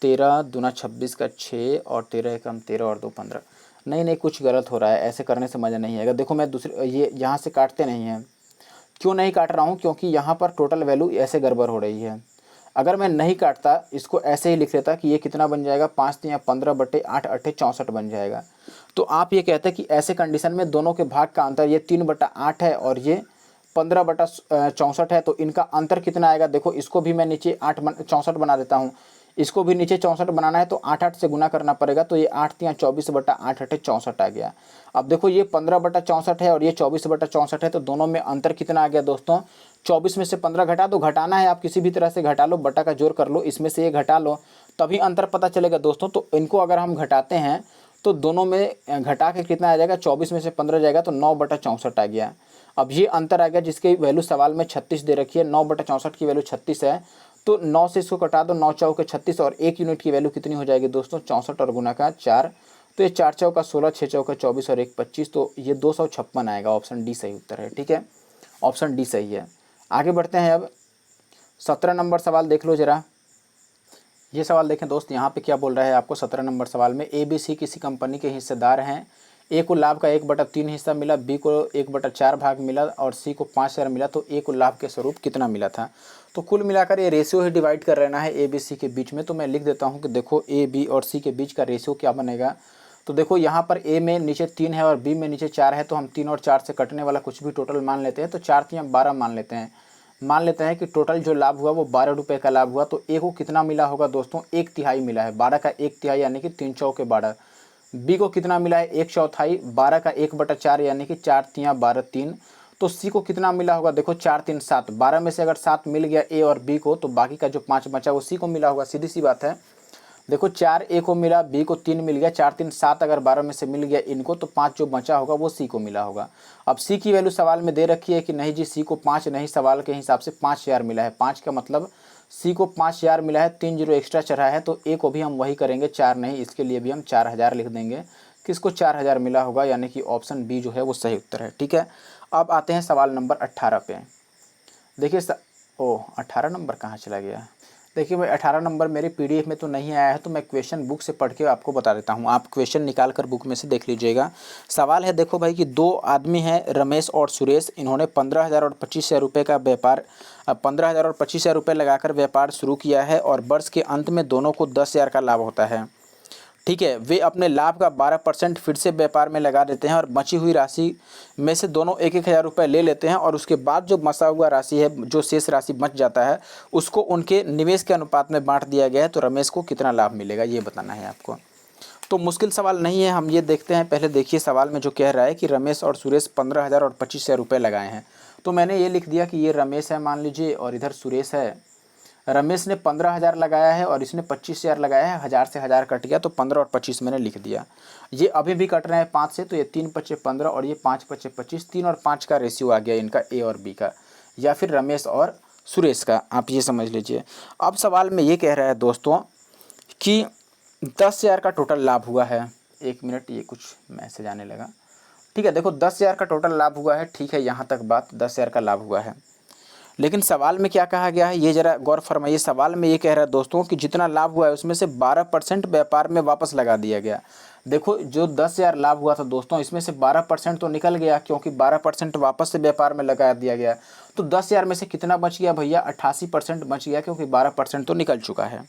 13 दूना 26 का 6 और 13 एकम 13 और 2 15। नहीं नहीं, कुछ गलत हो रहा है, ऐसे करने से मज़ा नहीं आएगा। देखो मैं दूसरे ये यहाँ से काटते नहीं हैं, क्यों नहीं काट रहा हूँ, क्योंकि यहाँ पर टोटल वैल्यू ऐसे गड़बड़ हो रही है। अगर मैं नहीं काटता, इसको ऐसे ही लिख लेता कि ये कितना बन जाएगा, 5 3 15 बटे 8 8 64 बन जाएगा। तो आप ये कहते हैं कि ऐसे कंडीशन में दोनों के भाग का अंतर ये 3/8 है और ये 15/64 है, तो इनका अंतर कितना आएगा। देखो इसको भी मैं नीचे 64 बना देता हूँ, इसको भी नीचे 64 बनाना है, तो 8 8 से गुना करना पड़ेगा, तो ये 8 3 24/8 8 64 आ गया। अब देखो ये 15/64 है और ये 24/64 है, तो दोनों में अंतर कितना आ गया दोस्तों, 24 में से 15 घटा दो, घटाना है आप किसी भी तरह से घटा लो, बटा का जोड़ कर लो, इसमें से ये घटा लो, तभी अंतर पता चलेगा दोस्तों। तो इनको अगर हम घटाते हैं तो दोनों में घटा के कितना आ जाएगा, 24 में से 15 जाएगा तो 9/64 आ गया। अब ये अंतर आ गया जिसकी वैल्यू सवाल में 36 दे रखी है, 9/64 की वैल्यू 36 है, तो 9 से इसको कटा दो, 9 चौके 36 और 1 यूनिट की वैल्यू कितनी हो जाएगी दोस्तों, 64 और गुना का 4, तो ये 4 चौका 16, 6 चौका 24 और 1 25, तो ये 256 आएगा। ऑप्शन डी सही उत्तर है। ठीक है, ऑप्शन डी सही है। आगे बढ़ते हैं। अब 17 नंबर सवाल देख लो जरा। ये सवाल देखें दोस्त, यहाँ पे क्या बोल रहा है आपको 17 नंबर सवाल में, ए बी सी किसी कंपनी के हिस्सेदार हैं। ए को लाभ का 1/3 हिस्सा मिला, बी को 1/4 भाग मिला और सी को 5 शेयर मिला, तो ए को लाभ के स्वरूप कितना मिला था। तो कुल मिलाकर ये रेशियो ही डिवाइड कर रहना है ए बी सी के बीच में। तो मैं लिख देता हूँ कि देखो ए बी और सी के बीच का रेशियो क्या बनेगा। तो देखो यहाँ पर ए में नीचे 3 है और बी में नीचे 4 है, तो हम 3 और 4 से कटने वाला कुछ भी टोटल मान लेते हैं, तो 4 3 12 मान लेते हैं कि टोटल जो लाभ हुआ वो 12 रुपये का लाभ हुआ। तो ए को कितना मिला होगा दोस्तों, 1/3 मिला है, 12 का 1/3 यानी कि 3 चौके 12। बी को कितना मिला है, 1/4, 12 का 1/4 यानी कि 4 3 12 3। तो सी को कितना मिला होगा, देखो 4 3 7, 12 में से अगर 7 मिल गया ए और बी को, तो बाकी का जो 5 बचा वो सी को मिला होगा, सीधी सी बात है। देखो 4 ए को मिला, बी को 3 मिल गया, 4 3 7 अगर 12 में से मिल गया इनको, तो 5 जो बचा होगा वो सी को मिला होगा। अब सी की वैल्यू सवाल में दे रखी है कि नहीं जी, सी को 5 नहीं, सवाल के हिसाब से 5000 मिला है। 5 का मतलब सी को 5000 मिला है, 3 जीरो एक्स्ट्रा चढ़ा है, तो ए को भी हम वही करेंगे, 4 नहीं, इसके लिए भी हम 4000 लिख देंगे। किसको 4000 मिला होगा, यानी कि ऑप्शन बी जो है वो सही उत्तर है। ठीक है, अब आते हैं सवाल नंबर 18 पे। देखिए 18 नंबर कहाँ चला गया। देखिए भाई 18 नंबर मेरी पीडीएफ में तो नहीं आया है, तो मैं क्वेश्चन बुक से पढ़ के आपको बता देता हूँ। आप क्वेश्चन निकाल कर बुक में से देख लीजिएगा। सवाल है देखो भाई कि दो आदमी हैं, रमेश और सुरेश, इन्होंने 15,000 और 25,000 रुपये का व्यापार 15,000 और 25,000 रुपये लगाकर व्यापार शुरू किया है और वर्ष के अंत में दोनों को 10,000 का लाभ होता है। ठीक है, वे अपने लाभ का 12% फिर से व्यापार में लगा देते हैं और बची हुई राशि में से दोनों 1,000 रुपये ले लेते हैं और उसके बाद जो बचा हुआ राशि है, जो शेष राशि बच जाता है, उसको उनके निवेश के अनुपात में बांट दिया गया है। तो रमेश को कितना लाभ मिलेगा, ये बताना है आपको। तो मुश्किल सवाल नहीं है, हम ये देखते हैं। पहले देखिए सवाल में जो कह रहा है कि रमेश और सुरेश 15,000 और 25,000 रुपये लगाए हैं। तो मैंने ये लिख दिया कि ये रमेश है मान लीजिए और इधर सुरेश है। रमेश ने 15,000 लगाया है और इसने 25,000 लगाया है, 1000 से 1000 कट गया, तो 15 और 25 मैंने लिख दिया। ये अभी भी कट रहे हैं 5 से, तो ये 3 पच्चे 15 और ये 5 पच्चे 25, 3 और 5 का रेशियो आ गया इनका, ए और बी का, या फिर रमेश और सुरेश का, आप ये समझ लीजिए। अब सवाल में ये कह रहा है दोस्तों कि 10,000 का टोटल लाभ हुआ है। 1 मिनट, ये कुछ मैसेज आने लगा। ठीक है, देखो 10,000 का टोटल लाभ हुआ है, ठीक है, यहाँ तक बात 10,000 का लाभ हुआ है। लेकिन सवाल में क्या कहा गया है, ये जरा गौर फरमाइए। सवाल में ये कह रहा है दोस्तों कि जितना लाभ हुआ है उसमें से 12% व्यापार में वापस लगा दिया गया। देखो जो 10,000 लाभ हुआ था दोस्तों, इसमें से 12% तो निकल गया, क्योंकि 12% वापस से व्यापार में लगा दिया गया। तो 10,000 में से कितना बच गया भैया, 88% बच गया, क्योंकि 12% तो निकल चुका है।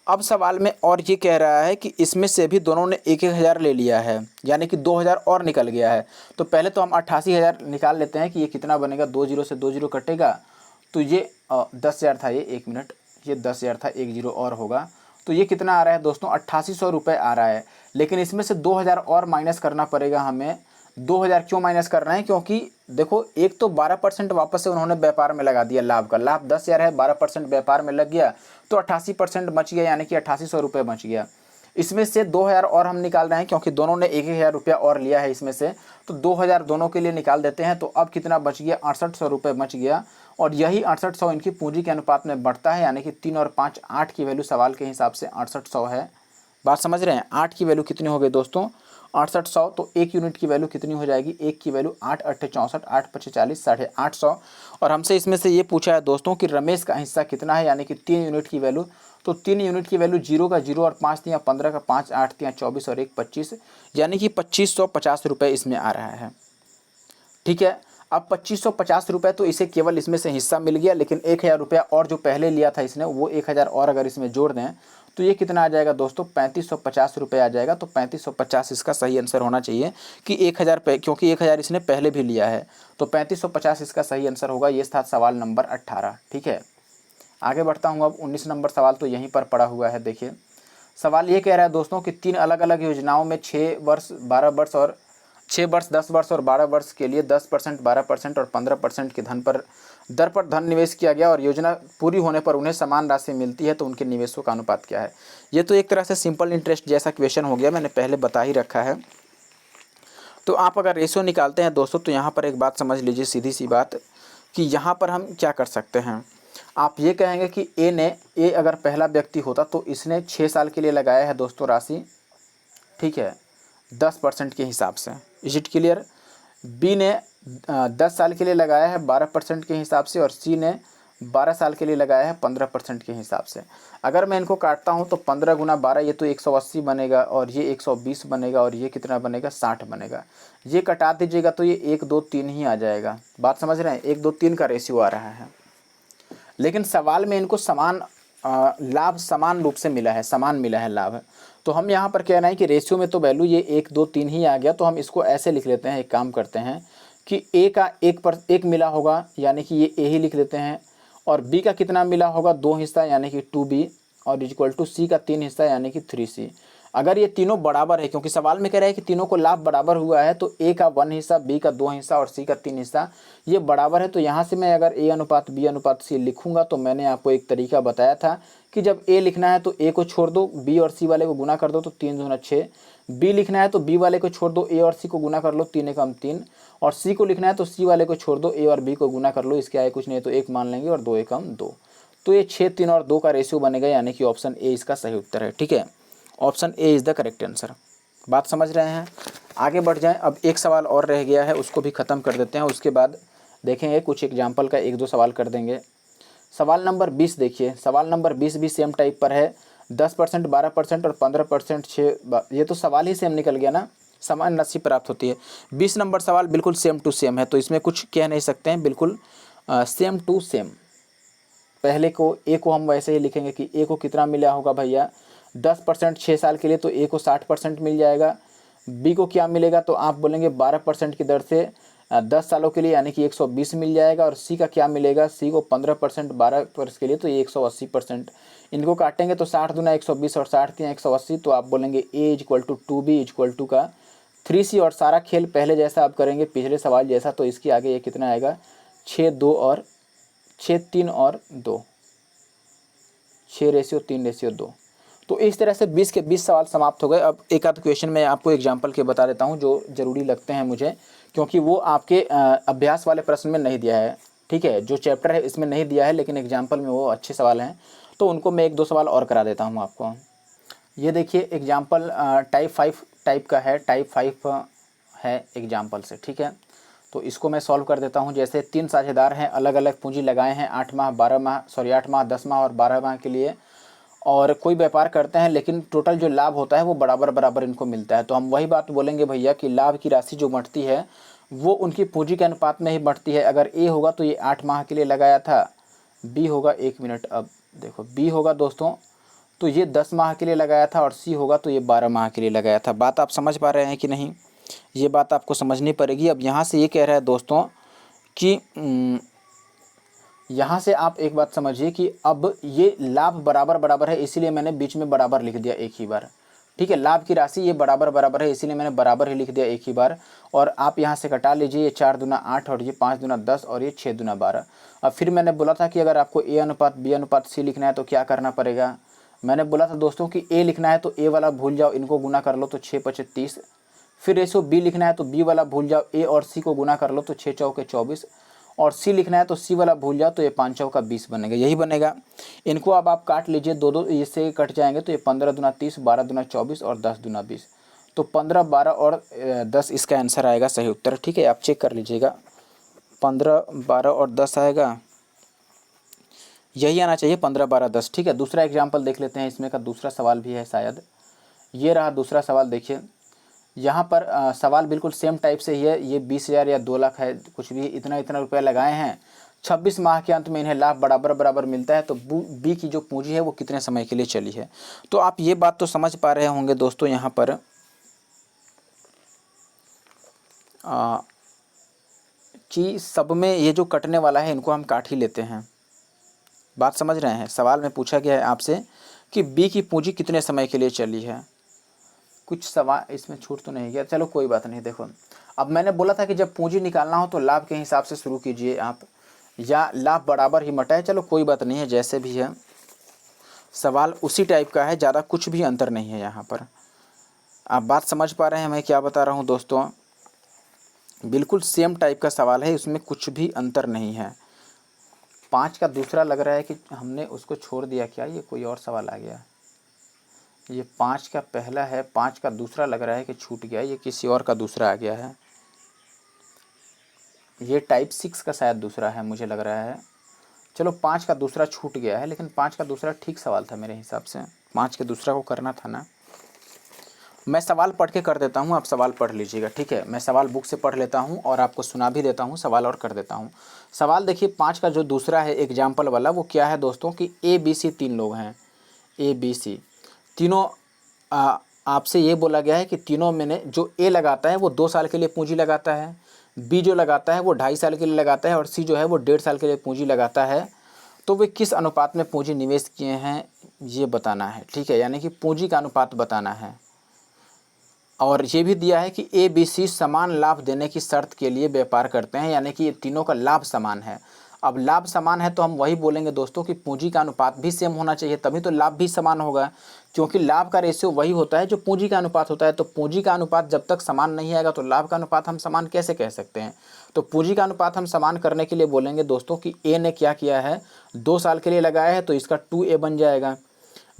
अब सवाल में और ये कह रहा है कि इसमें से भी दोनों ने 1,000 ले लिया है, यानी कि 2,000 और निकल गया है। तो पहले तो हम 88,000 निकाल लेते हैं कि ये कितना बनेगा, 2 जीरो से 2 जीरो कटेगा, तो ये 10,000 था, ये 1 मिनट, ये 10,000 था, 1 जीरो और होगा, तो ये कितना आ रहा है दोस्तों, 8800 रुपये आ रहा है। लेकिन इसमें से 2,000 और माइनस करना पड़ेगा हमें। 2,000 क्यों माइनस कर रहे हैं, क्योंकि देखो एक तो 12% वापस से उन्होंने व्यापार में लगा दिया, लाभ का, लाभ 10,000 है, 12% व्यापार में लग गया, तो 88% बच गया, यानी कि 8800 रुपये बच गया। इसमें से 2,000 और हम निकाल रहे हैं, क्योंकि दोनों ने 1,000 रुपया और लिया है इसमें से, तो 2,000 दोनों के लिए निकाल देते हैं। तो अब कितना बच गया, 6800 रुपये बच गया, और यही 6800 इनकी पूंजी के अनुपात में बढ़ता है, यानी कि 3 और 5 8 की वैल्यू सवाल के हिसाब से 6800 है। बात समझ रहे हैं। 8 की वैल्यू कितनी हो गई दोस्तों 6800, तो 1 यूनिट की वैल्यू कितनी हो जाएगी, 1 की वैल्यू 8 8 64, 8 5 40, 850। और हमसे इसमें से ये पूछा है दोस्तों कि रमेश का हिस्सा कितना है, यानी कि 3 यूनिट की वैल्यू। तो 3 यूनिट की वैल्यू 0 का 0 और 5 दिया 15 का 5, 8 दिया 24 और 1 25, यानी कि 2550 रुपये इसमें आ रहा है। ठीक है, अब 2550 रुपये तो इसे केवल इसमें से हिस्सा मिल गया, लेकिन 1000 रुपया और जो पहले लिया था इसने वो 1000 और अगर इसमें जोड़ दें तो ये कितना आ जाएगा दोस्तों 3550 रुपये आ जाएगा। तो 3550 इसका सही आंसर होना चाहिए कि 1000 पे, क्योंकि 1000 इसने पहले भी लिया है, तो 3550 इसका सही आंसर होगा। ये था सवाल नंबर 18। ठीक है, आगे बढ़ता हूँ। अब 19 नंबर सवाल तो यहीं पर पड़ा हुआ है। देखिए सवाल ये कह रहा है दोस्तों कि 3 अलग अलग योजनाओं में 6 वर्ष 12 वर्ष और 6 वर्ष 10 वर्ष और 12 वर्ष के लिए 10%, 12% और 15% के दर पर धन निवेश किया गया और योजना पूरी होने पर उन्हें समान राशि मिलती है, तो उनके निवेशों का अनुपात क्या है। ये तो एक तरह से सिंपल इंटरेस्ट जैसा क्वेश्चन हो गया, मैंने पहले बता ही रखा है। तो आप अगर रेशियो निकालते हैं दोस्तों तो यहाँ पर एक बात समझ लीजिए, सीधी सी बात, कि यहाँ पर हम क्या कर सकते हैं। आप ये कहेंगे कि ए अगर पहला व्यक्ति होता तो इसने 6 साल के लिए लगाया है दोस्तों राशि, ठीक है, 10% के हिसाब से। Is it clear. बी ने 10 साल के लिए लगाया है 12% के हिसाब से, और सी ने 12 साल के लिए लगाया है 15% के हिसाब से। अगर मैं इनको काटता हूँ तो 15 गुना 12 ये तो 180 बनेगा, और ये 120 बनेगा, और ये कितना बनेगा 60 बनेगा। ये कटा दीजिएगा तो ये 1 2 3 ही आ जाएगा। बात समझ रहे हैं, 1 2 3 का रेशियो आ रहा है। लेकिन सवाल में इनको समान लाभ समान रूप से मिला है, समान मिला है लाभ। तो हम यहाँ पर कह रहे हैं कि रेशियो में तो वैल्यू ये 1 2 3 ही आ गया, तो हम इसको ऐसे लिख लेते हैं। एक काम करते हैं कि ए का 1 मिला होगा, यानी कि ये ए ही लिख लेते हैं, और बी का कितना मिला होगा 2 हिस्सा, यानी कि 2b, और इक्वल टू सी का 3 हिस्सा, यानी कि 3c। अगर ये तीनों बराबर है, क्योंकि सवाल में कह रहा है कि तीनों को लाभ बराबर हुआ है, तो ए का 1 हिस्सा, बी का 2 हिस्सा और सी का 3 हिस्सा ये बराबर है। तो यहाँ से मैं अगर ए अनुपात बी अनुपात सी लिखूंगा, तो मैंने आपको एक तरीका बताया था कि जब ए लिखना है तो ए को छोड़ दो, बी और सी वाले को गुना कर दो तो 3 दूना 6। बी लिखना है तो बी वाले को छोड़ दो, ए और सी को गुना कर लो, 3 एकम 3। और सी को लिखना है तो सी वाले को छोड़ दो, ए और बी को गुना कर लो, इसके आगे कुछ नहीं तो 1 मान लेंगे, और 2 एकम 2। तो ये 6 3 और 2 का रेशियो बनेगा, यानी कि ऑप्शन ए इसका सही उत्तर है। ठीक है, option A is the correct answer. बात समझ रहे हैं। आगे बढ़ जाएं। अब एक सवाल और रह गया है, उसको भी ख़त्म कर देते हैं, उसके बाद देखेंगे कुछ एग्जाम्पल का 1 2 सवाल कर देंगे। सवाल नंबर 20 देखिए, सवाल नंबर 20 भी सेम टाइप पर है। 10%, 12% और 15%, 6, ये तो सवाल ही सेम निकल गया ना, समान राशि प्राप्त होती है। 20 नंबर सवाल बिल्कुल सेम टू सेम है, तो इसमें कुछ कह नहीं सकते हैं, बिल्कुल सेम टू सेम। पहले को ए को हम वैसे ही लिखेंगे कि ए को कितना मिला होगा भैया 10% 6 साल के लिए, तो ए को 60% मिल जाएगा। बी को क्या मिलेगा, तो आप बोलेंगे 12% की दर से 10 सालों के लिए, यानी कि 120 मिल जाएगा। और सी का क्या मिलेगा, सी को 15% 12 वर्ष के लिए, तो ये 180%। इनको काटेंगे तो 60 दूना 120 और 60 3 180, तो आप बोलेंगे a equal to 2b equal to का 3c। और सारा खेल पहले जैसा आप करेंगे, पिछले सवाल जैसा, तो इसके आगे ये कितना आएगा 6 2 और 6 3 और 2, 6 रेशियो 3 रेशियो 2। तो इस तरह से 20 के 20 सवाल समाप्त हो गए। अब एक आध क्वेश्चन मैं आपको एग्जांपल के बता देता हूं जो ज़रूरी लगते हैं मुझे, क्योंकि वो आपके अभ्यास वाले प्रश्न में नहीं दिया है। ठीक है, जो चैप्टर है इसमें नहीं दिया है, लेकिन एग्जाम्पल में वो अच्छे सवाल हैं, तो उनको मैं 1 2 सवाल और करा देता हूँ आपको। ये देखिए एग्जाम्पल टाइप 5 टाइप का है, टाइप 5 है एग्जाम्पल से। ठीक है, तो इसको मैं सॉल्व कर देता हूँ। जैसे 3 साझेदार हैं, अलग अलग पूंजी लगाए हैं 8 माह 10 माह और 12 माह के लिए, और कोई व्यापार करते हैं, लेकिन टोटल जो लाभ होता है वो बराबर बराबर इनको मिलता है। तो हम वही बात बोलेंगे भैया कि लाभ की राशि जो बढ़ती है वो उनकी पूंजी के अनुपात में ही बढ़ती है। अगर ए होगा तो ये 8 माह के लिए लगाया था, बी होगा 1 मिनट, अब देखो बी होगा दोस्तों तो ये 10 माह के लिए लगाया था, और सी होगा तो ये 12 माह के लिए लगाया था। बात आप समझ पा रहे हैं कि नहीं, ये बात आपको समझनी पड़ेगी। अब यहाँ से ये कह रहा है दोस्तों कि यहाँ से आप एक बात समझिए कि अब ये लाभ बराबर बराबर है, इसीलिए मैंने बीच में बराबर लिख दिया एक ही बार। ठीक है, लाभ की राशि ये बराबर बराबर है, इसीलिए मैंने बराबर ही लिख दिया एक ही बार। और आप यहाँ से कटा लीजिए, ये 4 दूना 8 और ये 5 दूना 10 और ये 6 दूना 12। अब फिर मैंने बोला था कि अगर आपको ए अनुपात बी अनुपात सी लिखना है तो क्या करना पड़ेगा। मैंने बोला था दोस्तों कि ए लिखना है तो ए वाला भूल जाओ, इनको गुना कर लो तो 6 5 30। फिर रेशो बी लिखना है तो बी वाला भूल जाओ, ए और सी को गुना कर लो तो 6 चौके 24। और सी लिखना है तो सी वाला भूल जाओ, तो ये 5 चौका 20 बनेगा, यही बनेगा। इनको अब आप काट लीजिए, दो दो इससे कट जाएंगे, तो ये 15 दूना 30, 12 दूना 24 और 10 दूना 20, तो 15, 12 और 10 इसका आंसर आएगा सही उत्तर। ठीक है, आप चेक कर लीजिएगा, 15, 12 और 10 आएगा, यही आना चाहिए, 15, 12, 10। ठीक है, दूसरा एग्जाम्पल देख लेते हैं, इसमें का दूसरा सवाल भी है शायद। ये रहा दूसरा सवाल, देखिए यहाँ पर सवाल बिल्कुल सेम टाइप से ही है। ये 20,000 या 2 लाख है, कुछ भी इतना इतना रुपया लगाए हैं, 26 माह के अंत में इन्हें लाभ बराबर बराबर मिलता है, तो बी की जो पूंजी है वो कितने समय के लिए चली है। तो आप ये बात तो समझ पा रहे होंगे दोस्तों यहाँ पर कि सब में ये जो कटने वाला है इनको हम काट ही लेते हैं। बात समझ रहे हैं, सवाल में पूछा गया है आपसे कि बी की पूंजी कितने समय के लिए चली है। कुछ सवाल इसमें छूट तो नहीं गया, चलो कोई बात नहीं। देखो, अब मैंने बोला था कि जब पूंजी निकालना हो तो लाभ के हिसाब से शुरू कीजिए आप, या लाभ बराबर ही मटा है, चलो कोई बात नहीं है, जैसे भी है सवाल उसी टाइप का है, ज़्यादा कुछ भी अंतर नहीं है यहाँ पर। आप बात समझ पा रहे हैं मैं क्या बता रहा हूँ दोस्तों, बिल्कुल सेम टाइप का सवाल है, उसमें कुछ भी अंतर नहीं है। 5 का दूसरा लग रहा है कि हमने उसको छोड़ दिया क्या, ये कोई और सवाल आ गया। ये 5 का पहला है, 5 का दूसरा लग रहा है कि छूट गया, ये किसी और का दूसरा आ गया है। ये टाइप 6 का शायद दूसरा है, मुझे लग रहा है। चलो 5 का दूसरा छूट गया है, लेकिन 5 का दूसरा ठीक सवाल था मेरे हिसाब से, 5 के दूसरा को करना था ना। मैं सवाल पढ़ के कर देता हूँ, आप सवाल पढ़ लीजिएगा। ठीक है, मैं सवाल बुक से पढ़ लेता हूँ और आपको सुना भी देता हूँ, सवाल और कर देता हूँ। सवाल देखिए 5 का जो दूसरा है एग्जाम्पल वाला, वो क्या है दोस्तों कि ABC 3 लोग हैं, ABC तीनों आपसे ये बोला गया है कि तीनों में ने जो A लगाता है वो 2 साल के लिए पूंजी लगाता है, B जो लगाता है वो 2.5 साल के लिए लगाता है, और C जो है वो 1.5 साल के लिए पूंजी लगाता है। तो वे किस अनुपात में पूंजी निवेश किए हैं ये बताना है। ठीक है, यानी कि पूंजी का अनुपात बताना है। और ये भी दिया है कि ABC समान लाभ देने की शर्त के लिए व्यापार करते हैं, यानी कि ये तीनों का लाभ समान है। अब लाभ समान है तो हम वही बोलेंगे दोस्तों कि पूंजी का अनुपात भी सेम होना चाहिए, तभी तो लाभ भी समान होगा, क्योंकि लाभ का रेशियो वही होता है जो पूंजी का अनुपात होता है। तो पूंजी का अनुपात जब तक समान नहीं आएगा तो लाभ का अनुपात हम समान कैसे कह सकते हैं। तो पूंजी का अनुपात हम समान करने के लिए बोलेंगे दोस्तों कि A ने क्या किया है, 2 साल के लिए लगाया है, तो इसका 2A बन जाएगा।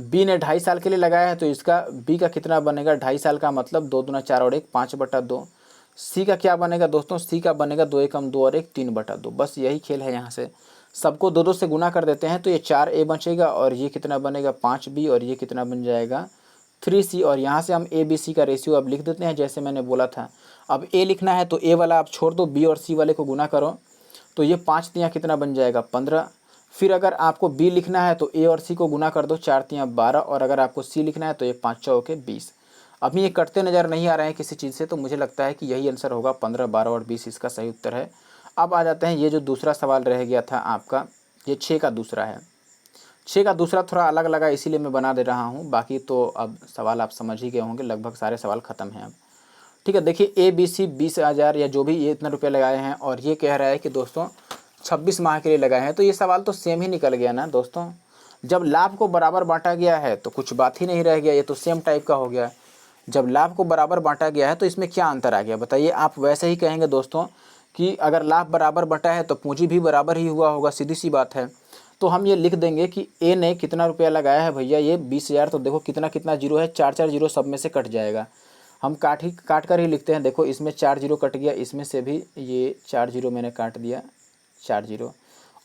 B ने 2.5 साल के लिए लगाया है, तो इसका B का कितना बनेगा, 2.5 साल का मतलब 2 दूना 4 और 1 5/2। C का क्या बनेगा दोस्तों, C का बनेगा 2 एकम 2 और 1 3/2। बस यही खेल है, यहाँ से सबको 2 से गुना कर देते हैं, तो ये 4A बचेगा, और ये कितना बनेगा 5B, और ये कितना बन जाएगा 3C। और यहाँ से हम ABC का रेशियो अब लिख देते हैं जैसे मैंने बोला था। अब A लिखना है तो A वाला आप छोड़ दो, B और C वाले को गुना करो, तो ये 5 तियाँ कितना बन जाएगा 15। फिर अगर आपको B लिखना है तो A और C को गुना कर दो, 4 तियाँ 12, और अगर आपको C लिखना है तो ये 5 चौके 20। अभी ये कटते नज़र नहीं आ रहे हैं किसी चीज़ से, तो मुझे लगता है कि यही आंसर होगा, 15, 12 और 20 इसका सही उत्तर है। अब आ जाते हैं, ये जो दूसरा सवाल रह गया था आपका, ये 6 का दूसरा है। 6 का दूसरा थोड़ा अलग लगा इसीलिए मैं बना दे रहा हूँ, बाकी तो अब सवाल आप समझ ही गए होंगे, लगभग सारे सवाल ख़त्म हैं अब। ठीक है, देखिए ABC 20,000 या जो भी ये इतना रुपये लगाए हैं, और ये कह रहा है कि दोस्तों 26 माह के लिए लगाए हैं, तो ये सवाल तो सेम ही निकल गया ना दोस्तों। जब लाभ को बराबर बांटा गया है तो कुछ बात ही नहीं रह गया, ये तो सेम टाइप का हो गया। जब लाभ को बराबर बांटा गया है तो इसमें क्या अंतर आ गया बताइए। आप वैसे ही कहेंगे दोस्तों कि अगर लाभ बराबर बटा है तो पूंजी भी बराबर ही हुआ होगा, सीधी सी बात है। तो हम ये लिख देंगे कि A ने कितना रुपया लगाया है भैया, ये 20,000, तो देखो कितना कितना जीरो है, 4 जीरो सब में से कट जाएगा। हम काट कर ही लिखते हैं, देखो इसमें 4 जीरो कट गया, इसमें से भी ये 4 जीरो मैंने काट दिया, 4 जीरो,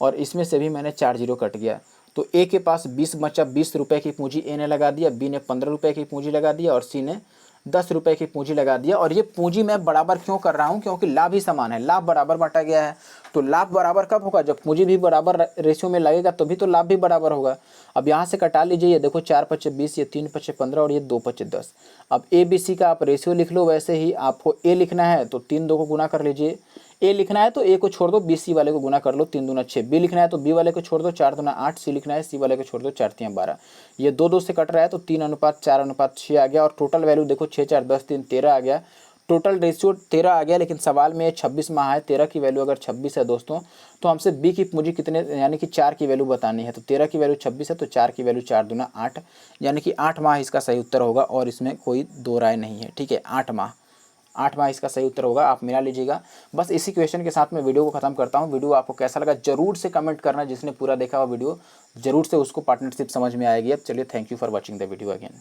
और इसमें से भी मैंने 4 जीरो कट गया। तो A के पास 20 बचा, 20 रुपये की पूंजी A ने लगा दिया, B ने 15 रुपये की पूंजी लगा दिया, और C ने 10 रुपये की पूंजी लगा दिया। और ये पूंजी मैं बराबर क्यों कर रहा हूँ, क्योंकि लाभ ही समान है, लाभ बराबर बांटा गया है। तो लाभ बराबर कब होगा, जब पूंजी भी बराबर रेशियो में लगेगा तभी तो लाभ भी बराबर होगा। अब यहाँ से कटा लीजिए, ये देखो 4 पच्चे 20, ये 3 पच्चे 15, और ये 2 पच्चे 10। अब ABC का आप रेशियो लिख लो, वैसे ही आपको A लिखना है तो 3 2 को गुना कर लीजिए। A लिखना है तो A को छोड़ दो, BC वाले को गुना कर लो, 3 दूना 6। B लिखना है तो B वाले को छोड़ दो, 4 दूना 8। C लिखना है, C वाले को छोड़ दो, 4 तियाँ 12। ये 2 2 से कट रहा है तो 3:4:6 आ गया, और टोटल वैल्यू देखो 6 4 10 3 13 आ गया, टोटल रेशियो 13 आ गया। लेकिन सवाल में 26 माह है, 13 की वैल्यू अगर 26 है दोस्तों, तो हमसे B की पूंजी कितने यानी कि 4 की वैल्यू बतानी है। तो 13 की वैल्यू 26 है, तो 4 की वैल्यू 4 दूना 8, यानी कि 8 माह इसका सही उत्तर होगा, और इसमें कोई दो राय नहीं है। ठीक है, 8 माह, 8वां इसका सही उत्तर होगा, आप मिला लीजिएगा। बस इसी क्वेश्चन के साथ मैं वीडियो को खत्म करता हूँ। वीडियो आपको कैसा लगा जरूर से कमेंट करना, जिसने पूरा देखा हुआ वीडियो जरूर से उसको पार्टनरशिप समझ में आएगी। अब चलिए, thank you for watching the video again.